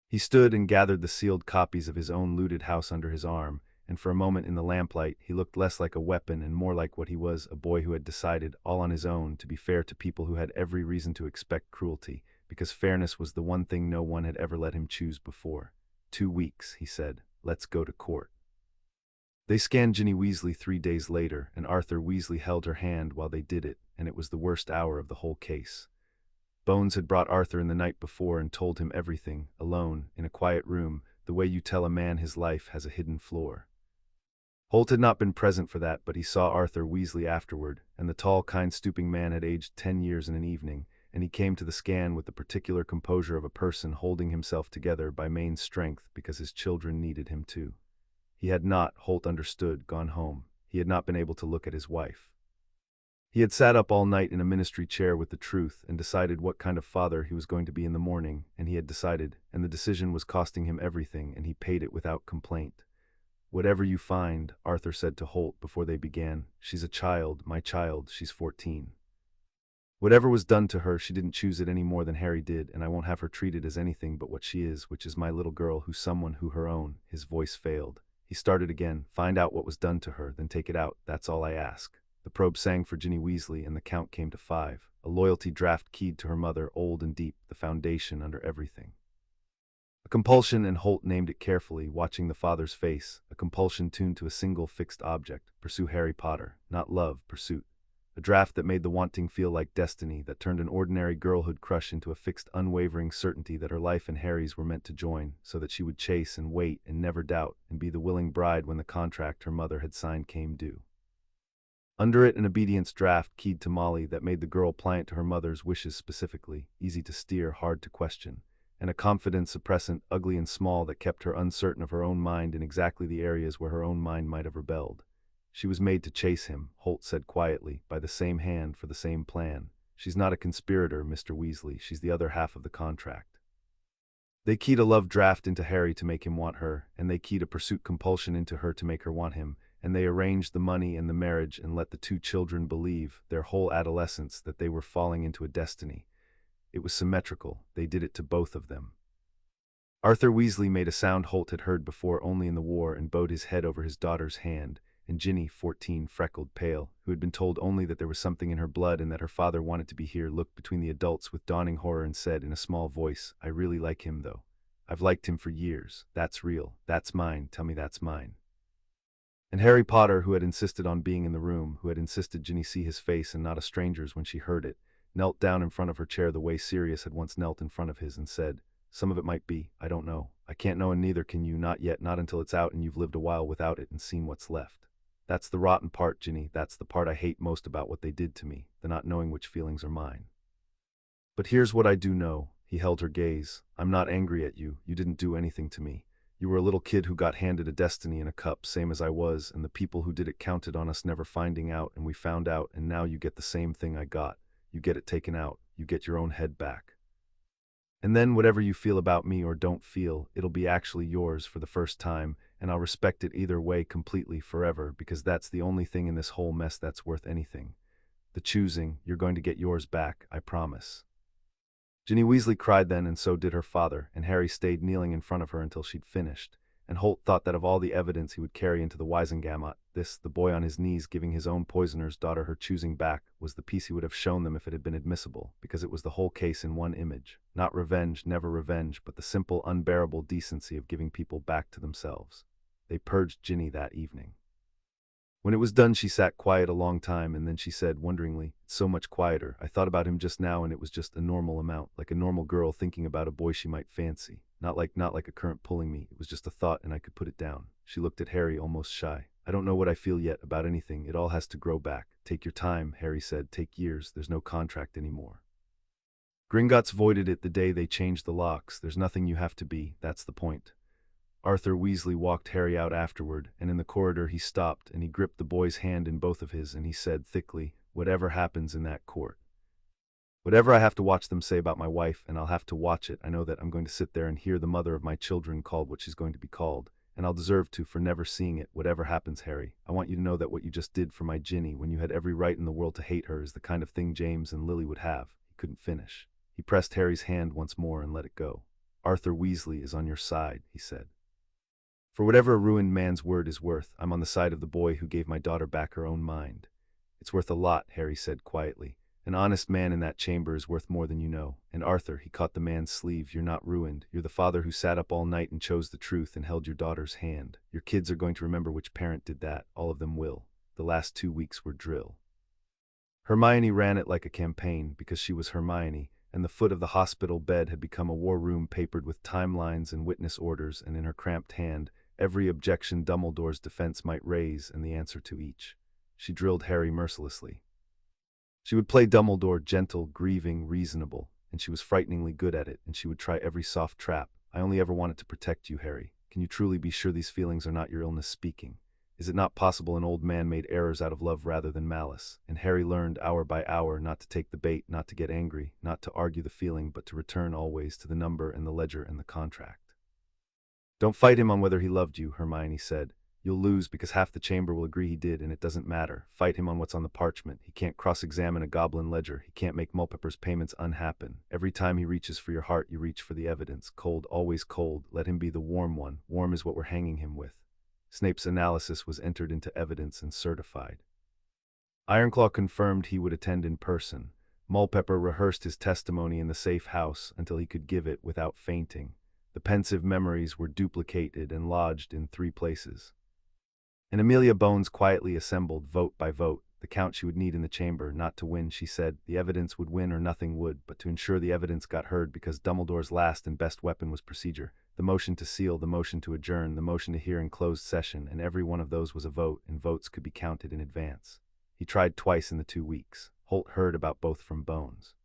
He stood and gathered the sealed copies of his own looted house under his arm, and for a moment in the lamplight he looked less like a weapon and more like what he was, a boy who had decided, all on his own, to be fair to people who had every reason to expect cruelty, because fairness was the one thing no one had ever let him choose before. 2 weeks, he said. Let's go to court. They scanned Ginny Weasley 3 days later, and Arthur Weasley held her hand while they did it, and it was the worst hour of the whole case. Bones had brought Arthur in the night before and told him everything, alone, in a quiet room, the way you tell a man his life has a hidden floor. Holt had not been present for that, but he saw Arthur Weasley afterward, and the tall, kind, stooping man had aged 10 years in an evening, and he came to the scan with the particular composure of a person holding himself together by main strength because his children needed him too. He had not, Holt understood, gone home. He had not been able to look at his wife. He had sat up all night in a ministry chair with the truth and decided what kind of father he was going to be in the morning, and he had decided, and the decision was costing him everything, and he paid it without complaint. Whatever you find, Arthur said to Holt before they began, she's a child, my child, she's 14. Whatever was done to her, she didn't choose it any more than Harry did, and I won't have her treated as anything but what she is, which is my little girl who's someone who her own. His voice failed. He started again. Find out what was done to her, then take it out. That's all I ask. The probe sang for Ginny Weasley, and the count came to 5. A loyalty draft keyed to her mother, old and deep, the foundation under everything. A compulsion, and Holt named it carefully, watching the father's face. A compulsion tuned to a single fixed object. Pursue Harry Potter. Not love, pursuit. A draft that made the wanting feel like destiny, that turned an ordinary girlhood crush into a fixed, unwavering certainty that her life and Harry's were meant to join, so that she would chase and wait and never doubt, and be the willing bride when the contract her mother had signed came due. Under it, an obedience draft keyed to Molly that made the girl pliant to her mother's wishes specifically, easy to steer, hard to question, and a confidence suppressant, ugly and small, that kept her uncertain of her own mind in exactly the areas where her own mind might have rebelled. She was made to chase him, Holt said quietly, by the same hand for the same plan. She's not a conspirator, Mr. Weasley, she's the other half of the contract. They keyed a love draft into Harry to make him want her, and they keyed a pursuit compulsion into her to make her want him, and they arranged the money and the marriage and let the 2 children believe, their whole adolescence, that they were falling into a destiny. It was symmetrical. They did it to both of them. Arthur Weasley made a sound Holt had heard before only in the war and bowed his head over his daughter's hand, and Ginny, 14, freckled, pale, who had been told only that there was something in her blood and that her father wanted to be here, looked between the adults with dawning horror and said in a small voice, I really like him though. I've liked him for years. That's real. That's mine. Tell me that's mine. And Harry Potter, who had insisted on being in the room, who had insisted Ginny see his face and not a stranger's when she heard it, knelt down in front of her chair the way Sirius had once knelt in front of his and said, "Some of it might be, I don't know. I can't know and neither can you, not yet, not until it's out and you've lived a while without it and seen what's left. That's the rotten part, Ginny, that's the part I hate most about what they did to me, the not knowing which feelings are mine. But here's what I do know," he held her gaze. "I'm not angry at you, you didn't do anything to me. You were a little kid who got handed a destiny in a cup, same as I was, and the people who did it counted on us never finding out, and we found out, and now you get the same thing I got. You get it taken out, you get your own head back. And then whatever you feel about me or don't feel, it'll be actually yours for the first time, and I'll respect it either way completely forever, because that's the only thing in this whole mess that's worth anything. The choosing, you're going to get yours back, I promise." Ginny Weasley cried then, and so did her father, and Harry stayed kneeling in front of her until she'd finished. And Holt thought that of all the evidence he would carry into the Wizengamot, this, the boy on his knees giving his own poisoner's daughter her choosing back, was the piece he would have shown them if it had been admissible, because it was the whole case in one image. Not revenge, never revenge, but the simple, unbearable decency of giving people back to themselves. They purged Ginny that evening. When it was done, she sat quiet a long time, and then she said wonderingly, "It's so much quieter. I thought about him just now, and it was just a normal amount, like a normal girl thinking about a boy she might fancy. Not like a current pulling me. It was just a thought, and I could put it down." She looked at Harry, almost shy. "I don't know what I feel yet about anything. It all has to grow back." "Take your time," Harry said. "Take years. There's no contract anymore. Gringotts voided it the day they changed the locks. There's nothing you have to be. That's the point." Arthur Weasley walked Harry out afterward, and in the corridor he stopped, and he gripped the boy's hand in both of his, and he said thickly, "Whatever happens in that court, whatever I have to watch them say about my wife, and I'll have to watch it, I know that I'm going to sit there and hear the mother of my children called what she's going to be called, and I'll deserve to for never seeing it. Whatever happens, Harry, I want you to know that what you just did for my Ginny, when you had every right in the world to hate her, is the kind of thing James and Lily would have." He couldn't finish. He pressed Harry's hand once more and let it go. "Arthur Weasley is on your side," he said. "For whatever a ruined man's word is worth, I'm on the side of the boy who gave my daughter back her own mind." "It's worth a lot," Harry said quietly. "An honest man in that chamber is worth more than you know. And Arthur," he caught the man's sleeve, "you're not ruined. You're the father who sat up all night and chose the truth and held your daughter's hand. Your kids are going to remember which parent did that. All of them will. The last 2 weeks were drill. Hermione ran it like a campaign, because she was Hermione, and the foot of the hospital bed had become a war room papered with timelines and witness orders, and in her cramped hand, every objection Dumbledore's defense might raise and the answer to each. She drilled Harry mercilessly. She would play Dumbledore gentle, grieving, reasonable, and she was frighteningly good at it, and she would try every soft trap. "I only ever wanted to protect you, Harry. Can you truly be sure these feelings are not your illness speaking? Is it not possible an old man made errors out of love rather than malice?" And Harry learned hour by hour not to take the bait, not to get angry, not to argue the feeling, but to return always to the number and the ledger and the contract. "Don't fight him on whether he loved you," Hermione said. "You'll lose because half the chamber will agree he did, and it doesn't matter. Fight him on what's on the parchment. He can't cross-examine a goblin ledger. He can't make Mulpepper's payments unhappen. Every time he reaches for your heart, you reach for the evidence. Cold, always cold. Let him be the warm one. Warm is what we're hanging him with." Snape's analysis was entered into evidence and certified. Ironclaw confirmed he would attend in person. Mulpepper rehearsed his testimony in the safe house until he could give it without fainting. The pensive memories were duplicated and lodged in 3 places. And Amelia Bones quietly assembled, vote by vote, the count she would need in the chamber. Not to win, she said. The evidence would win or nothing would, but to ensure the evidence got heard, because Dumbledore's last and best weapon was procedure. The motion to seal, the motion to adjourn, the motion to hear in closed session, and every one of those was a vote, and votes could be counted in advance. He tried twice in the 2 weeks. Holt heard about both from Bones.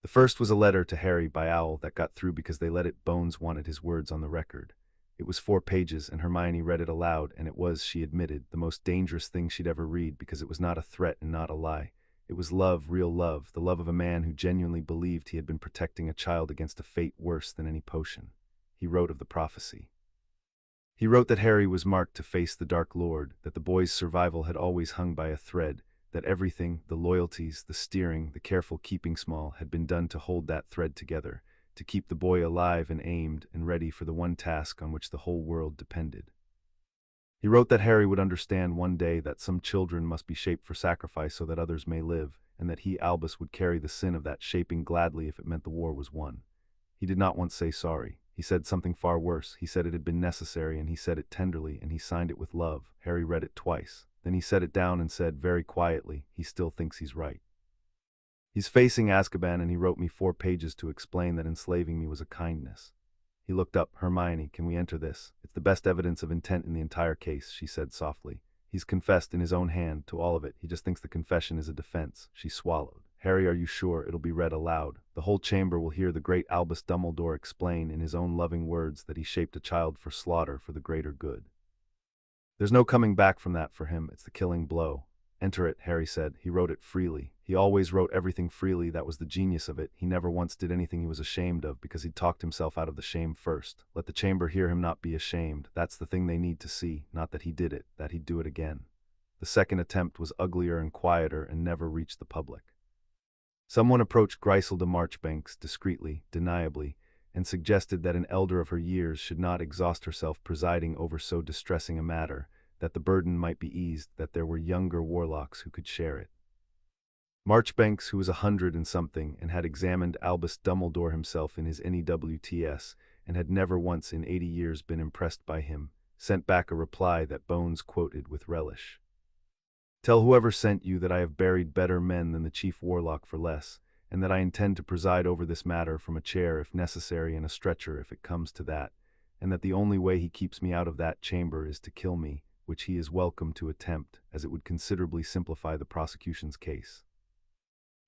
The first was a letter to Harry by Owl that got through because they let it. Bones wanted his words on the record. It was 4 pages, and Hermione read it aloud, and it was, she admitted, the most dangerous thing she'd ever read, because it was not a threat and not a lie. It was love, real love, the love of a man who genuinely believed he had been protecting a child against a fate worse than any potion. He wrote of the prophecy. He wrote that Harry was marked to face the Dark Lord, that the boy's survival had always hung by a thread, that everything, the loyalties, the steering, the careful keeping small, had been done to hold that thread together, to keep the boy alive and aimed and ready for the one task on which the whole world depended. He wrote that Harry would understand one day that some children must be shaped for sacrifice so that others may live, and that he, Albus, would carry the sin of that shaping gladly if it meant the war was won. He did not once say sorry. He said something far worse. He said it had been necessary, and he said it tenderly, and he signed it with love. Harry read it twice. Then he set it down and said very quietly, he still thinks he's right. He's facing Azkaban, and he wrote me 4 pages to explain that enslaving me was a kindness. He looked up. Hermione, can we enter this? It's the best evidence of intent in the entire case, she said softly. He's confessed in his own hand to all of it. He just thinks the confession is a defense. She swallowed. Harry, are you sure? It'll be read aloud. The whole chamber will hear the great Albus Dumbledore explain in his own loving words that he shaped a child for slaughter for the greater good. There's no coming back from that for him. It's the killing blow. Enter it, Harry said. He wrote it freely. He always wrote everything freely. That was the genius of it. He never once did anything he was ashamed of, because he'd talked himself out of the shame first. Let the chamber hear him not be ashamed. That's the thing they need to see. Not that he did it, that he'd do it again. The second attempt was uglier and quieter and never reached the public. Someone approached Griselda Marchbanks discreetly, deniably, and suggested that an elder of her years should not exhaust herself presiding over so distressing a matter, that the burden might be eased, that there were younger warlocks who could share it. Marchbanks, who was 100 and something, and had examined Albus Dumbledore himself in his NEWTS, and had never once in 80 years been impressed by him, sent back a reply that Bones quoted with relish. Tell whoever sent you that I have buried better men than the chief warlock for less, and that I intend to preside over this matter from a chair if necessary and a stretcher if it comes to that, and that the only way he keeps me out of that chamber is to kill me, which he is welcome to attempt, as it would considerably simplify the prosecution's case.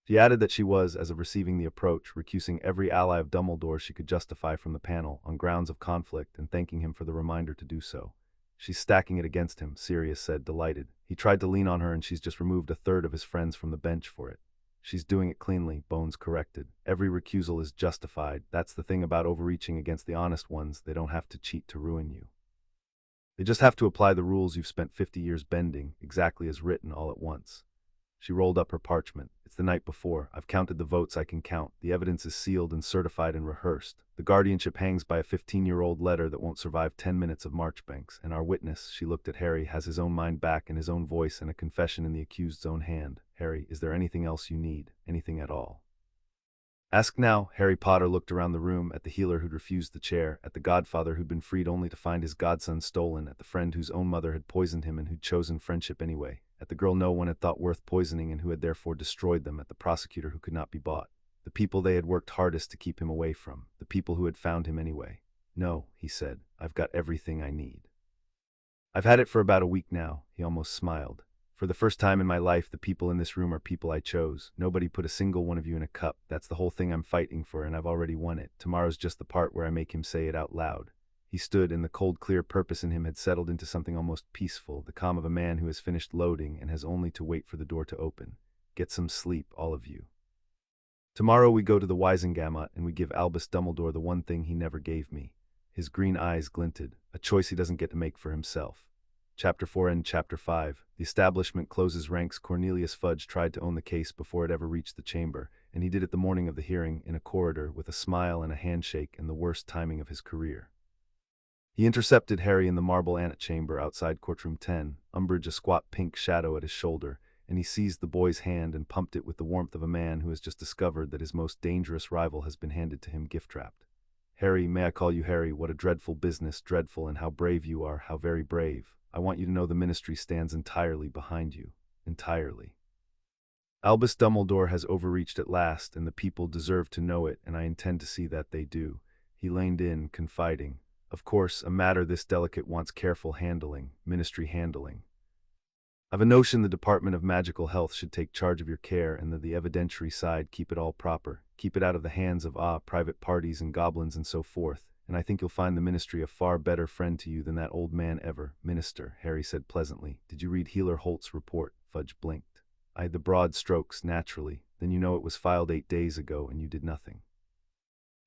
She added that she was, as of receiving the approach, recusing every ally of Dumbledore she could justify from the panel on grounds of conflict and thanking him for the reminder to do so. She's stacking it against him, Sirius said, delighted. He tried to lean on her and she's just removed 1/3 of his friends from the bench for it. She's doing it cleanly, Bones corrected. Every recusal is justified. That's the thing about overreaching against the honest ones. They don't have to cheat to ruin you. They just have to apply the rules you've spent 50 years bending, exactly as written, all at once. She rolled up her parchment. It's the night before. I've counted the votes I can count. The evidence is sealed and certified and rehearsed. The guardianship hangs by a 15-year-old letter that won't survive 10 minutes of Marchbanks. And our witness, she looked at Harry, has his own mind back and his own voice and a confession in the accused's own hand. Harry, is there anything else you need? Anything at all? Ask now. Harry Potter looked around the room, at the healer who'd refused the chair, at the godfather who'd been freed only to find his godson stolen, at the friend whose own mother had poisoned him and who'd chosen friendship anyway, at the girl no one had thought worth poisoning and who had therefore destroyed them, at the prosecutor who could not be bought, the people they had worked hardest to keep him away from, the people who had found him anyway. No, he said, I've got everything I need. I've had it for about a week now. He almost smiled. For the first time in my life, the people in this room are people I chose. Nobody put a single one of you in a cup. That's the whole thing I'm fighting for, and I've already won it. Tomorrow's just the part where I make him say it out loud. He stood, and the cold, clear purpose in him had settled into something almost peaceful, the calm of a man who has finished loading and has only to wait for the door to open. Get some sleep, all of you. Tomorrow we go to the Wizengamot, and we give Albus Dumbledore the one thing he never gave me. His green eyes glinted, a choice he doesn't get to make for himself. Chapter 4 and Chapter 5. The establishment closes ranks. Cornelius Fudge tried to own the case before it ever reached the chamber, and he did it the morning of the hearing, in a corridor, with a smile and a handshake and the worst timing of his career. He intercepted Harry in the marble antechamber outside courtroom 10, Umbridge a squat pink shadow at his shoulder, and he seized the boy's hand and pumped it with the warmth of a man who has just discovered that his most dangerous rival has been handed to him gift-wrapped. Harry, may I call you Harry? What a dreadful business, dreadful, and how brave you are, how very brave. I want you to know the ministry stands entirely behind you. Entirely. Albus Dumbledore has overreached at last, and the people deserve to know it, and I intend to see that they do. He leaned in, confiding. Of course, a matter this delicate wants careful handling, ministry handling. I've a notion the Department of Magical Health should take charge of your care, and the evidentiary side keep it all proper. Keep it out of the hands of private parties and goblins and so forth. And I think you'll find the ministry a far better friend to you than that old man ever. Minister, Harry said pleasantly. Did you read Healer Holt's report? Fudge blinked. I had the broad strokes, naturally. Then you know it was filed 8 days ago and you did nothing.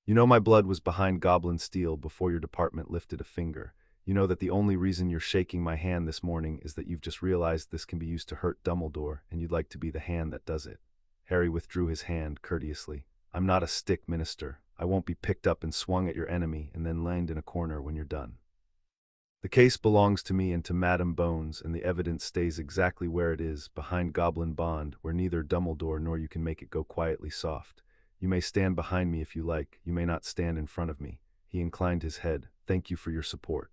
You know my blood was behind goblin steel before your department lifted a finger. You know that the only reason you're shaking my hand this morning is that you've just realized this can be used to hurt Dumbledore, and you'd like to be the hand that does it. Harry withdrew his hand courteously. I'm not a stick, Minister. I won't be picked up and swung at your enemy and then laid in a corner when you're done. The case belongs to me and to Madam Bones, and the evidence stays exactly where it is, behind Goblin Bond, where neither Dumbledore nor you can make it go quietly soft. You may stand behind me if you like, you may not stand in front of me. He inclined his head. "Thank you for your support."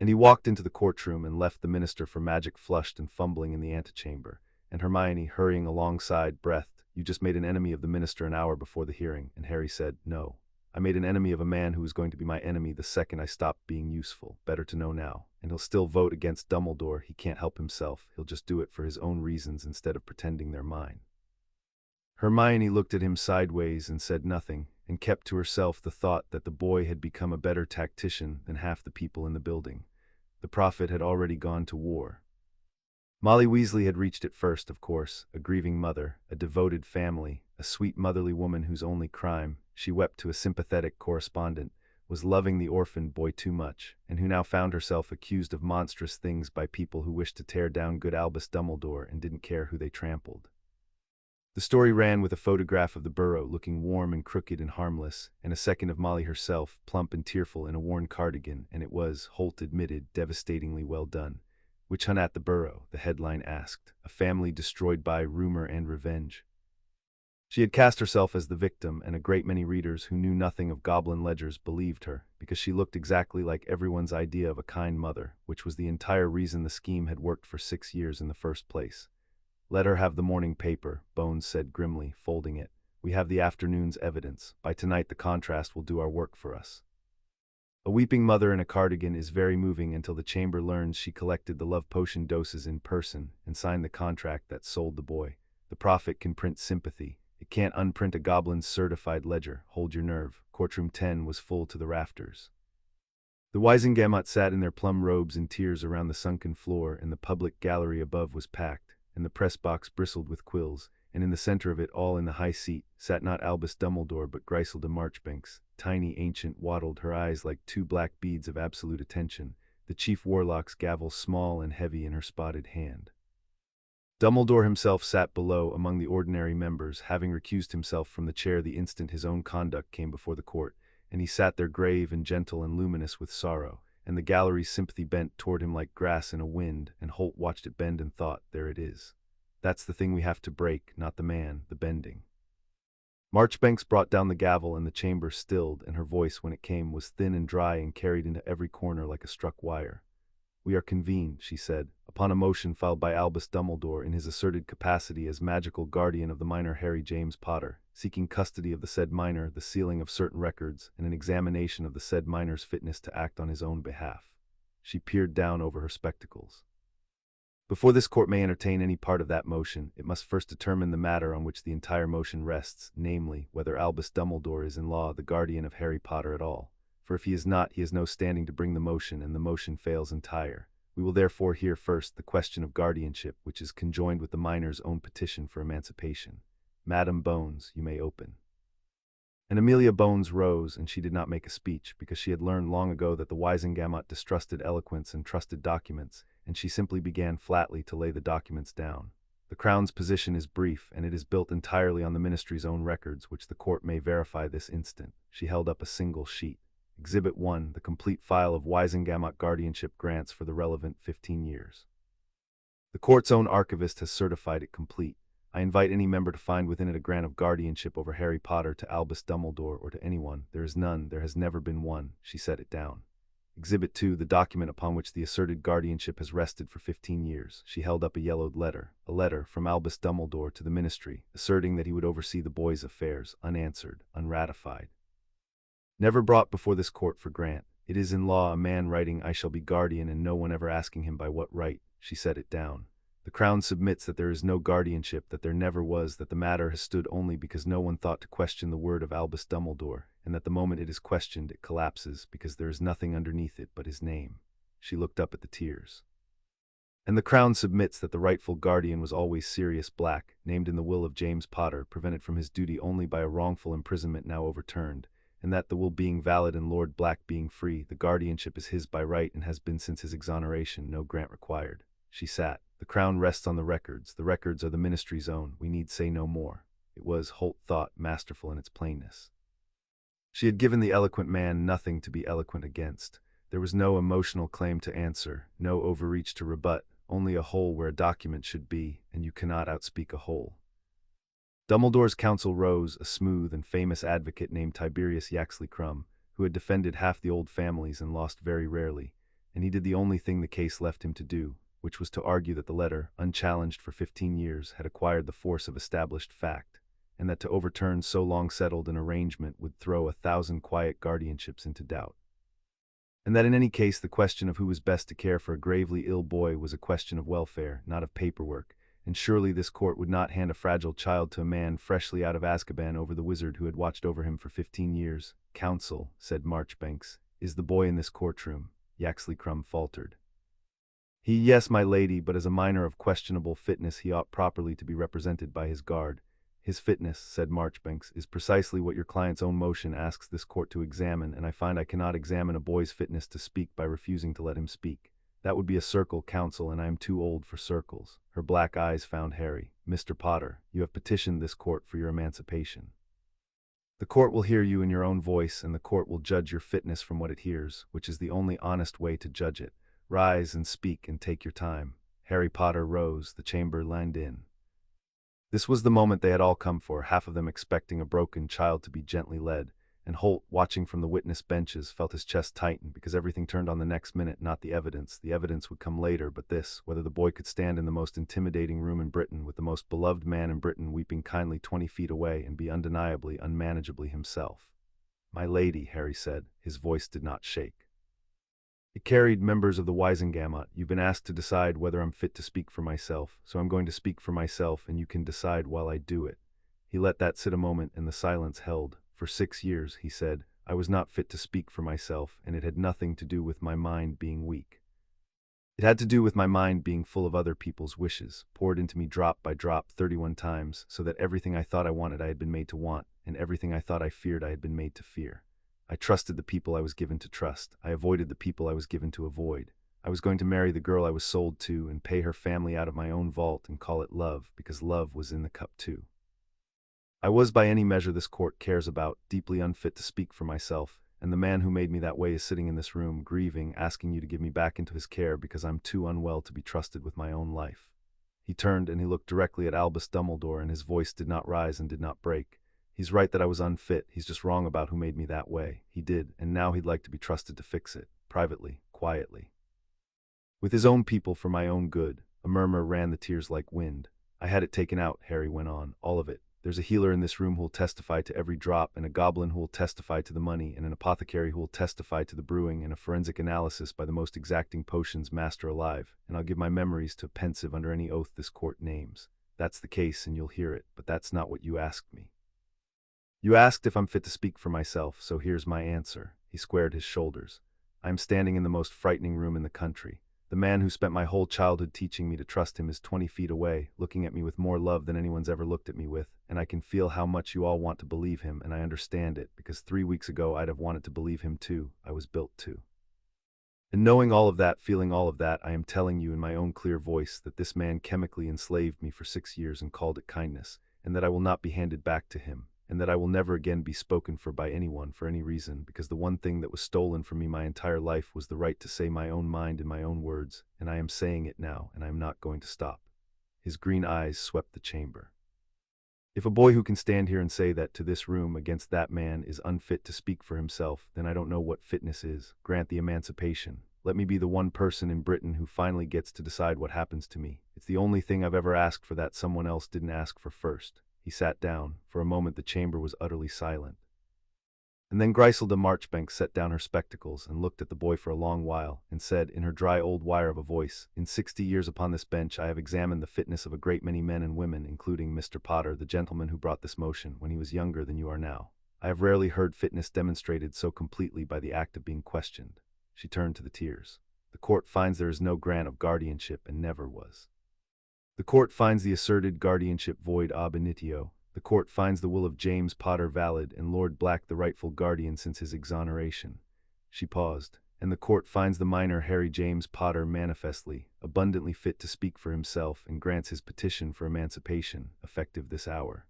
And he walked into the courtroom and left the minister for magic flushed and fumbling in the antechamber, and Hermione hurrying alongside, breathed. "You just made an enemy of the minister an hour before the hearing," and Harry said, "No. I made an enemy of a man who was going to be my enemy the second I stopped being useful. Better to know now. And he'll still vote against Dumbledore. He can't help himself. He'll just do it for his own reasons instead of pretending they're mine." Hermione looked at him sideways and said nothing, and kept to herself the thought that the boy had become a better tactician than half the people in the building. The prophet had already gone to war. Molly Weasley had reached it first, of course, a grieving mother, a devoted family, a sweet motherly woman whose only crime, she wept to a sympathetic correspondent, was loving the orphan boy too much, and who now found herself accused of monstrous things by people who wished to tear down good Albus Dumbledore and didn't care who they trampled. The story ran with a photograph of the burrow looking warm and crooked and harmless, and a second of Molly herself, plump and tearful in a worn cardigan, and it was, Holt admitted, devastatingly well done. "Which hunt at the burrow?" the headline asked. "A family destroyed by rumor and revenge." She had cast herself as the victim, and a great many readers who knew nothing of goblin ledgers believed her, because she looked exactly like everyone's idea of a kind mother, which was the entire reason the scheme had worked for 6 years in the first place. "Let her have the morning paper," Bones said grimly, folding it. "We have the afternoon's evidence. By tonight the contrast will do our work for us." A weeping mother in a cardigan is very moving until the chamber learns she collected the love potion doses in person and signed the contract that sold the boy. The prophet can print sympathy. It can't unprint a goblin's certified ledger. Hold your nerve. Courtroom 10 was full to the rafters. The Wizengamot sat in their plum robes in tears around the sunken floor, and the public gallery above was packed, and the press box bristled with quills, and in the center of it all in the high seat sat not Albus Dumbledore but Griselda Marchbanks, tiny, ancient, waddled, her eyes like 2 black beads of absolute attention, the chief warlock's gavel small and heavy in her spotted hand. Dumbledore himself sat below among the ordinary members, having recused himself from the chair the instant his own conduct came before the court, and he sat there grave and gentle and luminous with sorrow, and the gallery's sympathy bent toward him like grass in a wind, and Holt watched it bend and thought, "There it is. That's the thing we have to break, not the man, the bending." Marchbanks brought down the gavel and the chamber stilled, and her voice, when it came, was thin and dry and carried into every corner like a struck wire. "We are convened," she said, "upon a motion filed by Albus Dumbledore in his asserted capacity as magical guardian of the minor Harry James Potter, seeking custody of the said minor, the sealing of certain records, and an examination of the said minor's fitness to act on his own behalf." She peered down over her spectacles. "Before this court may entertain any part of that motion, it must first determine the matter on which the entire motion rests, namely, whether Albus Dumbledore is in law the guardian of Harry Potter at all. For if he is not, he has no standing to bring the motion, and the motion fails entire. We will therefore hear first the question of guardianship, which is conjoined with the minor's own petition for emancipation. Madam Bones, you may open." And Amelia Bones rose, and she did not make a speech, because she had learned long ago that the Wizengamot distrusted eloquence and trusted documents, and she simply began flatly to lay the documents down. "The Crown's position is brief, and it is built entirely on the Ministry's own records, which the court may verify this instant." She held up a single sheet. "Exhibit 1, the complete file of Wizengamot guardianship grants for the relevant 15 years. The court's own archivist has certified it complete. I invite any member to find within it a grant of guardianship over Harry Potter to Albus Dumbledore or to anyone. There is none, there has never been one." She set it down. "Exhibit 2, the document upon which the asserted guardianship has rested for 15 years. She held up a yellowed letter. "A letter from Albus Dumbledore to the Ministry, asserting that he would oversee the boy's affairs, unanswered, unratified. Never brought before this court for grant. It is in law a man writing 'I shall be guardian' and no one ever asking him by what right." She set it down. "The Crown submits that there is no guardianship, that there never was, that the matter has stood only because no one thought to question the word of Albus Dumbledore, and that the moment it is questioned it collapses because there is nothing underneath it but his name." She looked up at the tears. "And the Crown submits that the rightful guardian was always Sirius Black, named in the will of James Potter, prevented from his duty only by a wrongful imprisonment now overturned, and that the will being valid and Lord Black being free, the guardianship is his by right and has been since his exoneration, no grant required." She sat. "The Crown rests on the records. The records are the Ministry's own. We need say no more." It was, Holt thought, masterful in its plainness. She had given the eloquent man nothing to be eloquent against. There was no emotional claim to answer, no overreach to rebut, only a hole where a document should be, and you cannot outspeak a hole. Dumbledore's counsel rose, a smooth and famous advocate named Tiberius Yaxley Crumb, who had defended half the old families and lost very rarely, and he did the only thing the case left him to do, which was to argue that the letter, unchallenged for 15 years, had acquired the force of established fact, and that to overturn so long settled an arrangement would throw 1,000 quiet guardianships into doubt. And that in any case the question of who was best to care for a gravely ill boy was a question of welfare, not of paperwork, and surely this court would not hand a fragile child to a man freshly out of Azkaban over the wizard who had watched over him for 15 years. "Counsel," said Marchbanks, "is the boy in this courtroom?" Yaxley Crumb faltered. Yes, my lady, but as a minor of questionable fitness he ought properly to be represented by his guard." "His fitness," said Marchbanks, "is precisely what your client's own motion asks this court to examine, and I find I cannot examine a boy's fitness to speak by refusing to let him speak. That would be a circle, counsel, and I am too old for circles." Her black eyes found Harry. "Mr. Potter, you have petitioned this court for your emancipation. The court will hear you in your own voice, and the court will judge your fitness from what it hears, which is the only honest way to judge it. Rise and speak and take your time." Harry Potter rose, the chamber lined in. This was the moment they had all come for, half of them expecting a broken child to be gently led, and Holt, watching from the witness benches, felt his chest tighten because everything turned on the next minute, not the evidence. The evidence would come later, but this, whether the boy could stand in the most intimidating room in Britain with the most beloved man in Britain weeping kindly 20 feet away and be undeniably, unmanageably himself. "My lady," Harry said, his voice did not shake. It carried, "Members of the Wizengamot, you've been asked to decide whether I'm fit to speak for myself, so I'm going to speak for myself, and you can decide while I do it." He let that sit a moment, and the silence held. "For 6 years," he said, "I was not fit to speak for myself, and it had nothing to do with my mind being weak. It had to do with my mind being full of other people's wishes, poured into me drop by drop 31 times, so that everything I thought I wanted I had been made to want, and everything I thought I feared I had been made to fear. I trusted the people I was given to trust. I avoided the people I was given to avoid. I was going to marry the girl I was sold to and pay her family out of my own vault and call it love, because love was in the cup too. I was, by any measure this court cares about, deeply unfit to speak for myself, and the man who made me that way is sitting in this room, grieving, asking you to give me back into his care because I'm too unwell to be trusted with my own life." He turned and he looked directly at Albus Dumbledore, and his voice did not rise and did not break. "He's right that I was unfit, he's just wrong about who made me that way. He did, and now he'd like to be trusted to fix it, privately, quietly. With his own people for my own good." A murmur ran the tears like wind. "I had it taken out," Harry went on, "all of it. There's a healer in this room who'll testify to every drop, and a goblin who'll testify to the money, and an apothecary who'll testify to the brewing, and a forensic analysis by the most exacting potions master alive, and I'll give my memories to a pensive under any oath this court names. That's the case, and you'll hear it, but that's not what you asked me. You asked if I'm fit to speak for myself, so here's my answer." He squared his shoulders. "I am standing in the most frightening room in the country. The man who spent my whole childhood teaching me to trust him is 20 feet away, looking at me with more love than anyone's ever looked at me with, and I can feel how much you all want to believe him, and I understand it, because 3 weeks ago I'd have wanted to believe him too. I was built to. And knowing all of that, feeling all of that, I am telling you in my own clear voice that this man chemically enslaved me for 6 years and called it kindness, and that I will not be handed back to him, and that I will never again be spoken for by anyone for any reason, because the one thing that was stolen from me my entire life was the right to say my own mind in my own words, and I am saying it now, and I am not going to stop." His green eyes swept the chamber. "If a boy who can stand here and say that to this room against that man is unfit to speak for himself, then I don't know what fitness is. Grant the emancipation. Let me be the one person in Britain who finally gets to decide what happens to me. It's the only thing I've ever asked for that someone else didn't ask for first." He sat down. For a moment the chamber was utterly silent. And then Griselda Marchbanks set down her spectacles and looked at the boy for a long while, and said, in her dry old wire of a voice, "In 60 years upon this bench I have examined the fitness of a great many men and women, including Mr. Potter, the gentleman who brought this motion, when he was younger than you are now. I have rarely heard fitness demonstrated so completely by the act of being questioned." She turned to the tears. "The court finds there is no grant of guardianship, and never was. The court finds the asserted guardianship void ab initio. The court finds the will of James Potter valid and Lord Black the rightful guardian since his exoneration." She paused. "And the court finds the minor Harry James Potter manifestly, abundantly fit to speak for himself, and grants his petition for emancipation, effective this hour.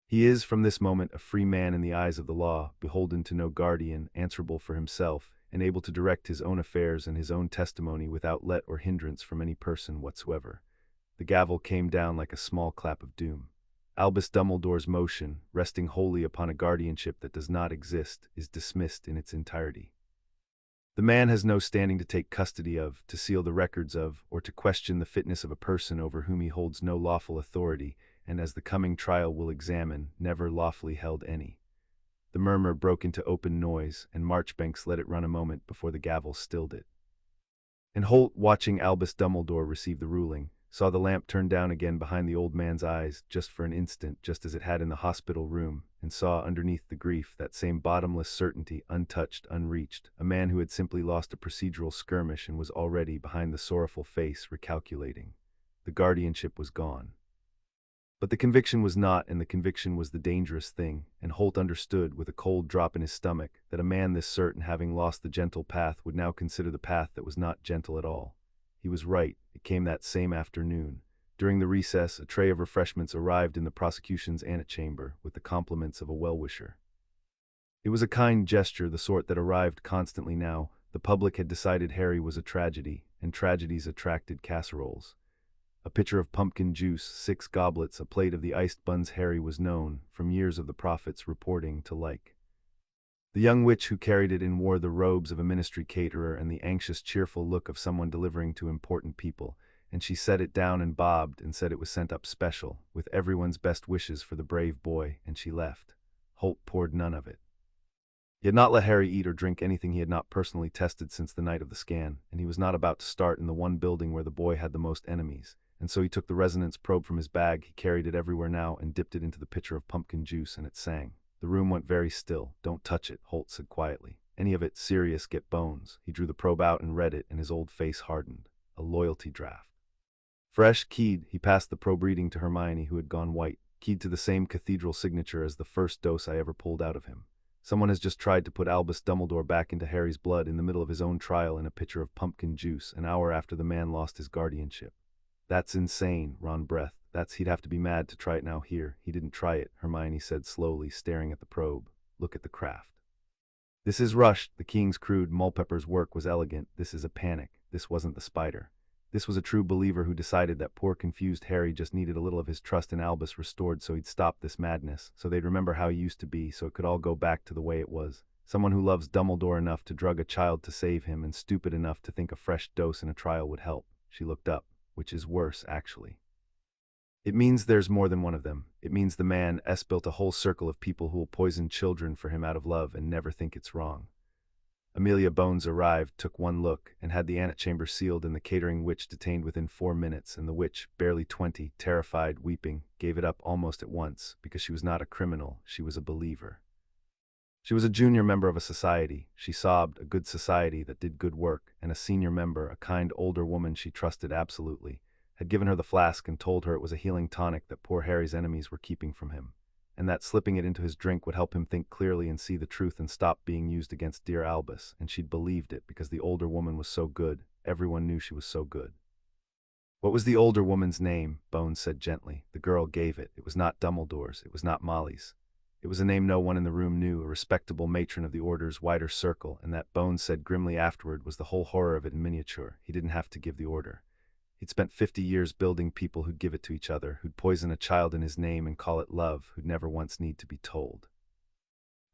He is, from this moment, a free man in the eyes of the law, beholden to no guardian, answerable for himself, and able to direct his own affairs and his own testimony without let or hindrance from any person whatsoever." The gavel came down like a small clap of doom. Albus Dumbledore's motion, resting wholly upon a guardianship that does not exist, is dismissed in its entirety. The man has no standing to take custody of, to seal the records of, or to question the fitness of a person over whom he holds no lawful authority, and as the coming trial will examine, never lawfully held any. The murmur broke into open noise, and Marchbanks let it run a moment before the gavel stilled it. And Holt, watching Albus Dumbledore receive the ruling, saw the lamp turn down again behind the old man's eyes, just for an instant, just as it had in the hospital room, and saw underneath the grief that same bottomless certainty, untouched, unreached, a man who had simply lost a procedural skirmish and was already, behind the sorrowful face, recalculating. The guardianship was gone. But the conviction was not, and the conviction was the dangerous thing, and Holt understood, with a cold drop in his stomach, that a man this certain, having lost the gentle path, would now consider the path that was not gentle at all. He was right. It came that same afternoon. During the recess, a tray of refreshments arrived in the prosecution's antechamber, with the compliments of a well-wisher. It was a kind gesture, the sort that arrived constantly now. The public had decided Harry was a tragedy, and tragedies attracted casseroles. A pitcher of pumpkin juice, 6 goblets, a plate of the iced buns. Harry was known, from years of the prophets reporting, to like. The young witch who carried it in wore the robes of a ministry caterer and the anxious, cheerful look of someone delivering to important people, and she set it down and bobbed and said it was sent up special, with everyone's best wishes for the brave boy, and she left. Holt poured none of it. He had not let Harry eat or drink anything he had not personally tested since the night of the scan, and he was not about to start in the one building where the boy had the most enemies, and so he took the resonance probe from his bag. He carried it everywhere now and dipped it into the pitcher of pumpkin juice, and it sang. The room went very still. "Don't touch it," Holt said quietly. "Any of it serious, get bones." He drew the probe out and read it, and his old face hardened. A loyalty draft. Fresh, keyed. He passed the probe reading to Hermione, who had gone white, keyed to the same cathedral signature as the first dose I ever pulled out of him. Someone has just tried to put Albus Dumbledore back into Harry's blood in the middle of his own trial in a pitcher of pumpkin juice, an hour after the man lost his guardianship. That's insane, Ron breathed. He'd have to be mad to try it now here. He didn't try it, Hermione said slowly, staring at the probe. Look at the craft. This is rushed. The King's crude Mulpepper's work was elegant. This is a panic. This wasn't the spider. This was a true believer who decided that poor confused Harry just needed a little of his trust in Albus restored so he'd stop this madness, so they'd remember how he used to be, so it could all go back to the way it was. Someone who loves Dumbledore enough to drug a child to save him and stupid enough to think a fresh dose in a trial would help. She looked up. Which is worse, actually. It means there's more than one of them. It means the man S built a whole circle of people who will poison children for him out of love and never think it's wrong. Amelia Bones arrived, took one look, and had the antechamber sealed and the catering witch detained within 4 minutes, and the witch, barely 20, terrified, weeping, gave it up almost at once, because she was not a criminal, she was a believer. She was a junior member of a society, she sobbed, a good society that did good work, and a senior member, a kind older woman she trusted absolutely, had given her the flask and told her it was a healing tonic that poor Harry's enemies were keeping from him, and that slipping it into his drink would help him think clearly and see the truth and stop being used against dear Albus, and she'd believed it because the older woman was so good. Everyone knew she was so good. What was the older woman's name? Bones said gently. The girl gave it. It was not Dumbledore's. It was not Molly's. It was a name no one in the room knew, a respectable matron of the Order's wider circle, and that, Bones said grimly afterward, was the whole horror of it in miniature. He didn't have to give the order. He'd spent 50 years building people who'd give it to each other, who'd poison a child in his name and call it love, who'd never once need to be told.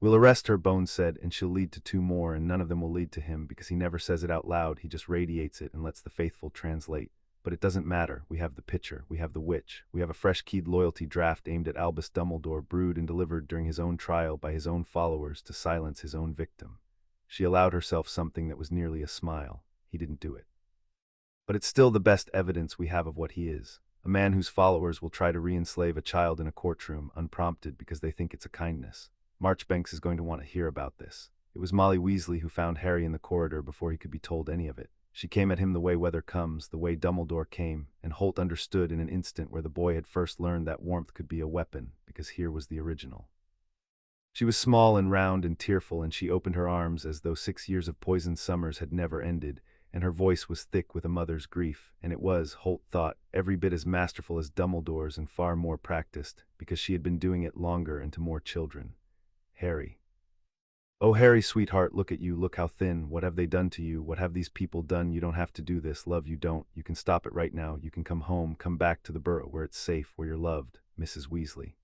"We'll arrest her," Bones said, "and she'll lead to 2 more, and none of them will lead to him, because he never says it out loud, he just radiates it and lets the faithful translate. But it doesn't matter. We have the pitcher, we have the witch, we have a fresh-keyed loyalty draft aimed at Albus Dumbledore, brewed and delivered during his own trial by his own followers to silence his own victim." She allowed herself something that was nearly a smile. He didn't do it. "But it's still the best evidence we have of what he is. A man whose followers will try to re-enslave a child in a courtroom, unprompted, because they think it's a kindness. Marchbanks is going to want to hear about this. It was Molly Weasley who found Harry in the corridor before he could be told any of it. She came at him the way weather comes, the way Dumbledore came, and Holt understood in an instant where the boy had first learned that warmth could be a weapon, because here was the original. She was small and round and tearful, and she opened her arms as though 6 years of poisoned summers had never ended, and her voice was thick with a mother's grief, and it was, Holt thought, every bit as masterful as Dumbledore's and far more practiced, because she had been doing it longer and to more children. Harry. "Oh, Harry, sweetheart, look at you, look how thin. What have they done to you? What have these people done? You don't have to do this, love, you don't. You can stop it right now. You can come home, come back to the burrow where it's safe, where you're loved." Mrs. Weasley.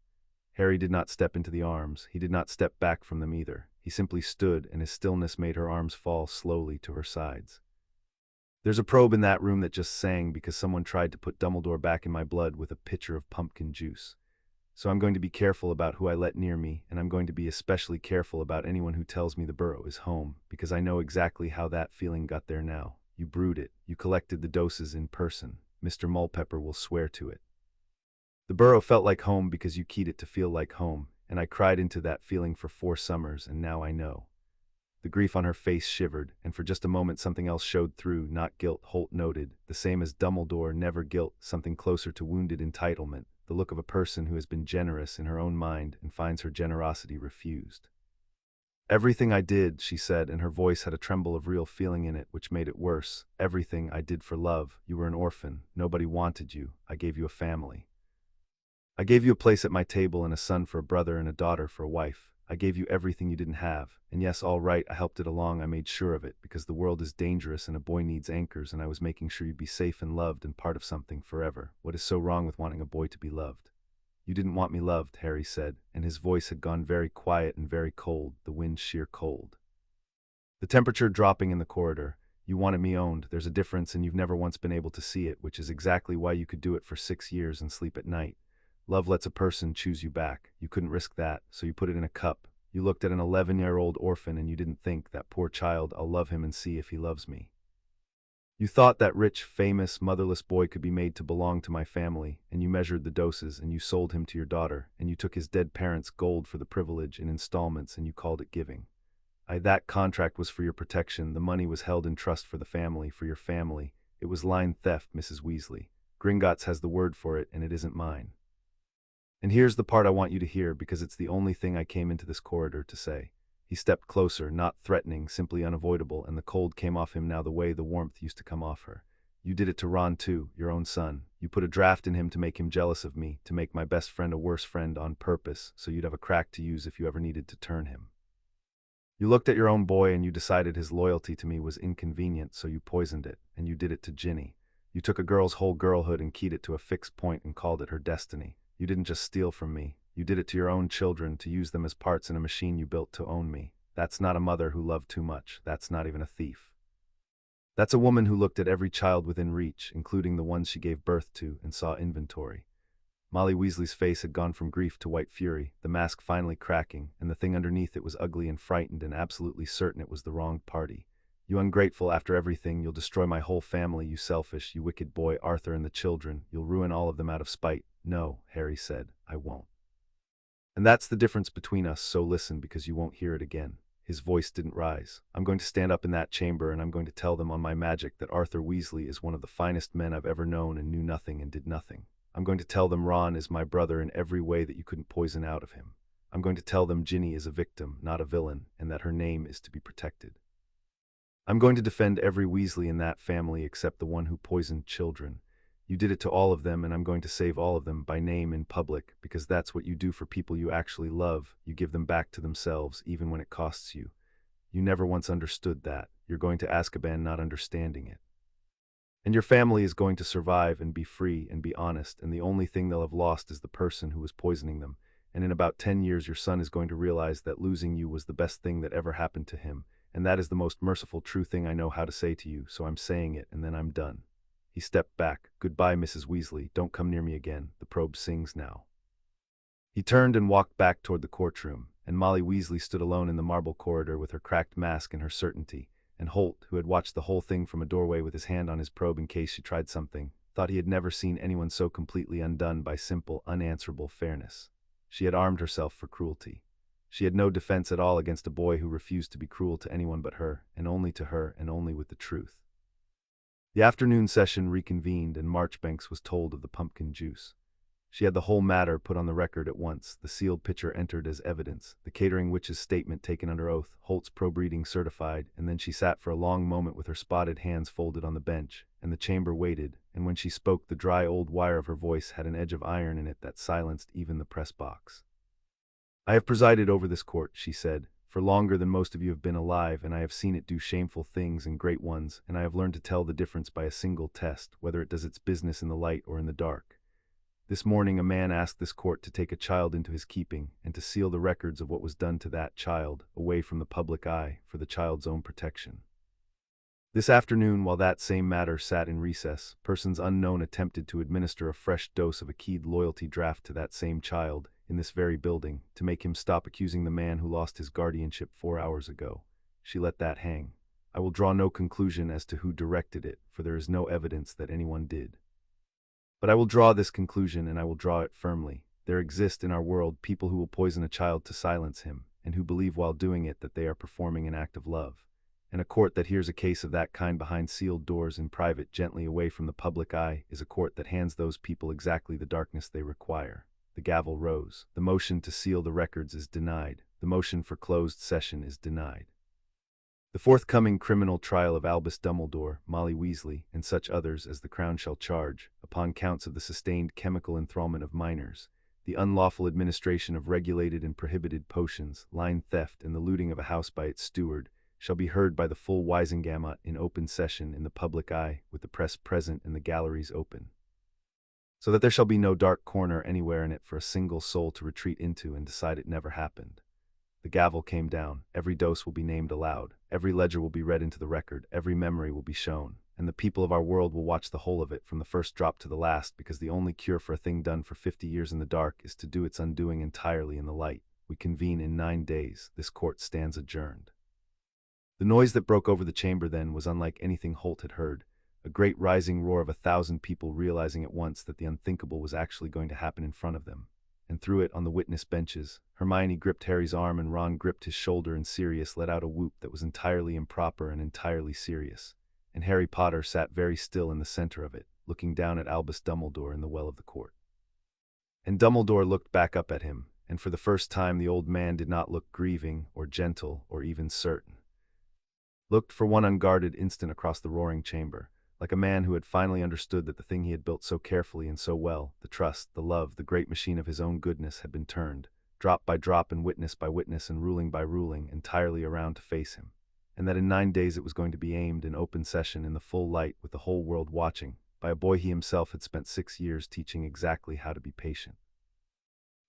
Harry did not step into the arms, he did not step back from them either. He simply stood, and his stillness made her arms fall slowly to her sides. There's a probe in that room that just sang because someone tried to put Dumbledore back in my blood with a pitcher of pumpkin juice. So I'm going to be careful about who I let near me, and I'm going to be especially careful about anyone who tells me the burrow is home, because I know exactly how that feeling got there now. You brewed it. You collected the doses in person. Mr. Mulpepper will swear to it. The burrow felt like home because you keyed it to feel like home, and I cried into that feeling for 4 summers, and now I know. The grief on her face shivered, and for just a moment something else showed through, not guilt, Holt noted, the same as Dumbledore, never guilt, something closer to wounded entitlement, the look of a person who has been generous in her own mind and finds her generosity refused. Everything I did, she said, and her voice had a tremble of real feeling in it, which made it worse. Everything I did for love. You were an orphan. Nobody wanted you. I gave you a family. I gave you a place at my table and a son for a brother and a daughter for a wife. I gave you everything you didn't have. And yes, all right, I helped it along, I made sure of it, because the world is dangerous and a boy needs anchors, and I was making sure you'd be safe and loved and part of something forever. What is so wrong with wanting a boy to be loved? You didn't want me loved, Harry said, and his voice had gone very quiet and very cold, the wind sheer cold. The temperature dropping in the corridor. You wanted me owned. There's a difference, and you've never once been able to see it, which is exactly why you could do it for 6 years and sleep at night. Love lets a person choose you back. You couldn't risk that, so you put it in a cup. You looked at an 11-year-old orphan and you didn't think, that poor child, I'll love him and see if he loves me. You thought that rich, famous, motherless boy could be made to belong to my family, and you measured the doses, and you sold him to your daughter, and you took his dead parents' gold for the privilege in installments, and you called it giving. That contract was for your protection. The money was held in trust for the family, for your family. It was line theft, Mrs. Weasley. Gringotts has the word for it, and it isn't mine. And here's the part I want you to hear, because it's the only thing I came into this corridor to say. He stepped closer, not threatening, simply unavoidable, and the cold came off him now the way the warmth used to come off her. You did it to Ron too, your own son. You put a draft in him to make him jealous of me, to make my best friend a worse friend on purpose, so you'd have a crack to use if you ever needed to turn him. You looked at your own boy and you decided his loyalty to me was inconvenient, so you poisoned it, and you did it to Ginny. You took a girl's whole girlhood and keyed it to a fixed point and called it her destiny. You didn't just steal from me. You did it to your own children, to use them as parts in a machine you built to own me. That's not a mother who loved too much. That's not even a thief. That's a woman who looked at every child within reach, including the ones she gave birth to, and saw inventory. Molly Weasley's face had gone from grief to white fury, the mask finally cracking, and the thing underneath it was ugly and frightened and absolutely certain it was the wrong party. You ungrateful, after everything, you'll destroy my whole family, you selfish, you wicked boy, Arthur and the children. You'll ruin all of them out of spite. No, Harry said, I won't. And that's the difference between us, so listen, because you won't hear it again. His voice didn't rise. I'm going to stand up in that chamber and I'm going to tell them on my magic that Arthur Weasley is one of the finest men I've ever known and knew nothing and did nothing. I'm going to tell them Ron is my brother in every way that you couldn't poison out of him. I'm going to tell them Ginny is a victim, not a villain, and that her name is to be protected. I'm going to defend every Weasley in that family except the one who poisoned children. You did it to all of them, and I'm going to save all of them by name in public, because that's what you do for people you actually love. You give them back to themselves, even when it costs you. You never once understood that. You're going to Azkaban not understanding it. And your family is going to survive and be free and be honest, and the only thing they'll have lost is the person who was poisoning them. And in about 10 years your son is going to realize that losing you was the best thing that ever happened to him, and that is the most merciful true thing I know how to say to you, so I'm saying it, and then I'm done. He stepped back. Goodbye, Mrs. Weasley. Don't come near me again. The probe sings now. He turned and walked back toward the courtroom, and Molly Weasley stood alone in the marble corridor with her cracked mask and her certainty, and Holt, who had watched the whole thing from a doorway with his hand on his probe in case she tried something, thought he had never seen anyone so completely undone by simple, unanswerable fairness. She had armed herself for cruelty. She had no defense at all against a boy who refused to be cruel to anyone but her, and only with the truth. The afternoon session reconvened, and Marchbanks was told of the pumpkin juice. She had the whole matter put on the record at once, the sealed pitcher entered as evidence, the catering witch's statement taken under oath, Holt's probe reading certified, and then she sat for a long moment with her spotted hands folded on the bench, and the chamber waited, and when she spoke the dry old wire of her voice had an edge of iron in it that silenced even the press box. I have presided over this court, she said, for longer than most of you have been alive, and I have seen it do shameful things and great ones, and I have learned to tell the difference by a single test, whether it does its business in the light or in the dark. This morning a man asked this court to take a child into his keeping and to seal the records of what was done to that child away from the public eye for the child's own protection. This afternoon, while that same matter sat in recess, persons unknown attempted to administer a fresh dose of a keyed loyalty draft to that same child in this very building to make him stop accusing the man who lost his guardianship 4 hours ago. She let that hang. I will draw no conclusion as to who directed it, for there is no evidence that anyone did. But I will draw this conclusion, and I will draw it firmly. There exist in our world people who will poison a child to silence him, and who believe while doing it that they are performing an act of love. And a court that hears a case of that kind behind sealed doors in private, gently away from the public eye, is a court that hands those people exactly the darkness they require. The gavel rose. The motion to seal the records is denied. The motion for closed session is denied. The forthcoming criminal trial of Albus Dumbledore, Molly Weasley, and such others as the Crown shall charge, upon counts of the sustained chemical enthrallment of minors, the unlawful administration of regulated and prohibited potions, line theft, and the looting of a house by its steward, shall be heard by the full Wizengamot in open session in the public eye, with the press present and the galleries open, so that there shall be no dark corner anywhere in it for a single soul to retreat into and decide it never happened. The gavel came down. Every dose will be named aloud. Every ledger will be read into the record. Every memory will be shown. And the people of our world will watch the whole of it from the first drop to the last, because the only cure for a thing done for 50 years in the dark is to do its undoing entirely in the light. We convene in 9 days. This court stands adjourned. The noise that broke over the chamber then was unlike anything Holt had heard. A great rising roar of 1,000 people realizing at once that the unthinkable was actually going to happen in front of them. And through it, on the witness benches, Hermione gripped Harry's arm and Ron gripped his shoulder, and Sirius let out a whoop that was entirely improper and entirely serious. And Harry Potter sat very still in the center of it, looking down at Albus Dumbledore in the well of the court. And Dumbledore looked back up at him, and for the first time the old man did not look grieving, or gentle, or even certain. Looked for one unguarded instant across the roaring chamber, like a man who had finally understood that the thing he had built so carefully and so well, the trust, the love, the great machine of his own goodness, had been turned, drop by drop and witness by witness and ruling by ruling, entirely around to face him, and that in 9 days it was going to be aimed in open session in the full light with the whole world watching, by a boy he himself had spent 6 years teaching exactly how to be patient.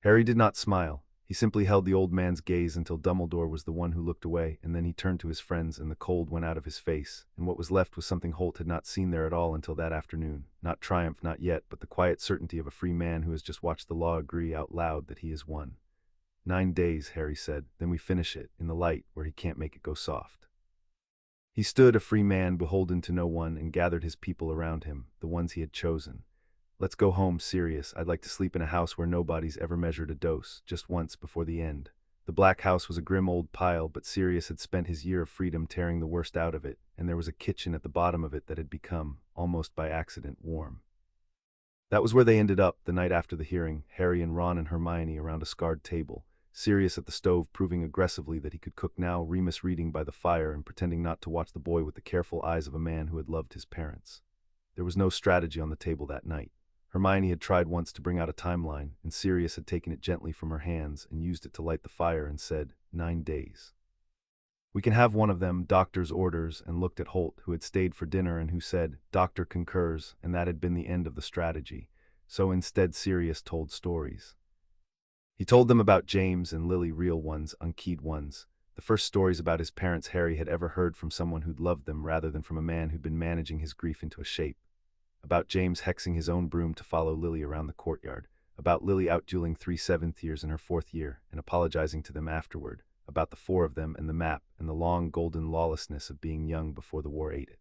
Harry did not smile. He simply held the old man's gaze until Dumbledore was the one who looked away, and then he turned to his friends and the cold went out of his face, and what was left was something Holt had not seen there at all until that afternoon. Not triumph, not yet, but the quiet certainty of a free man who has just watched the law agree out loud that he has won. 9 days, Harry said, then we finish it, in the light, where he can't make it go soft. He stood a free man beholden to no one and gathered his people around him, the ones he had chosen. Let's go home, Sirius. I'd like to sleep in a house where nobody's ever measured a dose, just once before the end. The Black House was a grim old pile, but Sirius had spent his year of freedom tearing the worst out of it, and there was a kitchen at the bottom of it that had become, almost by accident, warm. That was where they ended up, the night after the hearing, Harry and Ron and Hermione around a scarred table, Sirius at the stove proving aggressively that he could cook now, Remus reading by the fire and pretending not to watch the boy with the careful eyes of a man who had loved his parents. There was no strategy on the table that night. Hermione had tried once to bring out a timeline, and Sirius had taken it gently from her hands and used it to light the fire and said, 9 days. We can have one of them, doctor's orders, and looked at Holt, who had stayed for dinner and who said, doctor concurs, and that had been the end of the strategy. So instead Sirius told stories. He told them about James and Lily, real ones, unkeyed ones, the first stories about his parents Harry had ever heard from someone who'd loved them rather than from a man who'd been managing his grief into a shape. About James hexing his own broom to follow Lily around the courtyard, about Lily outdueling 3 seventh years in her 4th year and apologizing to them afterward, about the 4 of them and the map and the long golden lawlessness of being young before the war ate it.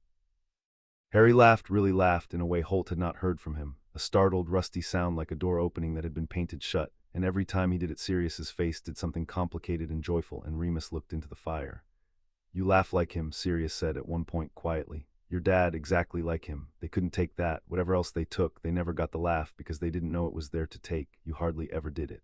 Harry laughed, really laughed, in a way Holt had not heard from him, a startled, rusty sound like a door opening that had been painted shut, and every time he did it Sirius's face did something complicated and joyful, and Remus looked into the fire. You laugh like him, Sirius said at one point quietly. Your dad, exactly like him. They couldn't take that. Whatever else they took, they never got the laugh because they didn't know it was there to take. You hardly ever did it.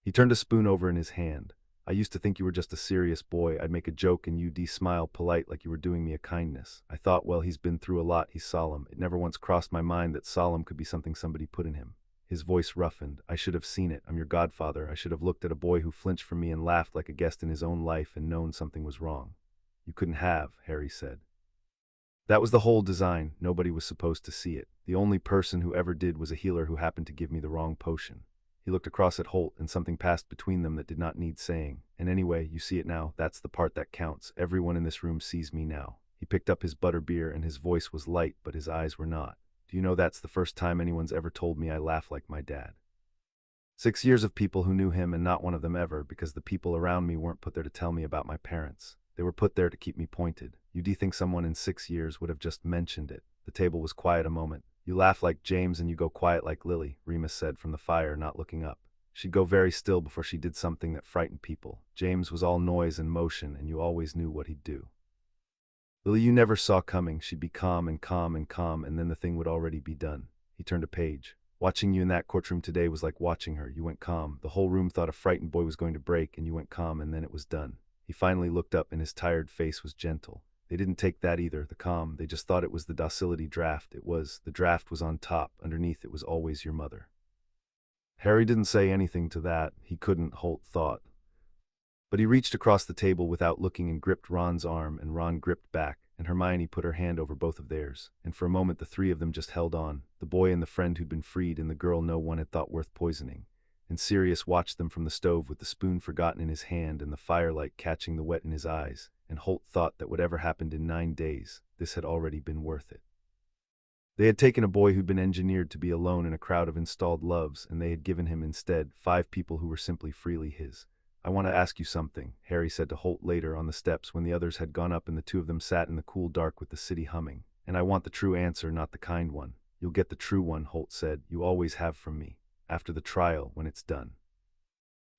He turned a spoon over in his hand. I used to think you were just a serious boy. I'd make a joke and you'd smile polite like you were doing me a kindness. I thought, well, he's been through a lot, he's solemn. It never once crossed my mind that solemn could be something somebody put in him. His voice roughened. I should have seen it. I'm your godfather. I should have looked at a boy who flinched from me and laughed like a guest in his own life and known something was wrong. You couldn't have, Harry said. That was the whole design. Nobody was supposed to see it. The only person who ever did was a healer who happened to give me the wrong potion. He looked across at Holt, and something passed between them that did not need saying. And anyway, you see it now. That's the part that counts. Everyone in this room sees me now. He picked up his butterbeer, and his voice was light, but his eyes were not. Do you know that's the first time anyone's ever told me I laugh like my dad? 6 years of people who knew him, and not one of them ever, because the people around me weren't put there to tell me about my parents. They were put there to keep me pointed. You do think someone in 6 years would have just mentioned it? The table was quiet a moment. You laugh like James and you go quiet like Lily, Remus said from the fire, not looking up. She'd go very still before she did something that frightened people. James was all noise and motion, and you always knew what he'd do. Lily you never saw coming. She'd be calm and calm and calm, and then the thing would already be done. He turned a page. Watching you in that courtroom today was like watching her. You went calm. The whole room thought a frightened boy was going to break, and you went calm, and then it was done. He finally looked up, and his tired face was gentle. They didn't take that either, the calm. They just thought it was the docility draft. The draft was on top. Underneath it was always your mother. Harry didn't say anything to that. He couldn't, Holt thought. But he reached across the table without looking and gripped Ron's arm, and Ron gripped back, and Hermione put her hand over both of theirs, and for a moment the three of them just held on, the boy and the friend who'd been freed and the girl no one had thought worth poisoning. And Sirius watched them from the stove with the spoon forgotten in his hand and the firelight catching the wet in his eyes, and Holt thought that whatever happened in 9 days, this had already been worth it. They had taken a boy who'd been engineered to be alone in a crowd of installed loves, and they had given him instead 5 people who were simply freely his. I want to ask you something, Harry said to Holt later on the steps when the others had gone up and the two of them sat in the cool dark with the city humming. And I want the true answer, not the kind one. You'll get the true one, Holt said. You always have from me. After the trial, when it's done.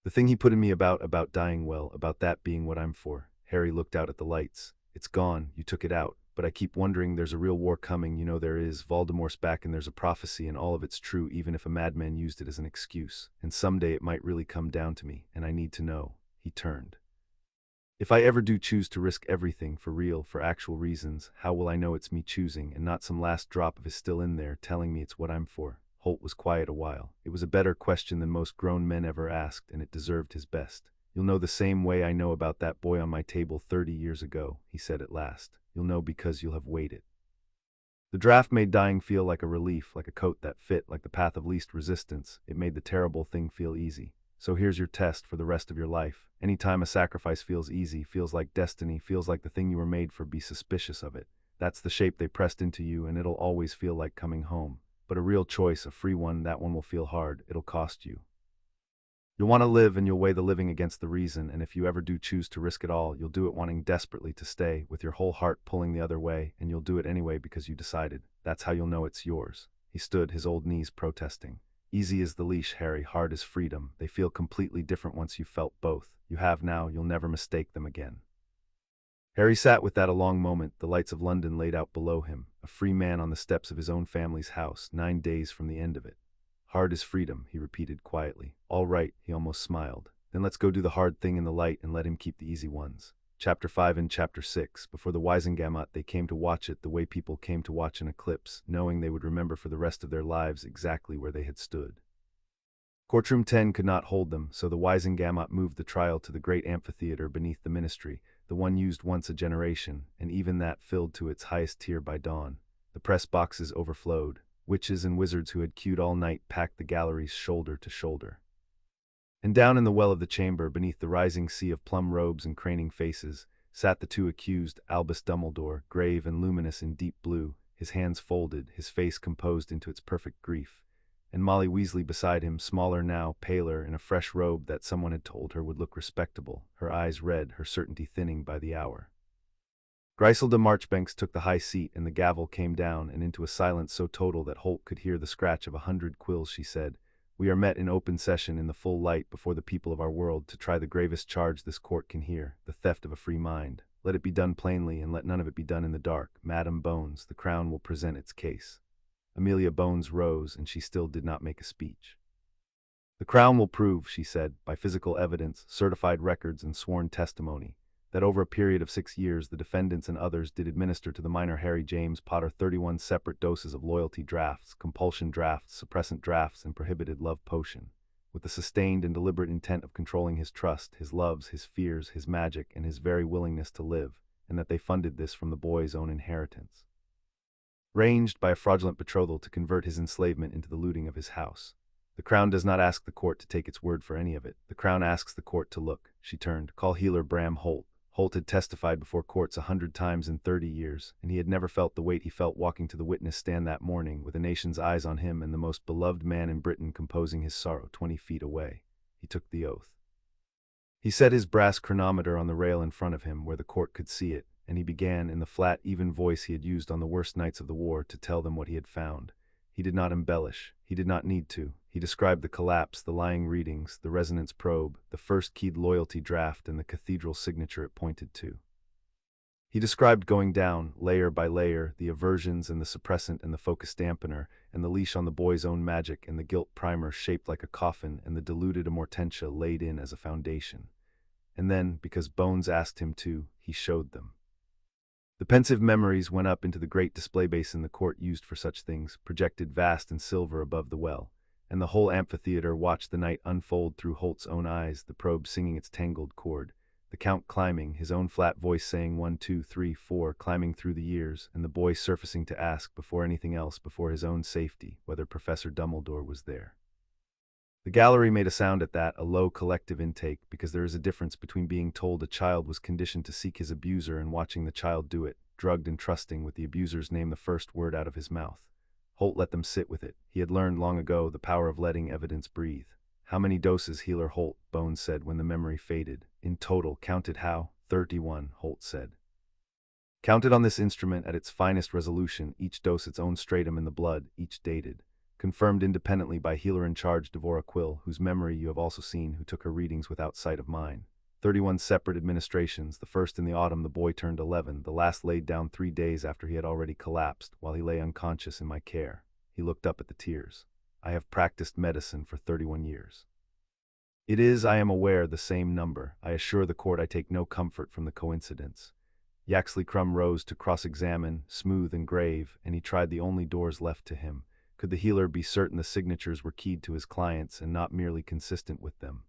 The thing he put in me about dying well, about that being what I'm for. Harry looked out at the lights. It's gone, you took it out. But I keep wondering, there's a real war coming, you know there is. Voldemort's back and there's a prophecy and all of it's true, even if a madman used it as an excuse. And someday it might really come down to me, and I need to know. He turned. If I ever do choose to risk everything, for real, for actual reasons, how will I know it's me choosing and not some last drop of is still in there telling me it's what I'm for? Holt was quiet a while. It was a better question than most grown men ever asked, and it deserved his best. You'll know the same way I know about that boy on my table 30 years ago, he said at last. You'll know because you'll have waited. The draft made dying feel like a relief, like a coat that fit, like the path of least resistance. It made the terrible thing feel easy. So here's your test for the rest of your life. Anytime a sacrifice feels easy, feels like destiny, feels like the thing you were made for, be suspicious of it. That's the shape they pressed into you, and it'll always feel like coming home. But a real choice, a free one, that one will feel hard. It'll cost you. You'll want to live, and you'll weigh the living against the reason, and if you ever do choose to risk it all, you'll do it wanting desperately to stay, with your whole heart pulling the other way, and you'll do it anyway because you decided. That's how you'll know it's yours. He stood, his old knees protesting. Easy as the leash, Harry, hard as freedom. They feel completely different once you've felt both. You have now, you'll never mistake them again. Harry sat with that a long moment, the lights of London laid out below him, a free man on the steps of his own family's house, 9 days from the end of it. Hard as freedom, he repeated quietly. All right, he almost smiled. Then let's go do the hard thing in the light and let him keep the easy ones. Chapter 5 and Chapter 6. Before the Wizengamot, they came to watch it the way people came to watch an eclipse, knowing they would remember for the rest of their lives exactly where they had stood. Courtroom 10 could not hold them, so the Wizengamot moved the trial to the great amphitheater beneath the ministry, the one used once a generation, and even that filled to its highest tier by dawn. The press boxes overflowed. Witches and wizards who had queued all night packed the galleries shoulder to shoulder. And down in the well of the chamber, beneath the rising sea of plum robes and craning faces, sat the 2 accused, Albus Dumbledore, grave and luminous in deep blue, his hands folded, his face composed into its perfect grief, and Molly Weasley beside him, smaller now, paler, in a fresh robe that someone had told her would look respectable, her eyes red, her certainty thinning by the hour. Griselda Marchbanks took the high seat, and the gavel came down, and into a silence so total that Holt could hear the scratch of 100 quills she said, "We are met in open session in the full light before the people of our world to try the gravest charge this court can hear, the theft of a free mind. Let it be done plainly, and let none of it be done in the dark. Madam Bones, the Crown will present its case." Amelia Bones rose, and she still did not make a speech. "The Crown will prove," she said, "by physical evidence, certified records, and sworn testimony, that over a period of 6 years the defendants and others did administer to the minor Harry James Potter 31 separate doses of loyalty draughts, compulsion draughts, suppressant draughts, and prohibited love potion, with the sustained and deliberate intent of controlling his trust, his loves, his fears, his magic, and his very willingness to live, and that they funded this from the boy's own inheritance. arranged by a fraudulent betrothal to convert his enslavement into the looting of his house. The Crown does not ask the court to take its word for any of it. The Crown asks the court to look. She turned. Call healer Bram Holt. Holt had testified before courts 100 times in 30 years, and he had never felt the weight he felt walking to the witness stand that morning with the nation's eyes on him and the most beloved man in Britain composing his sorrow 20 feet away. He took the oath. He set his brass chronometer on the rail in front of him where the court could see it, and he began, in the flat, even voice he had used on the worst nights of the war, to tell them what he had found. He did not embellish. He did not need to. He described the collapse, the lying readings, the resonance probe, the first keyed loyalty draft, and the cathedral signature it pointed to. He described going down, layer by layer, the aversions and the suppressant and the focus dampener, and the leash on the boy's own magic and the guilt primer shaped like a coffin and the diluted amortentia laid in as a foundation. And then, because Bones asked him to, he showed them. The pensive memories went up into the great display basin the court used for such things, projected vast and silver above the well, and the whole amphitheater watched the night unfold through Holt's own eyes, the probe singing its tangled chord, the Count climbing, his own flat voice saying 1, 2, 3, 4, climbing through the years, and the boy surfacing to ask, before anything else, before his own safety, whether Professor Dumbledore was there. The gallery made a sound at that, a low collective intake, because there is a difference between being told a child was conditioned to seek his abuser and watching the child do it, drugged and trusting with the abuser's name the first word out of his mouth. Holt let them sit with it. He had learned long ago the power of letting evidence breathe. How many doses, Healer Holt? Bones said when the memory faded. In total, counted how? 31, Holt said. Counted on this instrument at its finest resolution, each dose its own stratum in the blood, each dated. Confirmed independently by healer-in-charge Devora Quill, whose memory you have also seen, who took her readings without sight of mine. 31 separate administrations, the first in the autumn the boy turned 11, the last laid down 3 days after he had already collapsed, while he lay unconscious in my care. He looked up at the tears. I have practiced medicine for 31 years. It is, I am aware, the same number. I assure the court I take no comfort from the coincidence. Yaxley Crumb rose to cross-examine, smooth and grave, and he tried the only doors left to him. Could the healer be certain the signatures were keyed to his clients and not merely consistent with them?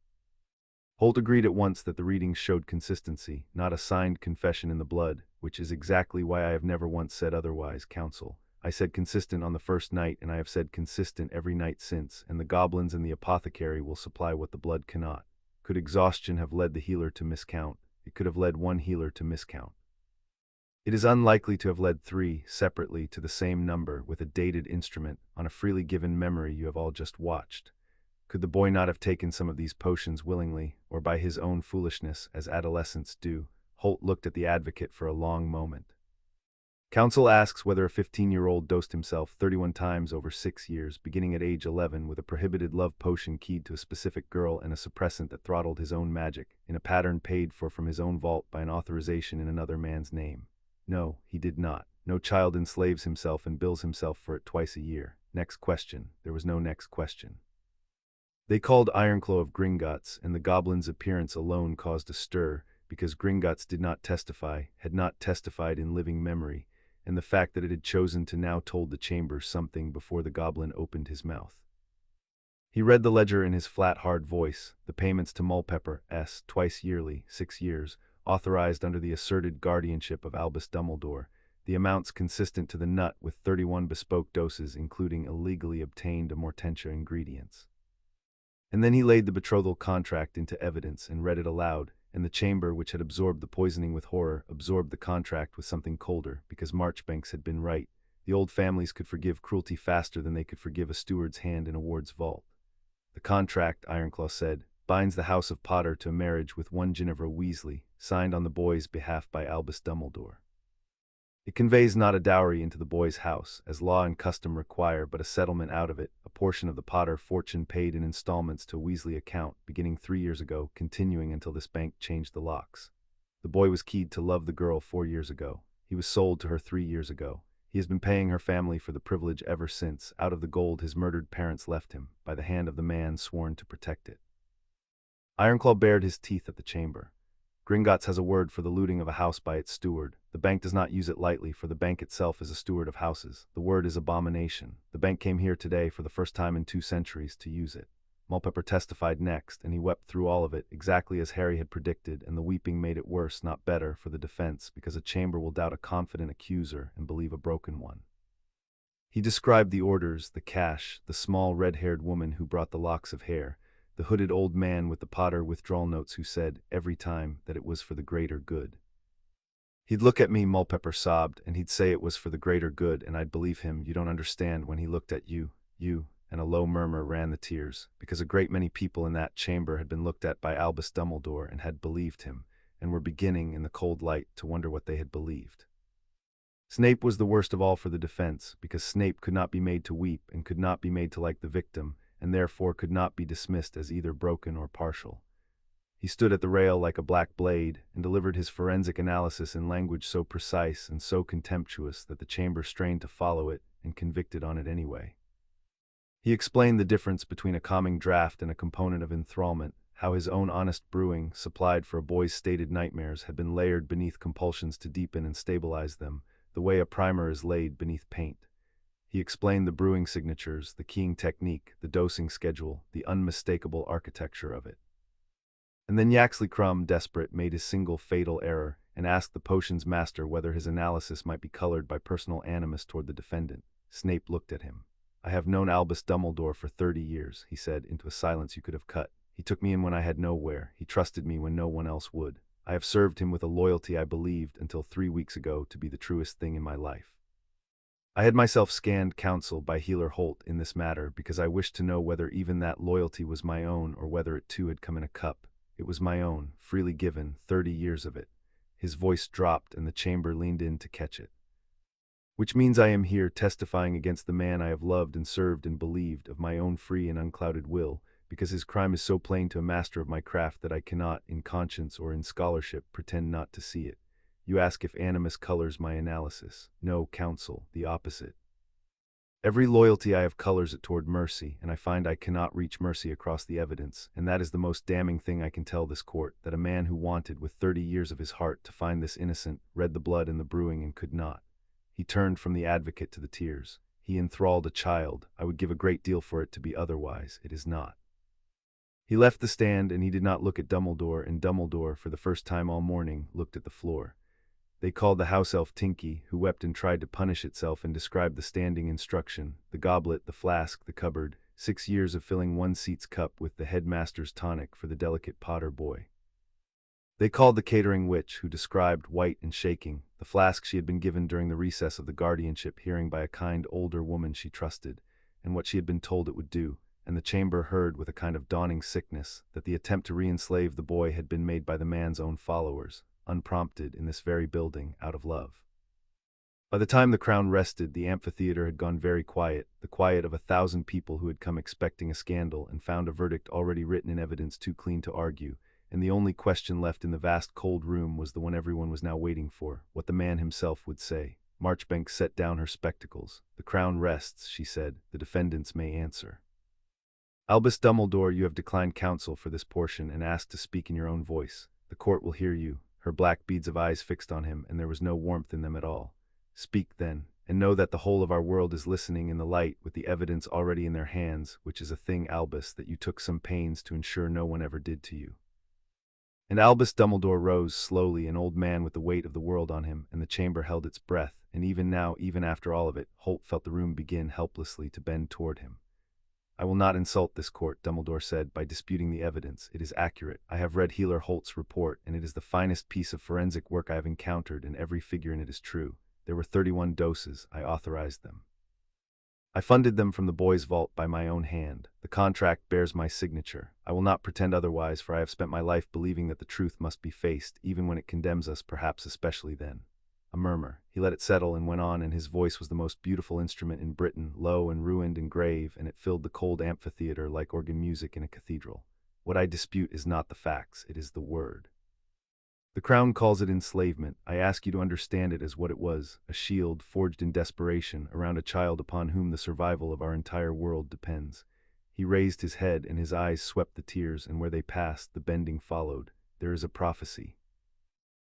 Holt agreed at once that the readings showed consistency, not a signed confession in the blood, which is exactly why I have never once said otherwise, counsel. I said consistent on the first night, and I have said consistent every night since, and the goblins and the apothecary will supply what the blood cannot. Could exhaustion have led the healer to miscount? It could have led one healer to miscount. It is unlikely to have led 3, separately, to the same number, with a dated instrument, on a freely given memory you have all just watched. Could the boy not have taken some of these potions willingly, or by his own foolishness, as adolescents do? Holt looked at the advocate for a long moment. Counsel asks whether a 15-year-old dosed himself 31 times over 6 years, beginning at age 11 with a prohibited love potion keyed to a specific girl and a suppressant that throttled his own magic, in a pattern paid for from his own vault by an authorization in another man's name. No, he did not. No child enslaves himself and bills himself for it twice a year. Next question. There was no next question. They called Ironclaw of Gringotts, and the goblin's appearance alone caused a stir, because Gringotts did not testify, had not testified in living memory, and the fact that it had chosen to now told the chamber something before the goblin opened his mouth. He read the ledger in his flat, hard voice, the payments to Mulpepper, S, twice yearly, 6 years, authorized under the asserted guardianship of Albus Dumbledore, the amounts consistent to the nut with 31 bespoke doses including illegally obtained amortentia ingredients. And then he laid the betrothal contract into evidence and read it aloud, and the chamber, which had absorbed the poisoning with horror, absorbed the contract with something colder, because Marchbanks had been right. The old families could forgive cruelty faster than they could forgive a steward's hand in a ward's vault. The contract, Ironclaw said, binds the House of Potter to a marriage with one Ginevra Weasley, signed on the boy's behalf by Albus Dumbledore. It conveys not a dowry into the boy's house, as law and custom require, but a settlement out of it, a portion of the Potter fortune paid in installments to a Weasley account, beginning 3 years ago, continuing until this bank changed the locks. The boy was keyed to love the girl 4 years ago. He was sold to her 3 years ago. He has been paying her family for the privilege ever since, out of the gold his murdered parents left him, by the hand of the man sworn to protect it. Ironclaw bared his teeth at the chamber. Gringotts has a word for the looting of a house by its steward. The bank does not use it lightly, for the bank itself is a steward of houses. The word is abomination. The bank came here today for the first time in 2 centuries to use it. Mulpepper testified next, and he wept through all of it, exactly as Harry had predicted, and the weeping made it worse, not better, for the defense, because a chamber will doubt a confident accuser and believe a broken one. He described the orders, the cash, the small red-haired woman who brought the locks of hair, the hooded old man with the Potter withdrawal notes who said, every time, that it was for the greater good. He'd look at me, Mulpepper sobbed, and he'd say it was for the greater good, and I'd believe him. You don't understand. When he looked at you, and a low murmur ran the tears, because a great many people in that chamber had been looked at by Albus Dumbledore and had believed him, and were beginning, in the cold light, to wonder what they had believed. Snape was the worst of all for the defense, because Snape could not be made to weep and could not be made to like the victim, and therefore could not be dismissed as either broken or partial. He stood at the rail like a black blade, and delivered his forensic analysis in language so precise and so contemptuous that the chamber strained to follow it and convicted on it anyway. He explained the difference between a calming draught and a component of enthrallment, how his own honest brewing, supplied for a boy's stated nightmares, had been layered beneath compulsions to deepen and stabilize them, the way a primer is laid beneath paint. He explained the brewing signatures, the keying technique, the dosing schedule, the unmistakable architecture of it. And then Yaxley Crumb, desperate, made his single fatal error and asked the potion's master whether his analysis might be colored by personal animus toward the defendant. Snape looked at him. I have known Albus Dumbledore for 30 years, he said, into a silence you could have cut. He took me in when I had nowhere. He trusted me when no one else would. I have served him with a loyalty I believed, until 3 weeks ago, to be the truest thing in my life. I had myself scanned counsel by Healer Holt in this matter because I wished to know whether even that loyalty was my own or whether it too had come in a cup. It was my own, freely given, 30 years of it. His voice dropped and the chamber leaned in to catch it. Which means I am here testifying against the man I have loved and served and believed of my own free and unclouded will, because his crime is so plain to a master of my craft that I cannot, in conscience or in scholarship, pretend not to see it. You ask if animus colors my analysis. No, counsel, the opposite. Every loyalty I have colors it toward mercy, and I find I cannot reach mercy across the evidence, and that is the most damning thing I can tell this court, that a man who wanted, with 30 years of his heart, to find this innocent, read the blood in the brewing and could not. He turned from the advocate to the tears. He enthralled a child. I would give a great deal for it to be otherwise. It is not. He left the stand, and he did not look at Dumbledore, and Dumbledore, for the first time all morning, looked at the floor. They called the house elf Tinky, who wept and tried to punish itself and described the standing instruction, the goblet, the flask, the cupboard, 6 years of filling one seat's cup with the headmaster's tonic for the delicate Potter boy. They called the catering witch, who described, white and shaking, the flask she had been given during the recess of the guardianship hearing by a kind older woman she trusted, and what she had been told it would do, and the chamber heard with a kind of dawning sickness that the attempt to re-enslave the boy had been made by the man's own followers, unprompted, in this very building, out of love. By the time the crown rested, the amphitheater had gone very quiet, the quiet of 1,000 people who had come expecting a scandal and found a verdict already written in evidence too clean to argue, and the only question left in the vast cold room was the one everyone was now waiting for, what the man himself would say. Marchbanks set down her spectacles. The crown rests, she said. The defendants may answer. Albus Dumbledore, you have declined counsel for this portion and asked to speak in your own voice. The court will hear you. Her black beads of eyes fixed on him, and there was no warmth in them at all. Speak, then, and know that the whole of our world is listening in the light with the evidence already in their hands, which is a thing, Albus, that you took some pains to ensure no one ever did to you. And Albus Dumbledore rose slowly, an old man with the weight of the world on him, and the chamber held its breath, and even now, even after all of it, Holt felt the room begin helplessly to bend toward him. I will not insult this court, Dumbledore said, by disputing the evidence. It is accurate. I have read Healer Holt's report, and it is the finest piece of forensic work I have encountered, and every figure in it is true. There were 31 doses. I authorized them. I funded them from the boy's vault by my own hand. The contract bears my signature. I will not pretend otherwise, for I have spent my life believing that the truth must be faced, even when it condemns us, perhaps especially then. A murmur. He let it settle and went on, and his voice was the most beautiful instrument in Britain, low and ruined and grave, and it filled the cold amphitheater like organ music in a cathedral. What I dispute is not the facts, it is the word. The crown calls it enslavement. I ask you to understand it as what it was, a shield forged in desperation around a child upon whom the survival of our entire world depends. He raised his head, and his eyes swept the tears, and where they passed, the bending followed. There is a prophecy.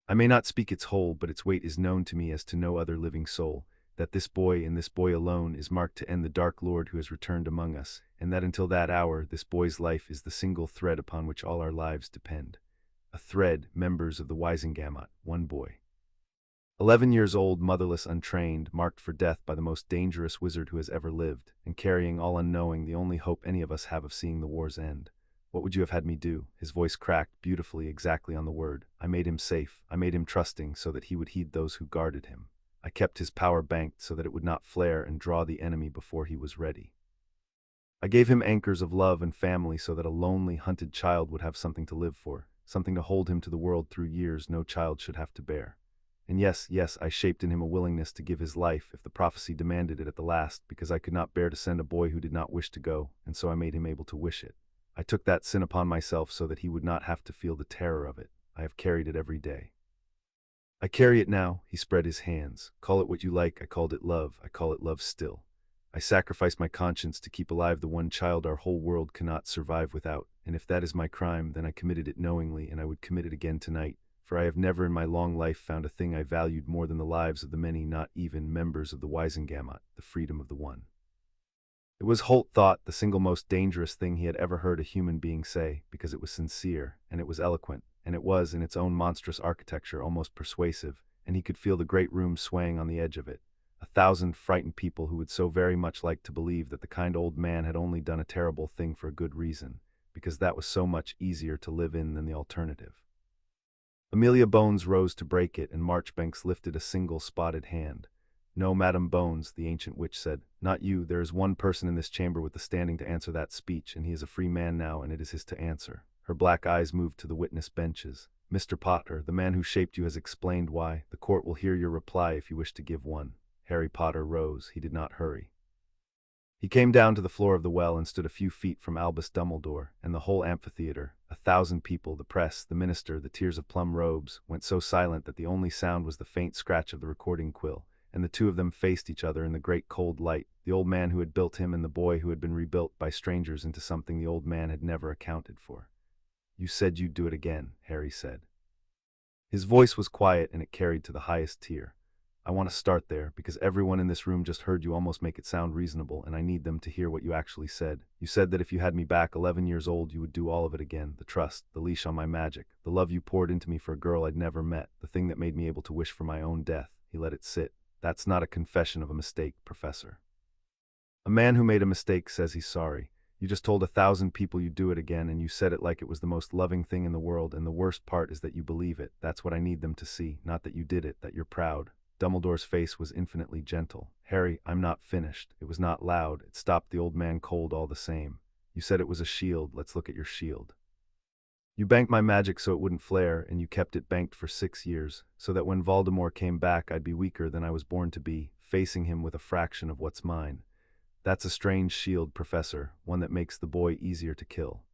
I may not speak its whole, but its weight is known to me as to no other living soul, that this boy and this boy alone is marked to end the Dark Lord who has returned among us, and that until that hour this boy's life is the single thread upon which all our lives depend. A thread, members of the Wizengamot, one boy. 11 years old, motherless, untrained, marked for death by the most dangerous wizard who has ever lived, and carrying, all unknowing, the only hope any of us have of seeing the war's end. What would you have had me do? His voice cracked beautifully, exactly on the word. I made him safe. I made him trusting so that he would heed those who guarded him. I kept his power banked so that it would not flare and draw the enemy before he was ready. I gave him anchors of love and family so that a lonely, hunted child would have something to live for, something to hold him to the world through years no child should have to bear. And yes, I shaped in him a willingness to give his life if the prophecy demanded it at the last, because I could not bear to send a boy who did not wish to go, and so I made him able to wish it. I took that sin upon myself so that he would not have to feel the terror of it. I have carried it every day. I carry it now. He spread his hands. Call it what you like. I called it love. I call it love still. I sacrificed my conscience to keep alive the one child our whole world cannot survive without, and if that is my crime, then I committed it knowingly, and I would commit it again tonight, for I have never in my long life found a thing I valued more than the lives of the many, not even members of the Wizengamot, the freedom of the one. It was, Holt thought, the single most dangerous thing he had ever heard a human being say, because it was sincere, and it was eloquent, and it was, in its own monstrous architecture, almost persuasive, and he could feel the great room swaying on the edge of it. 1,000 frightened people who would so very much like to believe that the kind old man had only done a terrible thing for a good reason, because that was so much easier to live in than the alternative. Amelia Bones rose to break it, and Marchbanks lifted a single spotted hand. No, Madam Bones, the ancient witch said, not you. There is one person in this chamber with the standing to answer that speech, and he is a free man now, and it is his to answer. Her black eyes moved to the witness benches. Mr. Potter, the man who shaped you has explained why. The court will hear your reply if you wish to give one. Harry Potter rose. He did not hurry. He came down to the floor of the well and stood a few feet from Albus Dumbledore, and the whole amphitheater, 1,000 people, the press, the minister, the tiers of plum robes, went so silent that the only sound was the faint scratch of the recording quill, and the two of them faced each other in the great cold light, the old man who had built him and the boy who had been rebuilt by strangers into something the old man had never accounted for. You said you'd do it again, Harry said. His voice was quiet, and it carried to the highest tier. I want to start there, because everyone in this room just heard you almost make it sound reasonable, and I need them to hear what you actually said. You said that if you had me back 11 years old, you would do all of it again. The trust, the leash on my magic, the love you poured into me for a girl I'd never met, the thing that made me able to wish for my own death. He let it sit. That's not a confession of a mistake, Professor. A man who made a mistake says he's sorry. You just told 1,000 people you'd do it again, and you said it like it was the most loving thing in the world, and the worst part is that you believe it. That's what I need them to see, not that you did it, that you're proud. Dumbledore's face was infinitely gentle. Harry, I'm not finished. It was not loud. It stopped the old man cold all the same. You said it was a shield. Let's look at your shield. You banked my magic so it wouldn't flare, and you kept it banked for 6 years, so that when Voldemort came back I'd be weaker than I was born to be, facing him with a fraction of what's mine. That's a strange shield, Professor, one that makes the boy easier to kill.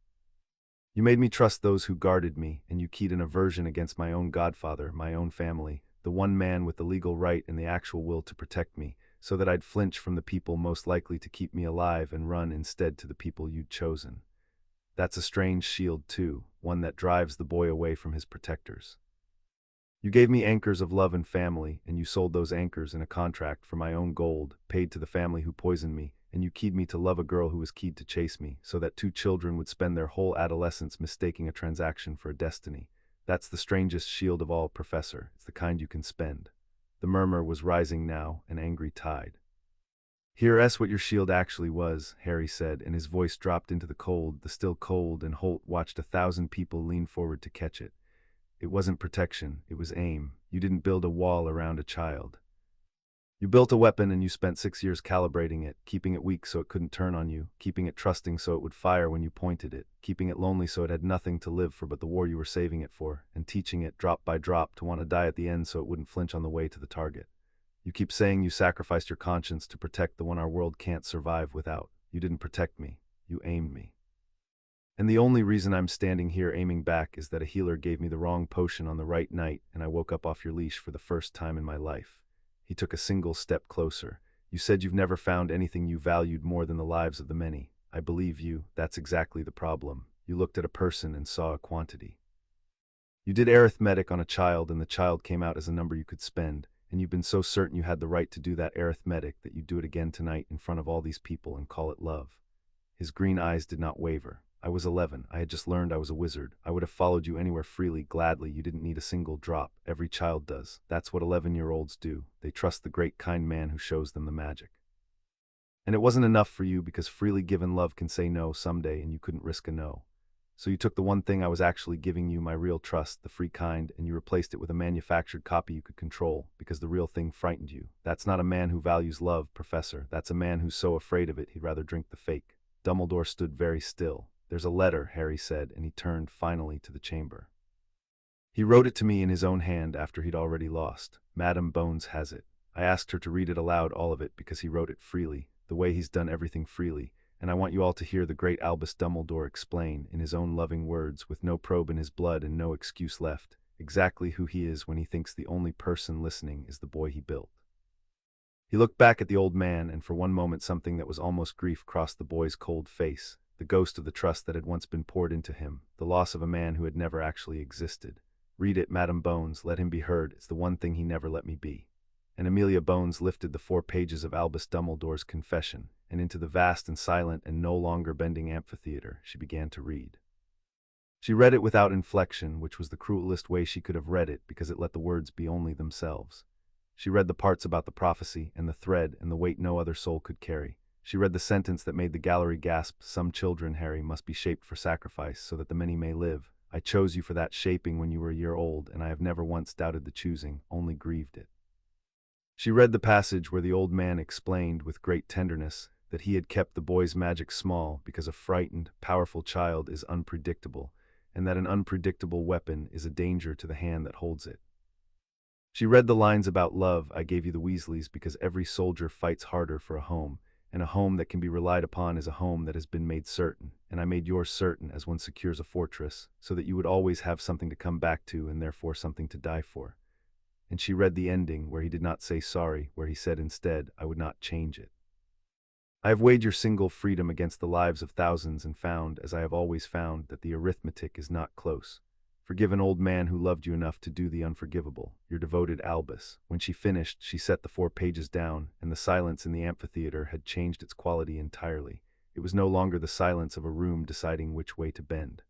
You made me trust those who guarded me, and you keyed an aversion against my own godfather, my own family, the one man with the legal right and the actual will to protect me, so that I'd flinch from the people most likely to keep me alive and run instead to the people you'd chosen. That's a strange shield, too, one that drives the boy away from his protectors. You gave me anchors of love and family, and you sold those anchors in a contract for my own gold, paid to the family who poisoned me, and you keyed me to love a girl who was keyed to chase me, so that 2 children would spend their whole adolescence mistaking a transaction for a destiny. That's the strangest shield of all, Professor. It's the kind you can spend. The murmur was rising now, an angry tide. Here's what your shield actually was, Harry said, and his voice dropped into the cold, the still cold, and Holt watched 1,000 people lean forward to catch it. It wasn't protection, it was aim. You didn't build a wall around a child. You built a weapon, and you spent 6 years calibrating it, keeping it weak so it couldn't turn on you, keeping it trusting so it would fire when you pointed it, keeping it lonely so it had nothing to live for but the war you were saving it for, and teaching it, drop by drop, to want to die at the end so it wouldn't flinch on the way to the target. You keep saying you sacrificed your conscience to protect the one our world can't survive without. You didn't protect me. You aimed me. And the only reason I'm standing here aiming back is that a healer gave me the wrong potion on the right night, and I woke up off your leash for the first time in my life. He took a single step closer. You said you've never found anything you valued more than the lives of the many. I believe you. That's exactly the problem. You looked at a person and saw a quantity. You did arithmetic on a child, and the child came out as a number you could spend, and you've been so certain you had the right to do that arithmetic that you'd do it again tonight in front of all these people and call it love. His green eyes did not waver. I was 11. I had just learned I was a wizard. I would have followed you anywhere freely, gladly. You didn't need a single drop. Every child does. That's what 11-year-olds do. They trust the great kind man who shows them the magic. And it wasn't enough for you because freely given love can say no someday and you couldn't risk a no. So you took the one thing I was actually giving you, my real trust, the free kind, and you replaced it with a manufactured copy you could control because the real thing frightened you. That's not a man who values love, Professor. That's a man who's so afraid of it he'd rather drink the fake. Dumbledore stood very still. There's a letter, Harry said, and he turned finally to the chamber. He wrote it to me in his own hand after he'd already lost. Madam Bones has it. I asked her to read it aloud, all of it, because he wrote it freely, the way he's done everything freely, and I want you all to hear the great Albus Dumbledore explain, in his own loving words, with no probe in his blood and no excuse left, exactly who he is when he thinks the only person listening is the boy he built. He looked back at the old man, and for one moment something that was almost grief crossed the boy's cold face, the ghost of the trust that had once been poured into him, the loss of a man who had never actually existed. Read it, Madam Bones, let him be heard, it's the one thing he never let me be. And Amelia Bones lifted the 4 pages of Albus Dumbledore's confession, and into the vast and silent and no longer bending amphitheater she began to read. She read it without inflection, which was the cruelest way she could have read it because it let the words be only themselves. She read the parts about the prophecy and the thread and the weight no other soul could carry. She read the sentence that made the gallery gasp, "Some children, Harry, must be shaped for sacrifice so that the many may live. I chose you for that shaping when you were a year old, and I have never once doubted the choosing, only grieved it." She read the passage where the old man explained with great tenderness that he had kept the boy's magic small because a frightened, powerful child is unpredictable, and that an unpredictable weapon is a danger to the hand that holds it. She read the lines about love, "I gave you the Weasleys because every soldier fights harder for a home, and a home that can be relied upon is a home that has been made certain, and I made yours certain as one secures a fortress, so that you would always have something to come back to and therefore something to die for." And she read the ending where he did not say sorry, where he said instead, "I would not change it. I have weighed your single freedom against the lives of thousands and found, as I have always found, that the arithmetic is not close. Forgive an old man who loved you enough to do the unforgivable, your devoted Albus." When she finished, she set the 4 pages down, and the silence in the amphitheater had changed its quality entirely. It was no longer the silence of a room deciding which way to bend.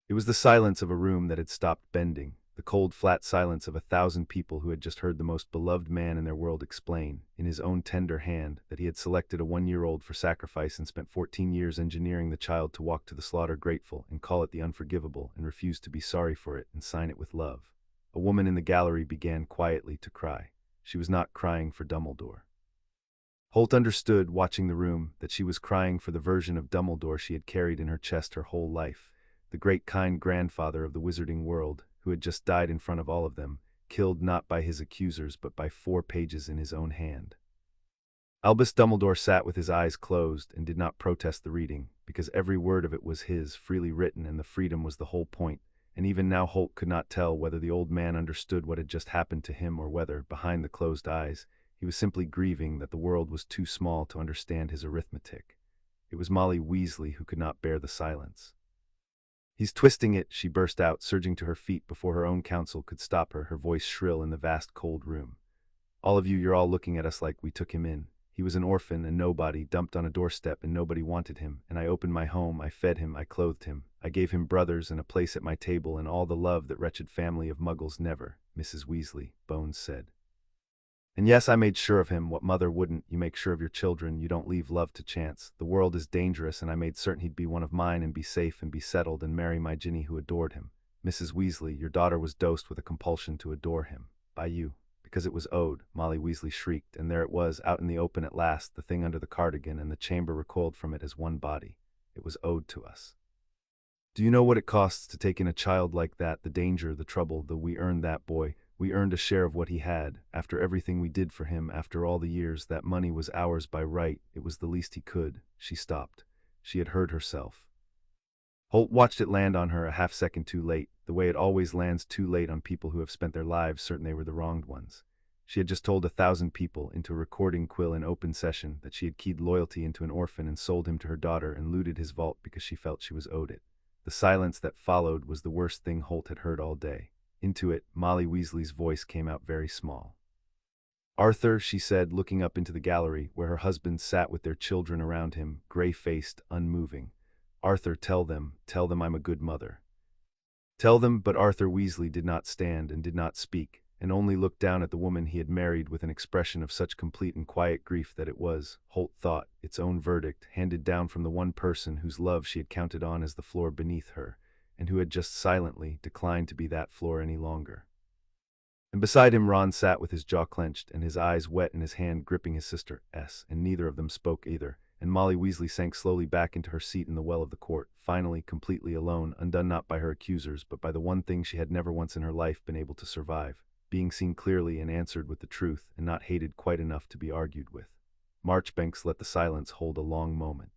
It was the silence of a room that had stopped bending, the cold, flat silence of 1,000 people who had just heard the most beloved man in their world explain, in his own tender hand, that he had selected a 1-year-old for sacrifice and spent 14 years engineering the child to walk to the slaughter grateful and call it the unforgivable and refuse to be sorry for it and sign it with love. A woman in the gallery began quietly to cry. She was not crying for Dumbledore. Holt understood, watching the room, that she was crying for the version of Dumbledore she had carried in her chest her whole life, the great kind grandfather of the wizarding world, who had just died in front of all of them, killed not by his accusers but by 4 pages in his own hand. Albus Dumbledore sat with his eyes closed and did not protest the reading, because every word of it was his, freely written, and the freedom was the whole point, and even now Holt could not tell whether the old man understood what had just happened to him or whether, behind the closed eyes, he was simply grieving that the world was too small to understand his arithmetic. It was Molly Weasley who could not bear the silence. "He's twisting it," she burst out, surging to her feet before her own counsel could stop her, her voice shrill in the vast cold room. "All of you, you're all looking at us like we took him in. He was an orphan, a nobody, dumped on a doorstep, and nobody wanted him, and I opened my home, I fed him, I clothed him. I gave him brothers and a place at my table and all the love that wretched family of muggles never," Mrs. Weasley, Bones said. "And yes, I made sure of him, what mother wouldn't. You make sure of your children, you don't leave love to chance. The world is dangerous, and I made certain he'd be one of mine and be safe and be settled and marry my Ginny who adored him. Mrs. Weasley, your daughter was dosed with a compulsion to adore him. By you. Because it was owed," Molly Weasley shrieked, and there it was, out in the open at last, the thing under the cardigan, and the chamber recoiled from it as one body. It was owed to us. Do you know what it costs to take in a child like that, the danger, the trouble, we earned that boy. We earned a share of what he had, after everything we did for him, after all the years. That money was ours by right, it was the least he could." She stopped. She had heard herself. Holt watched it land on her a half-second too late, the way it always lands too late on people who have spent their lives certain they were the wronged ones. She had just told 1,000 people, into a recording quill in open session, that she had keyed loyalty into an orphan and sold him to her daughter and looted his vault because she felt she was owed it. The silence that followed was the worst thing Holt had heard all day. Into it, Molly Weasley's voice came out very small. "Arthur," she said, looking up into the gallery, where her husband sat with their children around him, gray-faced, unmoving. Arthur, tell them I'm a good mother. Tell them, but Arthur Weasley did not stand and did not speak, and only looked down at the woman he had married with an expression of such complete and quiet grief that it was, Holt thought, its own verdict, handed down from the one person whose love she had counted on as the floor beneath her, and who had just silently declined to be that floor any longer. And beside him Ron sat with his jaw clenched and his eyes wet and his hand gripping his sister's, and neither of them spoke either, and Molly Weasley sank slowly back into her seat in the well of the court, finally, completely alone, undone not by her accusers, but by the one thing she had never once in her life been able to survive, being seen clearly and answered with the truth, and not hated quite enough to be argued with. Marchbanks let the silence hold a long moment.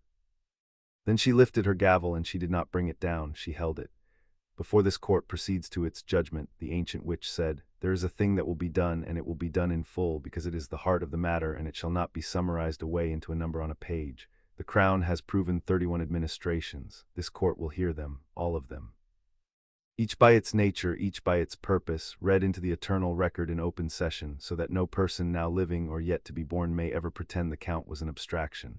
Then she lifted her gavel, and she did not bring it down, she held it. Before this court proceeds to its judgment, the ancient witch said, there is a thing that will be done, and it will be done in full, because it is the heart of the matter, and it shall not be summarized away into a number on a page. The Crown has proven 31 administrations. This court will hear them, all of them. Each by its nature, each by its purpose, read into the eternal record in open session, so that no person now living or yet to be born may ever pretend the count was an abstraction.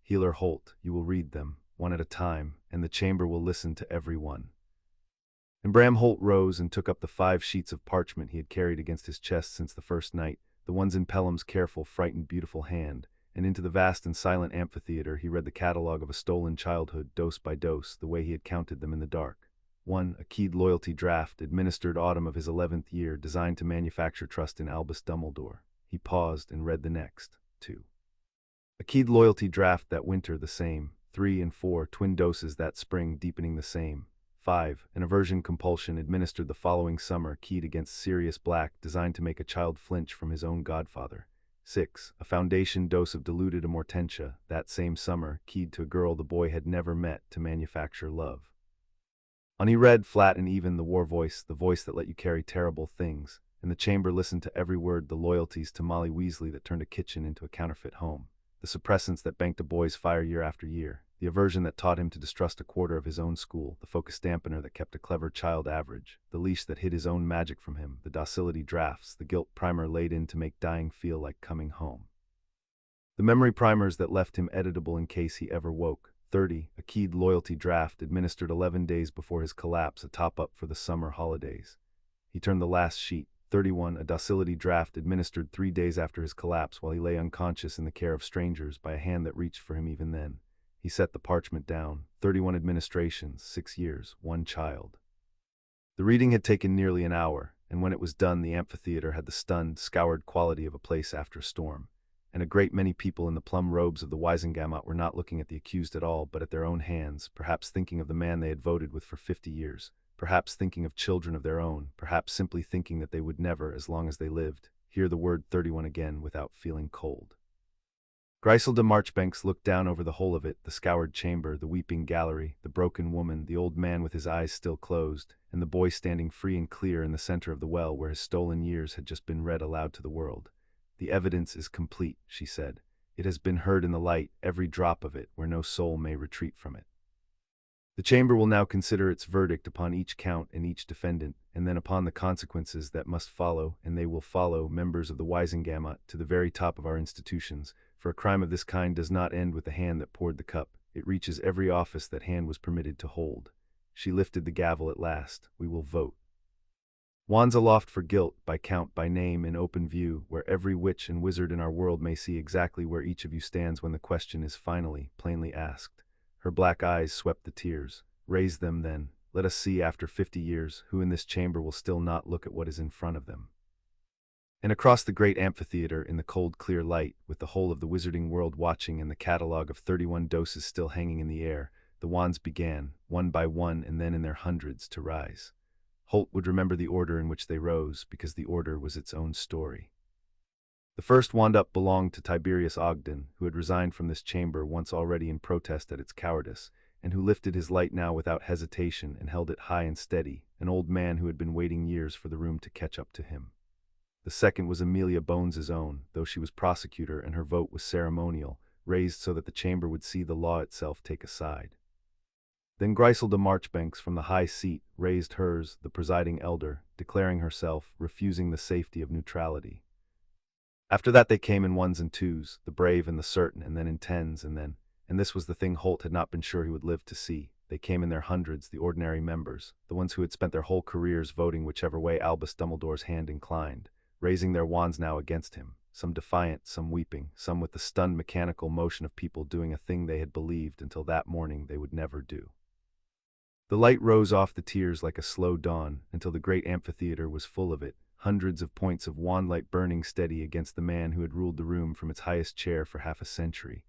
Healer Holt, you will read them, one at a time, and the chamber will listen to every one. And Bram Holt rose and took up the 5 sheets of parchment he had carried against his chest since the first night, the ones in Pelham's careful, frightened, beautiful hand, and into the vast and silent amphitheater he read the catalogue of a stolen childhood, dose by dose, the way he had counted them in the dark. 1. A keyed loyalty draft, administered autumn of his 11th year, designed to manufacture trust in Albus Dumbledore. He paused and read the next. 2. A keyed loyalty draft that winter, the same. 3 and 4, twin doses that spring, deepening the same. 5. An aversion compulsion administered the following summer, keyed against Sirius Black, designed to make a child flinch from his own godfather. 6. A foundation dose of diluted amortentia, that same summer, keyed to a girl the boy had never met, to manufacture love. On he read, flat and even, the war voice, the voice that let you carry terrible things, and the chamber listened to every word, the loyalties to Molly Weasley that turned a kitchen into a counterfeit home, the suppressants that banked a boy's fire year after year, the aversion that taught him to distrust a quarter of his own school, the focus dampener that kept a clever child average, the leash that hid his own magic from him, the docility drafts, the guilt primer laid in to make dying feel like coming home, the memory primers that left him editable in case he ever woke. 30. A keyed loyalty draft administered 11 days before his collapse, a top-up for the summer holidays. He turned the last sheet. 31. A docility draft administered 3 days after his collapse while he lay unconscious in the care of strangers by a hand that reached for him even then. He set the parchment down. 31 administrations, 6 years, 1 child. The reading had taken nearly an hour, and when it was done the amphitheater had the stunned, scoured quality of a place after a storm, and a great many people in the plum robes of the Wizengamot were not looking at the accused at all, but at their own hands, perhaps thinking of the man they had voted with for 50 years, perhaps thinking of children of their own, perhaps simply thinking that they would never, as long as they lived, hear the word 31 again without feeling cold. Griselda Marchbanks looked down over the whole of it, the scoured chamber, the weeping gallery, the broken woman, the old man with his eyes still closed, and the boy standing free and clear in the center of the well where his stolen years had just been read aloud to the world. The evidence is complete, she said. It has been heard in the light, every drop of it, where no soul may retreat from it. The chamber will now consider its verdict upon each count and each defendant, and then upon the consequences that must follow, and they will follow, members of the Wizengamot, to the very top of our institutions, for a crime of this kind does not end with the hand that poured the cup. It reaches every office that hand was permitted to hold. She lifted the gavel at last. We will vote. Wands aloft for guilt, by count, by name, in open view, where every witch and wizard in our world may see exactly where each of you stands when the question is finally, plainly asked. Her black eyes swept the tears. Raise them, then. Let us see, after 50 years, who in this chamber will still not look at what is in front of them. And across the great amphitheater, in the cold, clear light, with the whole of the wizarding world watching and the catalogue of 31 doses still hanging in the air, the wands began, one by one and then in their hundreds, to rise. Holt would remember the order in which they rose, because the order was its own story. The first wand up belonged to Tiberius Ogden, who had resigned from this chamber once already in protest at its cowardice, and who lifted his light now without hesitation and held it high and steady, an old man who had been waiting years for the room to catch up to him. The second was Amelia Bones's own, though she was prosecutor and her vote was ceremonial, raised so that the chamber would see the law itself take a side. Then Griselda Marchbanks from the high seat raised hers, the presiding elder, declaring herself, refusing the safety of neutrality. After that they came in ones and twos, the brave and the certain, and then in tens, and then And this was the thing Holt had not been sure he would live to see. They came in their hundreds, the ordinary members, the ones who had spent their whole careers voting whichever way Albus Dumbledore's hand inclined, raising their wands now against him, some defiant, some weeping, some with the stunned mechanical motion of people doing a thing they had believed until that morning they would never do. The light rose off the tiers like a slow dawn, until the great amphitheater was full of it, hundreds of points of wand-light burning steady against the man who had ruled the room from its highest chair for half a century.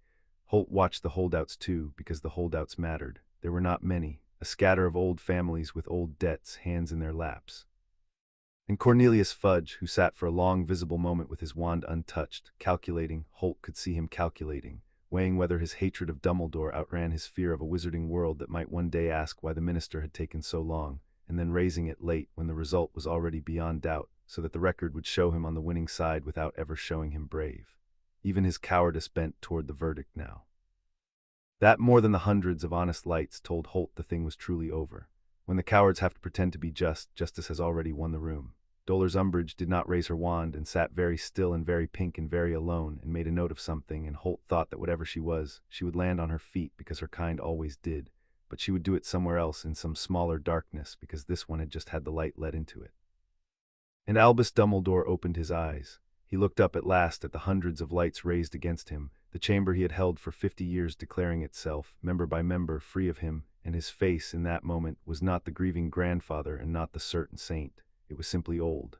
Holt watched the holdouts too, because the holdouts mattered. There were not many, a scatter of old families with old debts, hands in their laps. And Cornelius Fudge, who sat for a long visible moment with his wand untouched, calculating. Holt could see him calculating, weighing whether his hatred of Dumbledore outran his fear of a wizarding world that might one day ask why the minister had taken so long, and then raising it late when the result was already beyond doubt, so that the record would show him on the winning side without ever showing him brave. Even his cowardice bent toward the verdict now. That, more than the hundreds of honest lights, told Holt the thing was truly over. When the cowards have to pretend to be just, justice has already won the room. Dolores Umbridge did not raise her wand and sat very still and very pink and very alone and made a note of something, and Holt thought that whatever she was, she would land on her feet because her kind always did, but she would do it somewhere else in some smaller darkness because this one had just had the light let into it. And Albus Dumbledore opened his eyes. He looked up at last at the hundreds of lights raised against him, the chamber he had held for 50 years declaring itself, member by member, free of him, and his face in that moment was not the grieving grandfather and not the certain saint. It was simply old.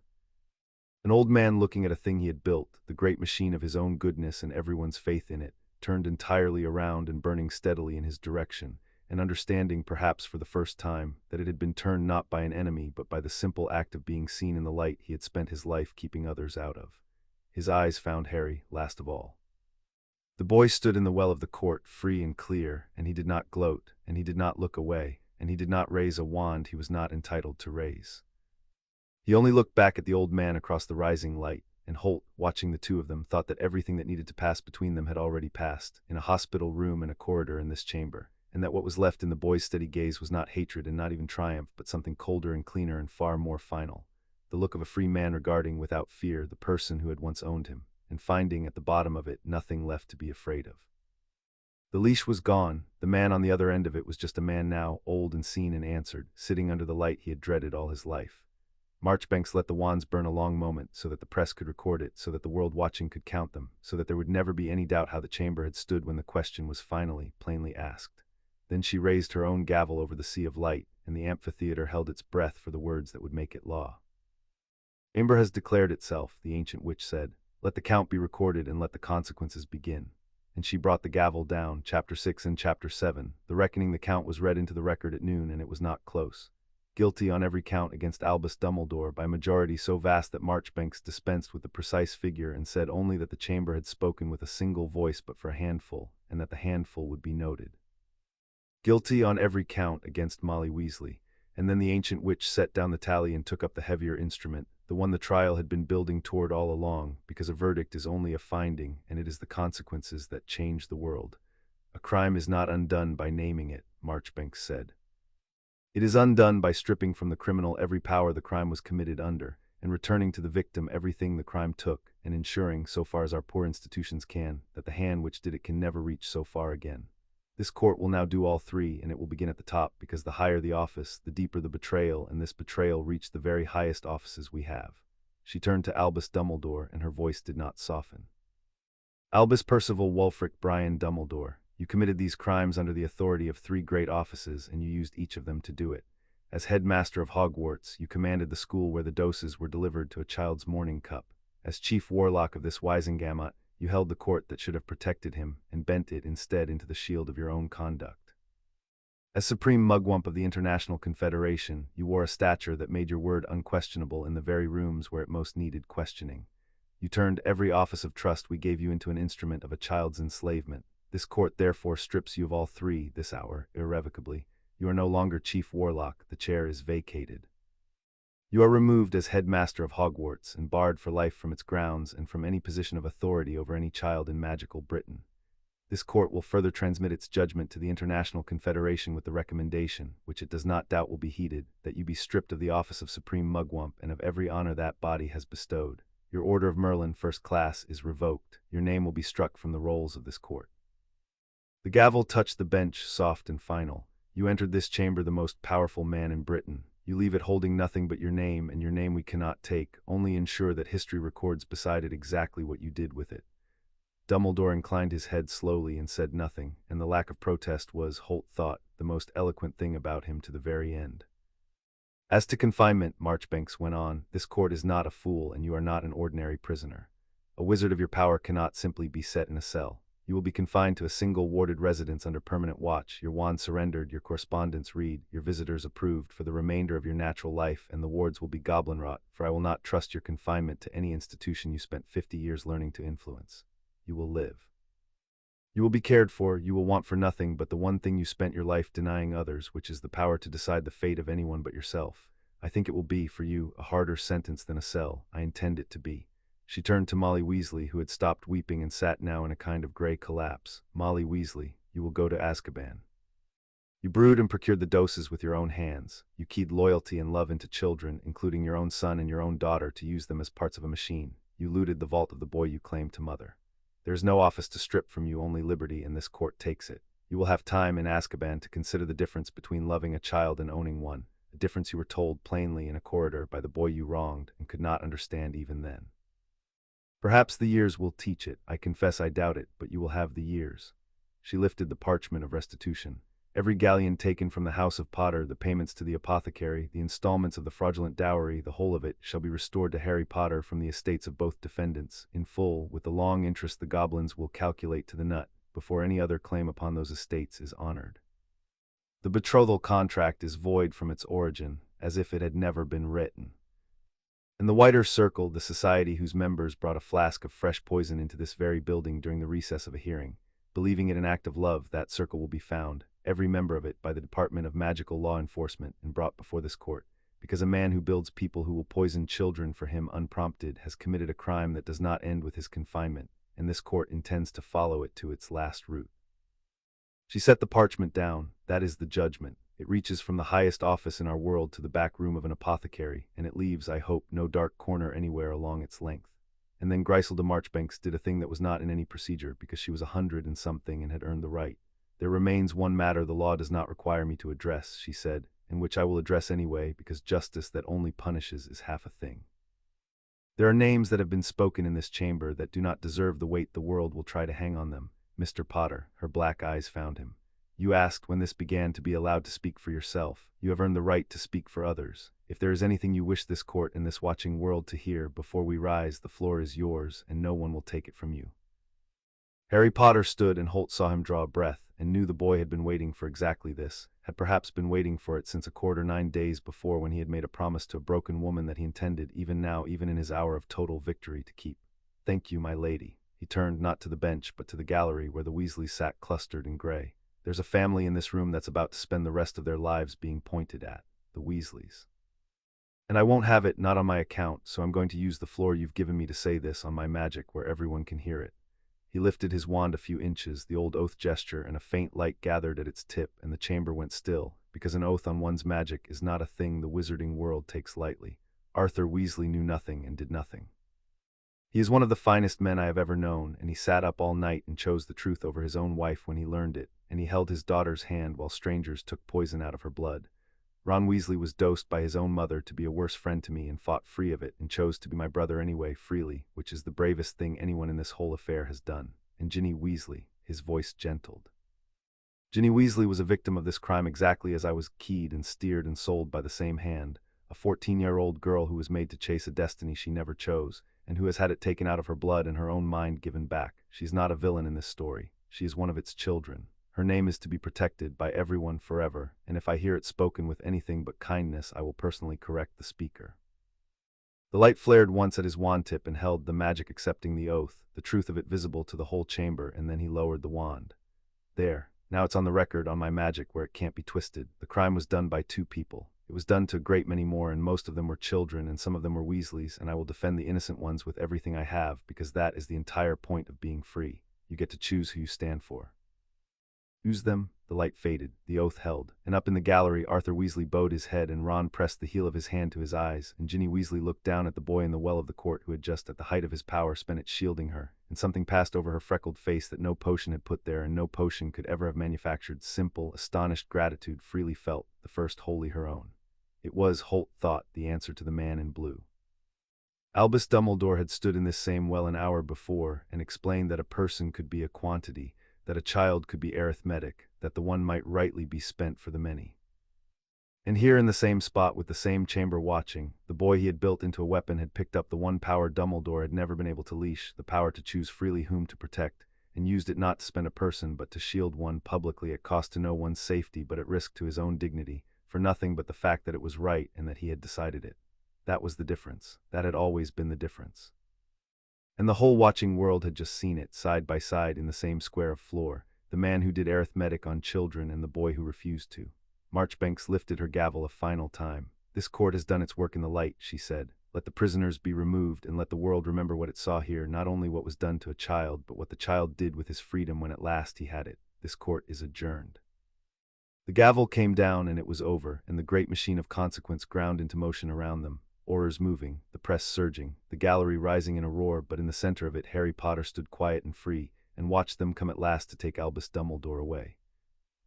An old man looking at a thing he had built, the great machine of his own goodness and everyone's faith in it, turned entirely around and burning steadily in his direction, and understanding, perhaps for the first time, that it had been turned not by an enemy but by the simple act of being seen in the light he had spent his life keeping others out of. His eyes found Harry, last of all. The boy stood in the well of the court, free and clear, and he did not gloat, and he did not look away, and he did not raise a wand he was not entitled to raise. He only looked back at the old man across the rising light, and Holt, watching the two of them, thought that everything that needed to pass between them had already passed, in a hospital room and a corridor in this chamber, and that what was left in the boy's steady gaze was not hatred and not even triumph, but something colder and cleaner and far more final. The look of a free man regarding without fear the person who had once owned him, and finding at the bottom of it nothing left to be afraid of. The leash was gone. The man on the other end of it was just a man now, old and seen and answered, sitting under the light he had dreaded all his life. Marchbanks let the wands burn a long moment so that the press could record it, so that the world watching could count them, so that there would never be any doubt how the chamber had stood when the question was finally, plainly asked. Then she raised her own gavel over the sea of light, and the amphitheater held its breath for the words that would make it law. Chamber has declared itself, the ancient witch said. Let the count be recorded and let the consequences begin. And she brought the gavel down, Chapter 6 and Chapter 7. The reckoning the count was read into the record at noon, and it was not close. Guilty on every count against Albus Dumbledore by majority so vast that Marchbanks dispensed with the precise figure and said only that the chamber had spoken with a single voice but for a handful, and that the handful would be noted. Guilty on every count against Molly Weasley. And then the ancient witch set down the tally and took up the heavier instrument, the one the trial had been building toward all along, because a verdict is only a finding, and it is the consequences that change the world. A crime is not undone by naming it, Marchbanks said. It is undone by stripping from the criminal every power the crime was committed under, and returning to the victim everything the crime took, and ensuring, so far as our poor institutions can, that the hand which did it can never reach so far again. This court will now do all three, and it will begin at the top, because the higher the office, the deeper the betrayal, and this betrayal reached the very highest offices we have. She turned to Albus Dumbledore, and her voice did not soften. Albus Percival Wulfric Brian Dumbledore, you committed these crimes under the authority of three great offices, and you used each of them to do it. As headmaster of Hogwarts, you commanded the school where the doses were delivered to a child's morning cup. As chief warlock of this Wizengamot, you held the court that should have protected him, and bent it instead into the shield of your own conduct. As supreme mugwump of the International Confederation, you wore a stature that made your word unquestionable in the very rooms where it most needed questioning. You turned every office of trust we gave you into an instrument of a child's enslavement. This court therefore strips you of all three, this hour, irrevocably. You are no longer chief warlock, the chair is vacated. You are removed as headmaster of Hogwarts and barred for life from its grounds and from any position of authority over any child in magical Britain. This court will further transmit its judgment to the International Confederation with the recommendation, which it does not doubt will be heeded, that you be stripped of the office of Supreme Mugwump and of every honor that body has bestowed. Your Order of Merlin, First Class, is revoked. Your name will be struck from the rolls of this court. The gavel touched the bench, soft and final. You entered this chamber the most powerful man in Britain. You leave it holding nothing but your name, and your name we cannot take, only ensure that history records beside it exactly what you did with it. Dumbledore inclined his head slowly and said nothing, and the lack of protest was, Holt thought, the most eloquent thing about him to the very end. As to confinement, Marchbanks went on, this court is not a fool, and you are not an ordinary prisoner. A wizard of your power cannot simply be set in a cell. You will be confined to a single warded residence under permanent watch, your wand surrendered, your correspondence read, your visitors approved for the remainder of your natural life, and the wards will be goblin-wrought, for I will not trust your confinement to any institution you spent 50 years learning to influence. You will live. You will be cared for, you will want for nothing but the one thing you spent your life denying others, which is the power to decide the fate of anyone but yourself. I think it will be, for you, a harder sentence than a cell. I intend it to be. She turned to Molly Weasley, who had stopped weeping and sat now in a kind of grey collapse. Molly Weasley, you will go to Azkaban. You brewed and procured the doses with your own hands. You keyed loyalty and love into children, including your own son and your own daughter, to use them as parts of a machine. You looted the vault of the boy you claimed to mother. There is no office to strip from you, only liberty, and this court takes it. You will have time in Azkaban to consider the difference between loving a child and owning one, a difference you were told plainly in a corridor by the boy you wronged and could not understand even then. Perhaps the years will teach it. I confess I doubt it, but you will have the years. She lifted the parchment of restitution. Every galleon taken from the house of Potter, the payments to the apothecary, the installments of the fraudulent dowry, the whole of it, shall be restored to Harry Potter from the estates of both defendants, in full, with the long interest the goblins will calculate to the nut, before any other claim upon those estates is honored. The betrothal contract is void from its origin, as if it had never been written. In the wider circle, the society whose members brought a flask of fresh poison into this very building during the recess of a hearing, believing it an act of love, that circle will be found, every member of it, by the Department of Magical Law Enforcement, and brought before this court, because a man who builds people who will poison children for him unprompted has committed a crime that does not end with his confinement, and this court intends to follow it to its last root. She set the parchment down. That is the judgment. It reaches from the highest office in our world to the back room of an apothecary, and it leaves, I hope, no dark corner anywhere along its length. And then Griselda Marchbanks did a thing that was not in any procedure, because she was 100 and something and had earned the right. There remains one matter the law does not require me to address, she said, and which I will address anyway, because justice that only punishes is half a thing. There are names that have been spoken in this chamber that do not deserve the weight the world will try to hang on them. Mr. Potter, her black eyes found him. You asked when this began to be allowed to speak for yourself. You have earned the right to speak for others. If there is anything you wish this court and this watching world to hear before we rise, the floor is yours, and no one will take it from you. Harry Potter stood, and Holt saw him draw a breath, and knew the boy had been waiting for exactly this, had perhaps been waiting for it since 9 days before, when he had made a promise to a broken woman that he intended, even now, even in his hour of total victory, to keep. Thank you, my lady. He turned not to the bench, but to the gallery where the Weasleys sat clustered in grey. There's a family in this room that's about to spend the rest of their lives being pointed at, the Weasleys. And I won't have it, not on my account, so I'm going to use the floor you've given me to say this on my magic where everyone can hear it. He lifted his wand a few inches, the old oath gesture, and a faint light gathered at its tip, and the chamber went still, because an oath on one's magic is not a thing the wizarding world takes lightly. Arthur Weasley knew nothing and did nothing. He is one of the finest men I have ever known, and he sat up all night and chose the truth over his own wife when he learned it, and he held his daughter's hand while strangers took poison out of her blood. Ron Weasley was dosed by his own mother to be a worse friend to me and fought free of it and chose to be my brother anyway, freely, which is the bravest thing anyone in this whole affair has done. And Ginny Weasley, his voice gentled. Ginny Weasley was a victim of this crime exactly as I was keyed and steered and sold by the same hand, a 14-year-old girl who was made to chase a destiny she never chose, and who has had it taken out of her blood and her own mind given back. She's not a villain in this story. She is one of its children. Her name is to be protected by everyone forever, and if I hear it spoken with anything but kindness, I will personally correct the speaker. The light flared once at his wand tip and held the magic accepting the oath, the truth of it visible to the whole chamber, and then he lowered the wand. There, now it's on the record on my magic where it can't be twisted. The crime was done by 2 people. It was done to a great many more, and most of them were children, and some of them were Weasleys, and I will defend the innocent ones with everything I have, because that is the entire point of being free. You get to choose who you stand for. Use them, The light faded, the oath held, and up in the gallery Arthur Weasley bowed his head and Ron pressed the heel of his hand to his eyes, and Ginny Weasley looked down at the boy in the well of the court who had just at the height of his power spent it shielding her, and something passed over her freckled face that no potion had put there and no potion could ever have manufactured. Simple, astonished gratitude freely felt, the first wholly her own. It was, Holt thought, the answer to the man in blue. Albus Dumbledore had stood in this same well an hour before and explained that a person could be a quantity, that a child could be arithmetic, that the one might rightly be spent for the many. And here in the same spot with the same chamber watching, the boy he had built into a weapon had picked up the one power Dumbledore had never been able to leash, the power to choose freely whom to protect, and used it not to spend a person but to shield one publicly at cost to no one's safety but at risk to his own dignity, for nothing but the fact that it was right and that he had decided it. That was the difference. That had always been the difference. And the whole watching world had just seen it, side by side in the same square of floor, the man who did arithmetic on children and the boy who refused to. Marchbanks lifted her gavel a final time. "This court has done its work in the light," she said. "Let the prisoners be removed and let the world remember what it saw here, not only what was done to a child, but what the child did with his freedom when at last he had it. This court is adjourned." The gavel came down and it was over, and the great machine of consequence ground into motion around them. Oars moving, the press surging, the gallery rising in a roar, but in the center of it Harry Potter stood quiet and free, and watched them come at last to take Albus Dumbledore away.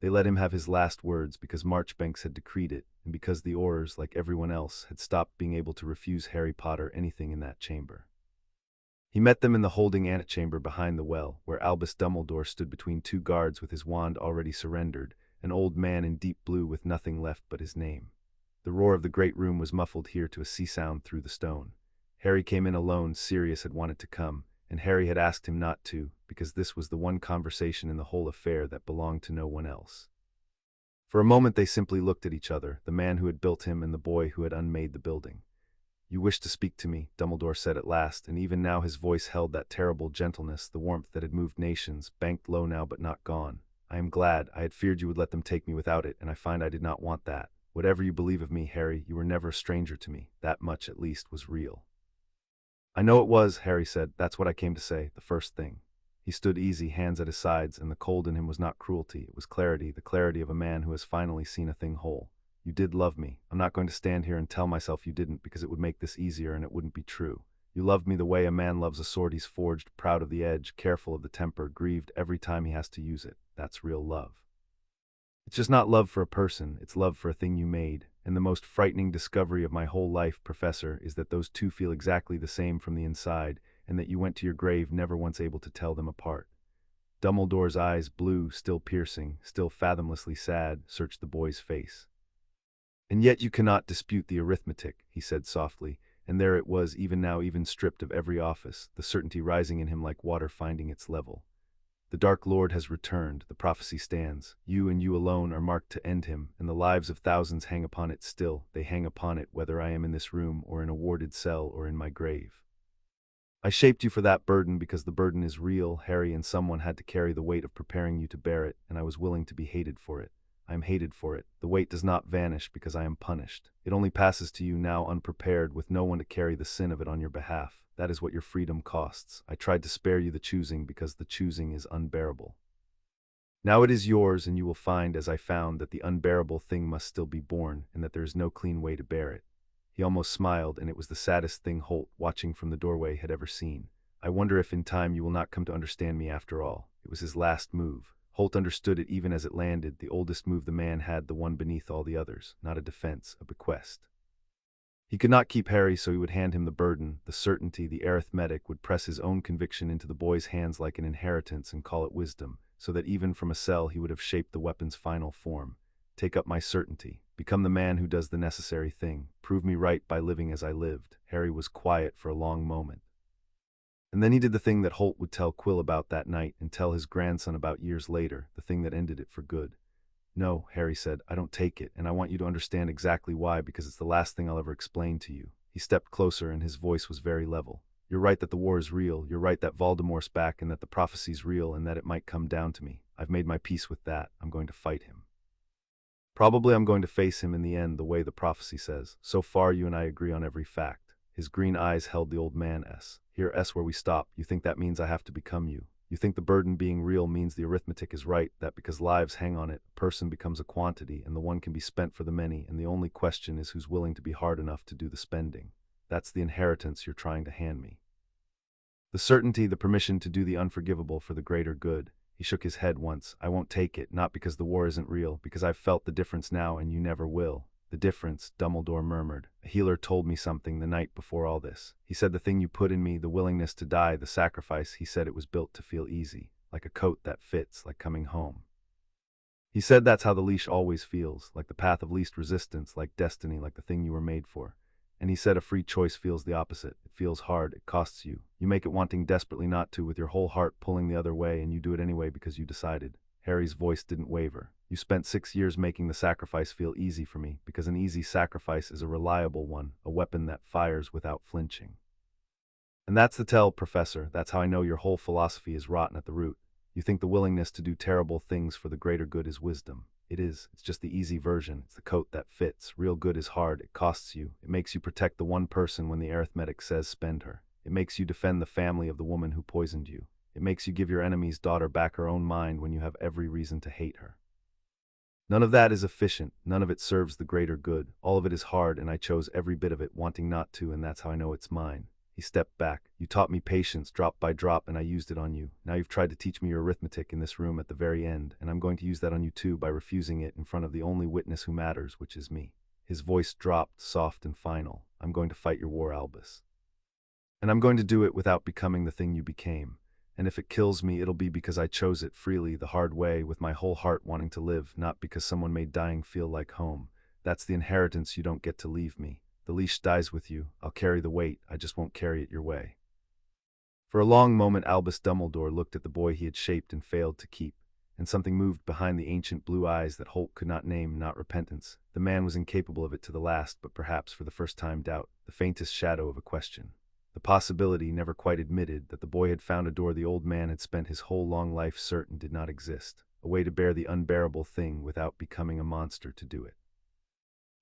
They let him have his last words because Marchbanks had decreed it, and because the Aurors, like everyone else, had stopped being able to refuse Harry Potter anything in that chamber. He met them in the holding antechamber behind the well, where Albus Dumbledore stood between two guards with his wand already surrendered, an old man in deep blue with nothing left but his name. The roar of the great room was muffled here to a sea sound through the stone. Harry came in alone. Sirius had wanted to come, and Harry had asked him not to, because this was the one conversation in the whole affair that belonged to no one else. For a moment they simply looked at each other, the man who had built him and the boy who had unmade the building. "You wish to speak to me," Dumbledore said at last, and even now his voice held that terrible gentleness, the warmth that had moved nations, banked low now but not gone. "I am glad. I had feared you would let them take me without it, and I find I did not want that. Whatever you believe of me, Harry, you were never a stranger to me. That much, at least, was real." "I know it was," Harry said. "That's what I came to say, the first thing." He stood easy, hands at his sides, and the cold in him was not cruelty, it was clarity, the clarity of a man who has finally seen a thing whole. "You did love me. I'm not going to stand here and tell myself you didn't, because it would make this easier and it wouldn't be true. You loved me the way a man loves a sword he's forged, proud of the edge, careful of the temper, grieved every time he has to use it. That's real love. It's just not love for a person, it's love for a thing you made. And the most frightening discovery of my whole life, Professor, is that those two feel exactly the same from the inside, and that you went to your grave never once able to tell them apart." Dumbledore's eyes, blue, still piercing, still fathomlessly sad, searched the boy's face. "And yet you cannot dispute the arithmetic," he said softly, and there it was even now, even stripped of every office, the certainty rising in him like water finding its level. "The Dark Lord has returned, the prophecy stands. You and you alone are marked to end him, and the lives of thousands hang upon it still. They hang upon it whether I am in this room or in a warded cell or in my grave. I shaped you for that burden because the burden is real, Harry, and someone had to carry the weight of preparing you to bear it, and I was willing to be hated for it. I am hated for it. The weight does not vanish because I am punished. It only passes to you now unprepared, with no one to carry the sin of it on your behalf. That is what your freedom costs. I tried to spare you the choosing because the choosing is unbearable. Now it is yours, and you will find, as I found, that the unbearable thing must still be borne, and that there is no clean way to bear it." He almost smiled, and it was the saddest thing Holt, watching from the doorway, had ever seen. "I wonder if in time you will not come to understand me after all." It was his last move. Holt understood it even as it landed, the oldest move the man had, the one beneath all the others, not a defense, a bequest. He could not keep Harry, so he would hand him the burden, the certainty, the arithmetic, would press his own conviction into the boy's hands like an inheritance and call it wisdom, so that even from a cell he would have shaped the weapon's final form. "Take up my certainty. Become the man who does the necessary thing. Prove me right by living as I lived." Harry was quiet for a long moment. And then he did the thing that Holt would tell Quill about that night and tell his grandson about years later, the thing that ended it for good. "No," Harry said, "I don't take it, and I want you to understand exactly why, because it's the last thing I'll ever explain to you." He stepped closer, and his voice was very level. "You're right that the war is real. You're right that Voldemort's back and that the prophecy's real and that it might come down to me. I've made my peace with that. I'm going to fight him. Probably I'm going to face him in the end the way the prophecy says. So far you and I agree on every fact." His green eyes held the old man. "Here, where we stop. You think that means I have to become you. You think the burden being real means the arithmetic is right, that because lives hang on it, a person becomes a quantity, and the one can be spent for the many, and the only question is who's willing to be hard enough to do the spending. That's the inheritance you're trying to hand me. The certainty, the permission to do the unforgivable for the greater good. He shook his head once. I won't take it, not because the war isn't real, because I've felt the difference now and you never will. The difference, Dumbledore murmured. A healer told me something the night before all this. He said the thing you put in me, the willingness to die, the sacrifice, he said it was built to feel easy, like a coat that fits, like coming home. He said that's how the leash always feels, like the path of least resistance, like destiny, like the thing you were made for. And he said a free choice feels the opposite. It feels hard, it costs you. You make it wanting desperately not to, with your whole heart pulling the other way, and you do it anyway because you decided. Harry's voice didn't waver. You spent 6 years making the sacrifice feel easy for me, because an easy sacrifice is a reliable one, a weapon that fires without flinching. And that's the tell, Professor. That's how I know your whole philosophy is rotten at the root. You think the willingness to do terrible things for the greater good is wisdom. It is. It's just the easy version. It's the coat that fits. Real good is hard. It costs you. It makes you protect the one person when the arithmetic says spend her. It makes you defend the family of the woman who poisoned you. It makes you give your enemy's daughter back her own mind when you have every reason to hate her. None of that is efficient. None of it serves the greater good. All of it is hard, and I chose every bit of it, wanting not to, and that's how I know it's mine. He stepped back. You taught me patience, drop by drop, and I used it on you. Now you've tried to teach me your arithmetic in this room at the very end, and I'm going to use that on you too by refusing it in front of the only witness who matters, which is me. His voice dropped, soft and final. I'm going to fight your war, Albus. And I'm going to do it without becoming the thing you became. And if it kills me, it'll be because I chose it freely, the hard way, with my whole heart wanting to live, not because someone made dying feel like home. That's the inheritance you don't get to leave me. The leash dies with you. I'll carry the weight. I just won't carry it your way. For a long moment, Albus Dumbledore looked at the boy he had shaped and failed to keep, and something moved behind the ancient blue eyes that Holt could not name, not repentance. The man was incapable of it to the last, but perhaps for the first time doubt, the faintest shadow of a question. The possibility, never quite admitted, that the boy had found a door the old man had spent his whole long life certain did not exist, a way to bear the unbearable thing without becoming a monster to do it.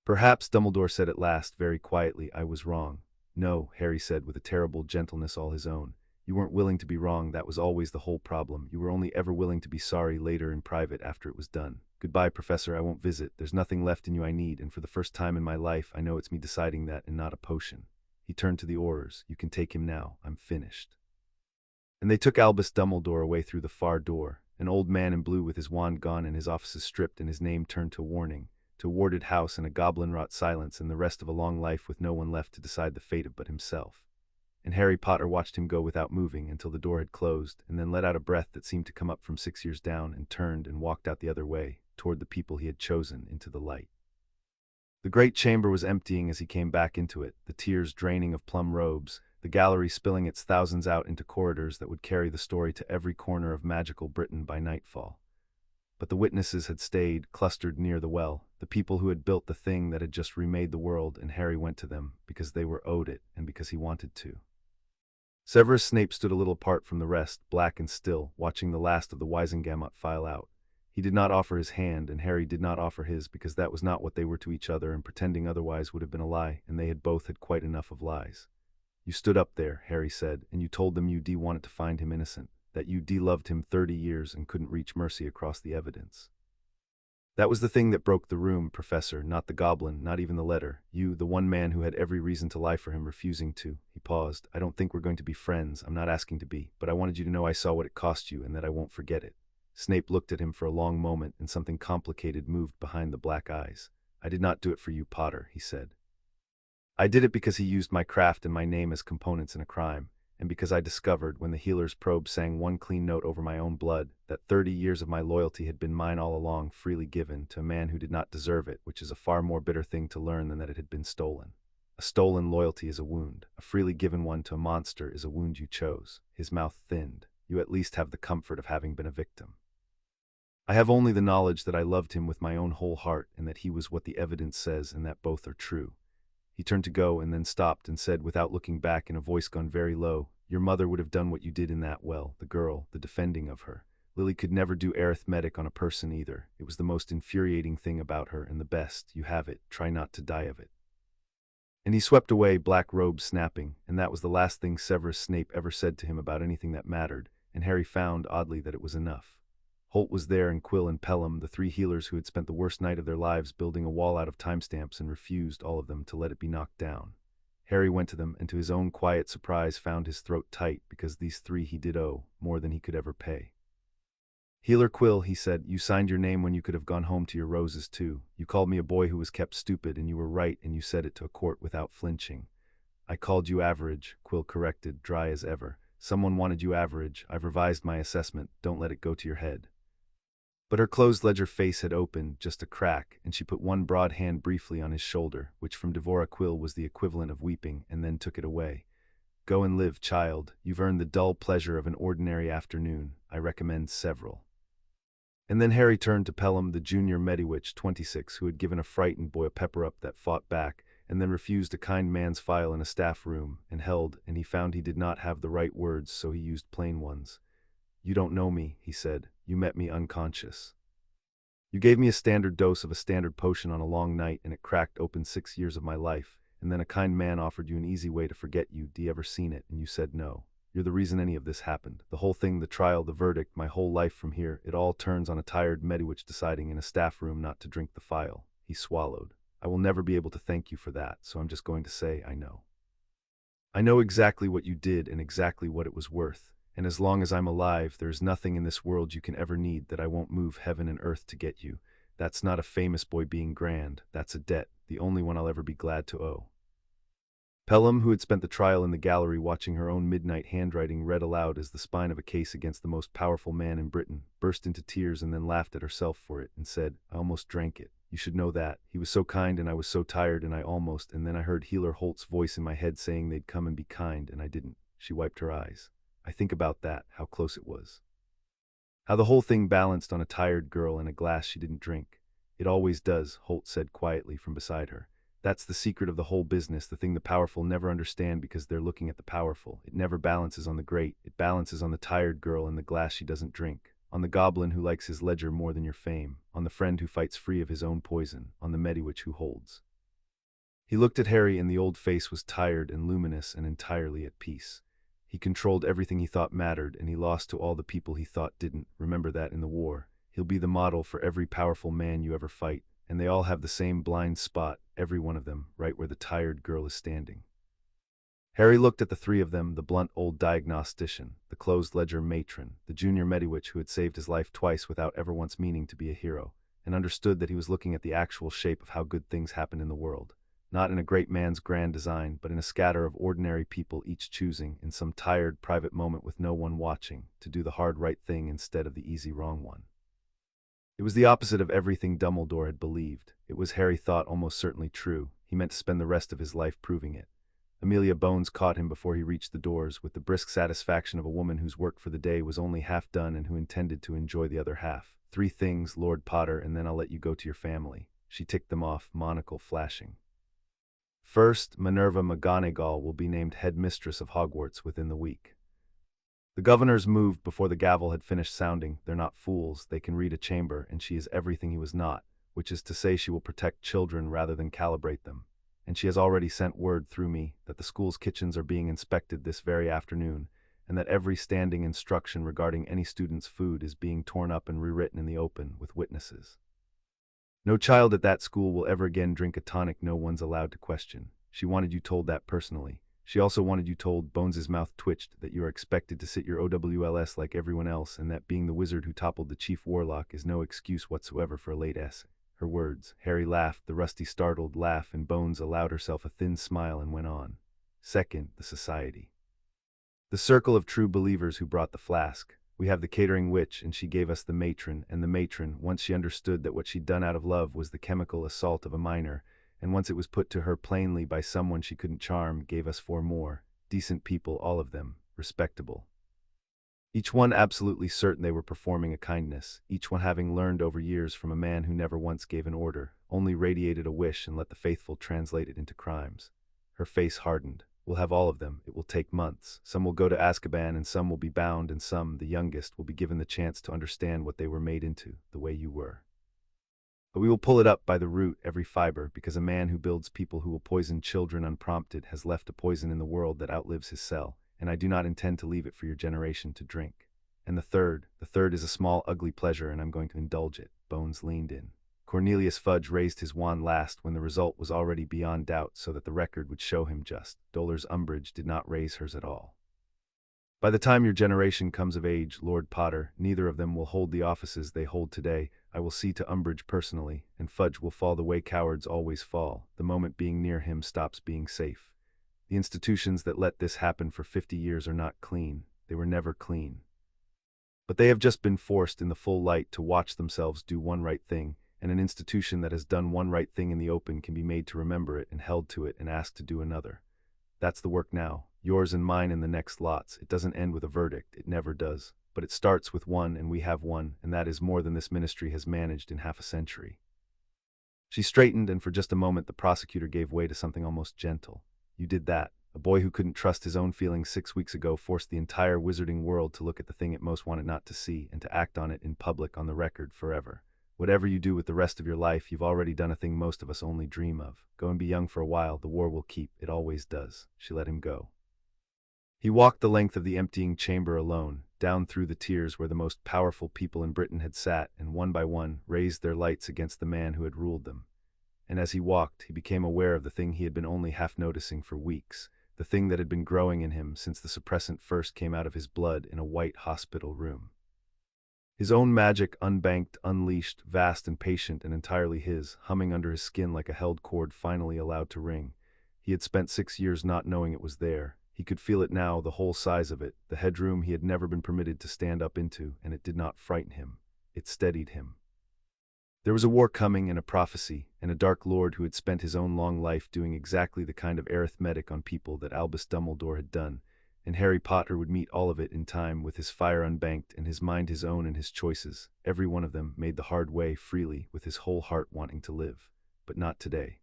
Perhaps, Dumbledore said at last, very quietly, I was wrong. No, Harry said with a terrible gentleness all his own. You weren't willing to be wrong, that was always the whole problem. You were only ever willing to be sorry later in private after it was done. Goodbye, Professor, I won't visit. There's nothing left in you I need, and for the first time in my life, I know it's me deciding that and not a potion. He turned to the Aurors. You can take him now. I'm finished. And they took Albus Dumbledore away through the far door, an old man in blue with his wand gone and his offices stripped and his name turned to warning, to a warded house and a goblin-wrought silence and the rest of a long life with no one left to decide the fate of but himself. And Harry Potter watched him go without moving until the door had closed, and then let out a breath that seemed to come up from 6 years down, and turned and walked out the other way, toward the people he had chosen, into the light. The great chamber was emptying as he came back into it, the tears draining of plum robes, the gallery spilling its thousands out into corridors that would carry the story to every corner of magical Britain by nightfall. But the witnesses had stayed, clustered near the well, the people who had built the thing that had just remade the world, and Harry went to them, because they were owed it, and because he wanted to. Severus Snape stood a little apart from the rest, black and still, watching the last of the Wizengamot file out. He did not offer his hand, and Harry did not offer his, because that was not what they were to each other, and pretending otherwise would have been a lie, and they had both had quite enough of lies. You stood up there, Harry said, and you told them you wanted to find him innocent, that you loved him 30 years and couldn't reach mercy across the evidence. That was the thing that broke the room, Professor, not the goblin, not even the letter. You, the one man who had every reason to lie for him, refusing to. He paused. I don't think we're going to be friends. I'm not asking to be, but I wanted you to know I saw what it cost you and that I won't forget it. Snape looked at him for a long moment, and something complicated moved behind the black eyes. I did not do it for you, Potter, he said. I did it because he used my craft and my name as components in a crime, and because I discovered, when the healer's probe sang one clean note over my own blood, that 30 years of my loyalty had been mine all along, freely given to a man who did not deserve it, which is a far more bitter thing to learn than that it had been stolen. A stolen loyalty is a wound. A freely given one to a monster is a wound you chose. His mouth thinned. You at least have the comfort of having been a victim. I have only the knowledge that I loved him with my own whole heart, and that he was what the evidence says, and that both are true. He turned to go and then stopped and said, without looking back, in a voice gone very low, your mother would have done what you did in that well, the girl, the defending of her. Lily could never do arithmetic on a person either. It was the most infuriating thing about her, and the best. You have it. Try not to die of it. And he swept away, black robes snapping, and that was the last thing Severus Snape ever said to him about anything that mattered, and Harry found, oddly, that it was enough. Holt was there, and Quill and Pelham, the three healers who had spent the worst night of their lives building a wall out of timestamps and refused, all of them, to let it be knocked down. Harry went to them, and to his own quiet surprise found his throat tight, because these three he did owe more than he could ever pay. "Healer Quill," he said, "you signed your name when you could have gone home to your roses too. You called me a boy who was kept stupid, and you were right, and you said it to a court without flinching." "I called you average," Quill corrected, dry as ever. "Someone wanted you average. I've revised my assessment. Don't let it go to your head." But her closed ledger face had opened, just a crack, and she put one broad hand briefly on his shoulder, which from Devora Quill was the equivalent of weeping, and then took it away. "Go and live, child. You've earned the dull pleasure of an ordinary afternoon. I recommend several." And then Harry turned to Pelham, the junior Mediwitch, 26, who had given a frightened boy a pepper-up that fought back, and then refused a kind man's file in a staff room, and he found he did not have the right words, so he used plain ones. "You don't know me," he said. "You met me unconscious. You gave me a standard dose of a standard potion on a long night, and it cracked open 6 years of my life, and then a kind man offered you an easy way to forget you. Do you ever seen it? And you said no. You're the reason any of this happened. The whole thing, the trial, the verdict, my whole life from here, it all turns on a tired Mediwitch deciding in a staff room not to drink the file." He swallowed. "I will never be able to thank you for that, so I'm just going to say I know. I know exactly what you did and exactly what it was worth, and as long as I'm alive, there is nothing in this world you can ever need that I won't move heaven and earth to get you. That's not a famous boy being grand, that's a debt, the only one I'll ever be glad to owe." Pelham, who had spent the trial in the gallery watching her own midnight handwriting read aloud as the spine of a case against the most powerful man in Britain, burst into tears and then laughed at herself for it, and said, "I almost drank it. You should know that. He was so kind and I was so tired and and then I heard Healer Holt's voice in my head saying they'd come and be kind, and I didn't." She wiped her eyes. "I think about that, how close it was. How the whole thing balanced on a tired girl and a glass she didn't drink." "It always does," Holt said quietly from beside her. "That's the secret of the whole business, the thing the powerful never understand because they're looking at the powerful. It never balances on the great, it balances on the tired girl and the glass she doesn't drink, on the goblin who likes his ledger more than your fame, on the friend who fights free of his own poison, on the Mediwitch who holds." He looked at Harry, and the old face was tired and luminous and entirely at peace. He controlled everything he thought mattered, and he lost to all the people he thought didn't. Remember that in the war. He'll be the model for every powerful man you ever fight, and they all have the same blind spot, every one of them, right where the tired girl is standing. Harry looked at the three of them, the blunt old diagnostician, the closed ledger matron, the junior Mediwitch who had saved his life twice without ever once meaning to be a hero, and understood that he was looking at the actual shape of how good things happen in the world. Not in a great man's grand design, but in a scatter of ordinary people each choosing, in some tired private moment with no one watching, to do the hard right thing instead of the easy wrong one. It was the opposite of everything Dumbledore had believed. It was, Harry thought, almost certainly true. He meant to spend the rest of his life proving it. Amelia Bones caught him before he reached the doors, with the brisk satisfaction of a woman whose work for the day was only half done and who intended to enjoy the other half. "3 things, Lord Potter, and then I'll let you go to your family." She ticked them off, monocle flashing. "First, Minerva McGonagall will be named headmistress of Hogwarts within the week." The governors moved before the gavel had finished sounding. "They're not fools, they can read a chamber, and she is everything he was not, which is to say she will protect children rather than calibrate them. And she has already sent word through me that the school's kitchens are being inspected this very afternoon, and that every standing instruction regarding any student's food is being torn up and rewritten in the open, with witnesses. No child at that school will ever again drink a tonic no one's allowed to question. She wanted you told that personally. She also wanted you told," Bones's mouth twitched, "that you are expected to sit your OWLS like everyone else, and that being the wizard who toppled the chief warlock is no excuse whatsoever for a late essay." Her words. Harry laughed, the rusty startled laugh, and Bones allowed herself a thin smile and went on. "Second, the society. The circle of true believers who brought the flask. We have the catering witch, and she gave us the matron, and the matron, once she understood that what she'd done out of love was the chemical assault of a minor, and once it was put to her plainly by someone she couldn't charm, gave us 4 more. Decent people, all of them. Respectable. Each one absolutely certain they were performing a kindness, each one having learned over years from a man who never once gave an order, only radiated a wish and let the faithful translate it into crimes." Her face hardened. "We'll have all of them. It will take months. Some will go to Azkaban and some will be bound, and some, the youngest, will be given the chance to understand what they were made into, the way you were. But we will pull it up by the root, every fiber, because a man who builds people who will poison children unprompted has left a poison in the world that outlives his cell, and I do not intend to leave it for your generation to drink." And the third is a small, ugly pleasure, and I'm going to indulge it." Bones leaned in. Cornelius Fudge raised his wand last when the result was already beyond doubt, so that the record would show him just. Dolor's Umbridge did not raise hers at all. "By the time your generation comes of age, Lord Potter, neither of them will hold the offices they hold today. I will see to Umbridge personally, and Fudge will fall the way cowards always fall. The moment being near him stops being safe. The institutions that let this happen for 50 years are not clean. They were never clean. But they have just been forced in the full light to watch themselves do one right thing, and an institution that has done one right thing in the open can be made to remember it and held to it and asked to do another. That's the work now, yours and mine and the next lots. It doesn't end with a verdict, it never does. But it starts with one, and we have one, and that is more than this ministry has managed in half a century." She straightened, and for just a moment the prosecutor gave way to something almost gentle. "You did that. A boy who couldn't trust his own feelings 6 weeks ago forced the entire wizarding world to look at the thing it most wanted not to see, and to act on it in public on the record forever. Whatever you do with the rest of your life, you've already done a thing most of us only dream of. Go and be young for a while, the war will keep, it always does." She let him go. He walked the length of the emptying chamber alone, down through the tiers where the most powerful people in Britain had sat, and one by one raised their lights against the man who had ruled them. And as he walked, he became aware of the thing he had been only half noticing for weeks, the thing that had been growing in him since the suppressant first came out of his blood in a white hospital room. His own magic, unbanked, unleashed, vast and patient and entirely his, humming under his skin like a held chord finally allowed to ring. He had spent 6 years not knowing it was there. He could feel it now, the whole size of it, the headroom he had never been permitted to stand up into, and it did not frighten him. It steadied him. There was a war coming, and a prophecy, and a dark lord who had spent his own long life doing exactly the kind of arithmetic on people that Albus Dumbledore had done, and Harry Potter would meet all of it in time with his fire unbanked and his mind his own and his choices, every one of them made the hard way freely with his whole heart wanting to live. But not today.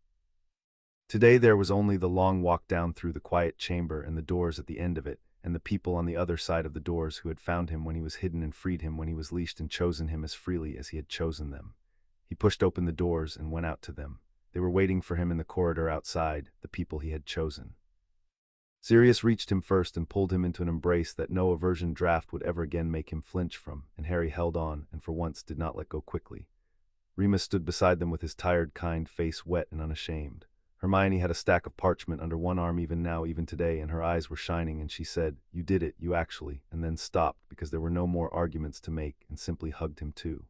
Today there was only the long walk down through the quiet chamber and the doors at the end of it, and the people on the other side of the doors who had found him when he was hidden and freed him when he was leashed and chosen him as freely as he had chosen them. He pushed open the doors and went out to them. They were waiting for him in the corridor outside, the people he had chosen. Sirius reached him first and pulled him into an embrace that no aversion draft would ever again make him flinch from, and Harry held on, and for once did not let go quickly. Remus stood beside them with his tired, kind face wet and unashamed. Hermione had a stack of parchment under one arm even now, even today, and her eyes were shining, and she said, "You did it, you actually," and then stopped because there were no more arguments to make, and simply hugged him too.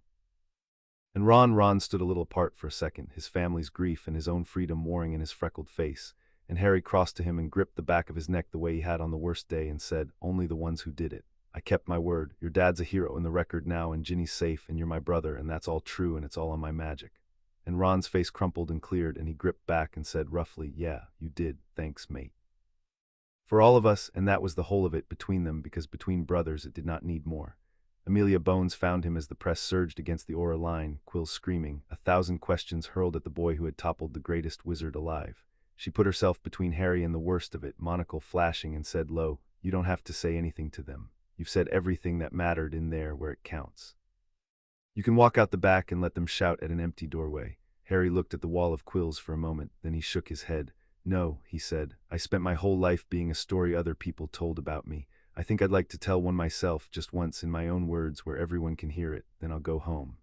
And Ron stood a little apart for a second, his family's grief and his own freedom warring in his freckled face, and Harry crossed to him and gripped the back of his neck the way he had on the worst day and said, "Only the ones who did it. I kept my word. Your dad's a hero in the record now, and Ginny's safe, and you're my brother, and that's all true, and it's all on my magic." And Ron's face crumpled and cleared, and he gripped back and said roughly, "Yeah, you did, thanks, mate." For all of us, and that was the whole of it between them, because between brothers it did not need more. Amelia Bones found him as the press surged against the Auror line, quills screaming, 1,000 questions hurled at the boy who had toppled the greatest wizard alive. She put herself between Harry and the worst of it, monocle flashing, and said low, "You don't have to say anything to them. You've said everything that mattered in there where it counts. You can walk out the back and let them shout at an empty doorway." Harry looked at the wall of quills for a moment, then he shook his head. "No," he said, "I spent my whole life being a story other people told about me. I think I'd like to tell one myself just once in my own words where everyone can hear it, then I'll go home."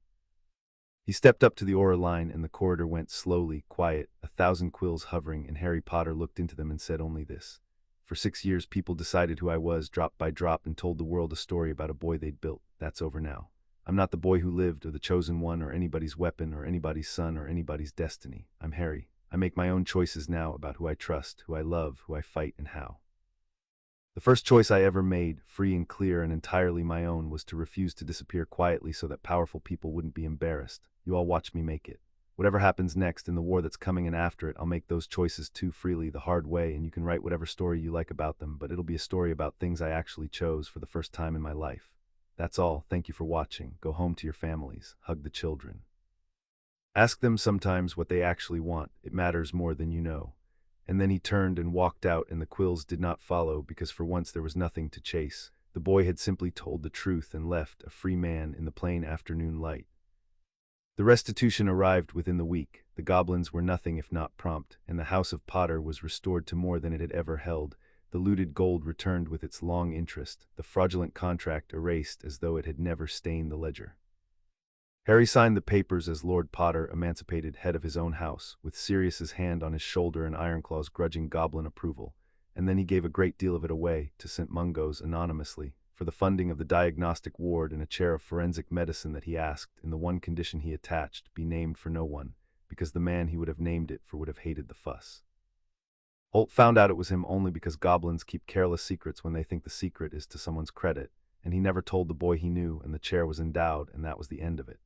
He stepped up to the Auror line, and the corridor went slowly, quiet, 1,000 quills hovering, and Harry Potter looked into them and said only this. "For 6 years people decided who I was, drop by drop, and told the world a story about a boy they'd built. That's over now. I'm not the boy who lived, or the chosen one, or anybody's weapon, or anybody's son, or anybody's destiny. I'm Harry. I make my own choices now about who I trust, who I love, who I fight, and how. The first choice I ever made, free and clear and entirely my own, was to refuse to disappear quietly so that powerful people wouldn't be embarrassed. You all watch me make it. Whatever happens next in the war that's coming and after it, I'll make those choices too freely, the hard way, and you can write whatever story you like about them, but it'll be a story about things I actually chose for the first time in my life. That's all. Thank you for watching. Go home to your families. Hug the children. Ask them sometimes what they actually want. It matters more than you know." And then he turned and walked out, and the quills did not follow because for once there was nothing to chase. The boy had simply told the truth and left, a free man, in the plain afternoon light. The restitution arrived within the week. The goblins were nothing if not prompt, and the House of Potter was restored to more than it had ever held. the looted gold returned with its long interest, the fraudulent contract erased as though it had never stained the ledger. Harry signed the papers as Lord Potter, emancipated head of his own house, with Sirius's hand on his shoulder and Ironclaw's grudging goblin approval, and then he gave a great deal of it away to St. Mungo's anonymously, for the funding of the diagnostic ward and a chair of forensic medicine that he asked, in the one condition he attached, be named for no one, because the man he would have named it for would have hated the fuss. Holt found out it was him only because goblins keep careless secrets when they think the secret is to someone's credit, and he never told the boy he knew, and the chair was endowed, and that was the end of it.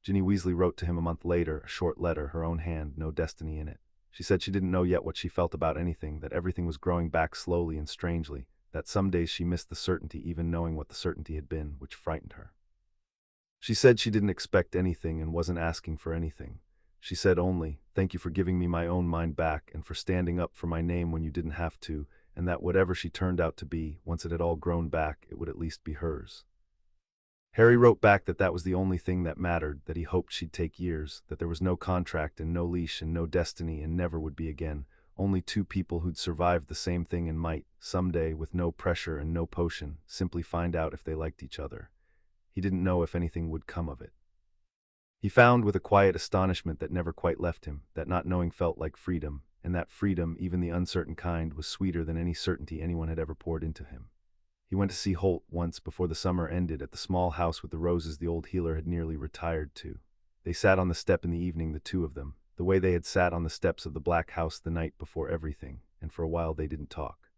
Ginny Weasley wrote to him a month later, a short letter, her own hand, no destiny in it. She said she didn't know yet what she felt about anything, that everything was growing back slowly and strangely, that some days she missed the certainty even knowing what the certainty had been, which frightened her. She said she didn't expect anything and wasn't asking for anything. She said only, "Thank you for giving me my own mind back and for standing up for my name when you didn't have to, and that whatever she turned out to be, once it had all grown back, it would at least be hers." Harry wrote back that that was the only thing that mattered, that he hoped she'd take years, that there was no contract and no leash and no destiny and never would be again, only two people who'd survived the same thing and might, someday, with no pressure and no potion, simply find out if they liked each other. He didn't know if anything would come of it. He found with a quiet astonishment that never quite left him, that not knowing felt like freedom, and that freedom, even the uncertain kind, was sweeter than any certainty anyone had ever poured into him. He went to see Holt once before the summer ended at the small house with the roses the old healer had nearly retired to. They sat on the step in the evening, the two of them, the way they had sat on the steps of the Black House the night before everything, and for a while they didn't talk.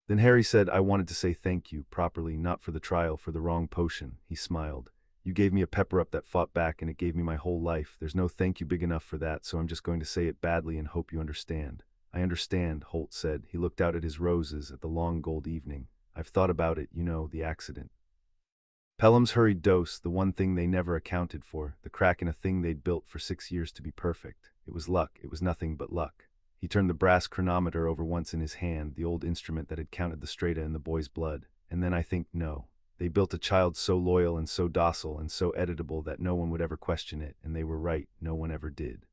Then Harry said, "I wanted to say thank you, properly, not for the trial, for the wrong potion." He smiled. "You gave me a pepper-up that fought back, and it gave me my whole life. There's no thank you big enough for that, so I'm just going to say it badly and hope you understand." "I understand," Holt said. He looked out at his roses, at the long gold evening. "I've thought about it, you know, the accident. Pelham's hurried dose, the one thing they never accounted for, the crack in a thing they'd built for 6 years to be perfect. It was luck, it was nothing but luck." He turned the brass chronometer over once in his hand, the old instrument that had counted the strata in the boy's blood. "And then I think, no. They built a child so loyal and so docile and so editable that no one would ever question it, and they were right, no one ever did.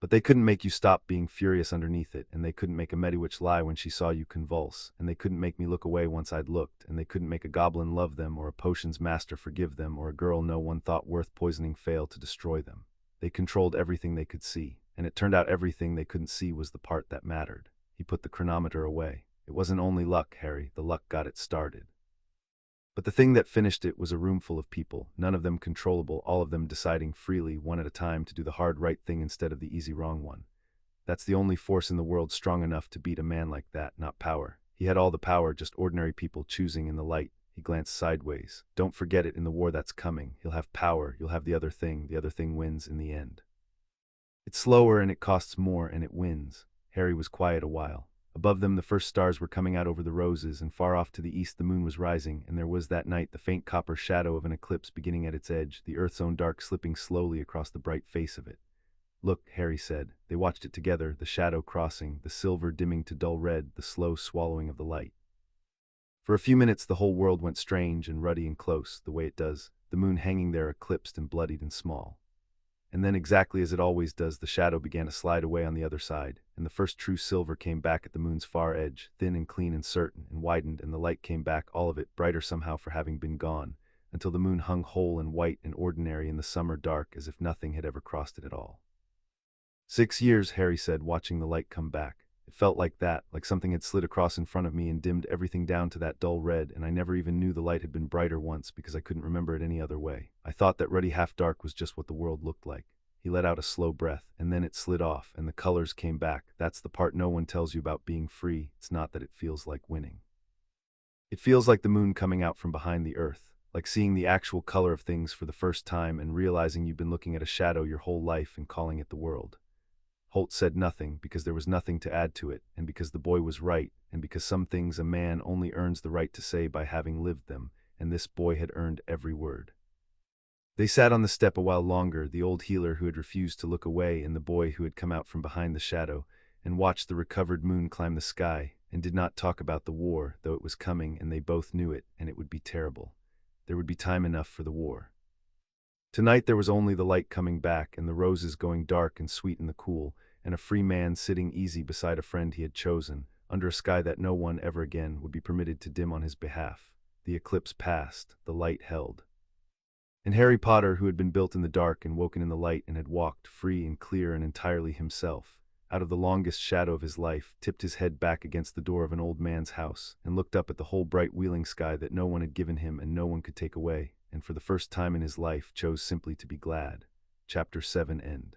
But they couldn't make you stop being furious underneath it, and they couldn't make a Mediwitch lie when she saw you convulse, and they couldn't make me look away once I'd looked, and they couldn't make a goblin love them or a potions master forgive them or a girl no one thought worth poisoning fail to destroy them. They controlled everything they could see, and it turned out everything they couldn't see was the part that mattered." He put the chronometer away. "It wasn't only luck, Harry, the luck got it started. But the thing that finished it was a room full of people, none of them controllable, all of them deciding freely, one at a time, to do the hard right thing instead of the easy wrong one. That's the only force in the world strong enough to beat a man like that, not power. He had all the power, just ordinary people choosing in the light." He glanced sideways. "Don't forget it in the war that's coming. He'll have power, you'll have the other thing wins in the end. It's slower and it costs more and it wins." Harry was quiet a while. Above them the first stars were coming out over the roses, and far off to the east the moon was rising, and there was that night the faint copper shadow of an eclipse beginning at its edge, the earth's own dark slipping slowly across the bright face of it. "Look," Harry said. They watched it together, the shadow crossing, the silver dimming to dull red, the slow swallowing of the light. For a few minutes the whole world went strange and ruddy and close, the way it does, the moon hanging there eclipsed and bloodied and small. And then, exactly as it always does, the shadow began to slide away on the other side, and the first true silver came back at the moon's far edge, thin and clean and certain, and widened, and the light came back, all of it, brighter somehow for having been gone, until the moon hung whole and white and ordinary in the summer dark, as if nothing had ever crossed it at all. 6 years, Harry said, watching the light come back. It felt like that, like something had slid across in front of me and dimmed everything down to that dull red, and I never even knew the light had been brighter once because I couldn't remember it any other way. I thought that ruddy half-dark was just what the world looked like." He let out a slow breath, and then it slid off, and the colors came back. "That's the part no one tells you about being free. It's not that it feels like winning. It feels like the moon coming out from behind the earth, like seeing the actual color of things for the first time and realizing you've been looking at a shadow your whole life and calling it the world." Holt said nothing, because there was nothing to add to it, and because the boy was right, and because some things a man only earns the right to say by having lived them, and this boy had earned every word. They sat on the step a while longer, the old healer who had refused to look away and the boy who had come out from behind the shadow, and watched the recovered moon climb the sky, and did not talk about the war, though it was coming and they both knew it, and it would be terrible. There would be time enough for the war. Tonight there was only the light coming back, and the roses going dark and sweet in the cool, and a free man sitting easy beside a friend he had chosen, under a sky that no one ever again would be permitted to dim on his behalf. The eclipse passed, the light held. And Harry Potter, who had been built in the dark and woken in the light and had walked, free and clear and entirely himself, out of the longest shadow of his life, tipped his head back against the door of an old man's house, and looked up at the whole bright wheeling sky that no one had given him and no one could take away, and for the first time in his life chose simply to be glad. Chapter 7 End.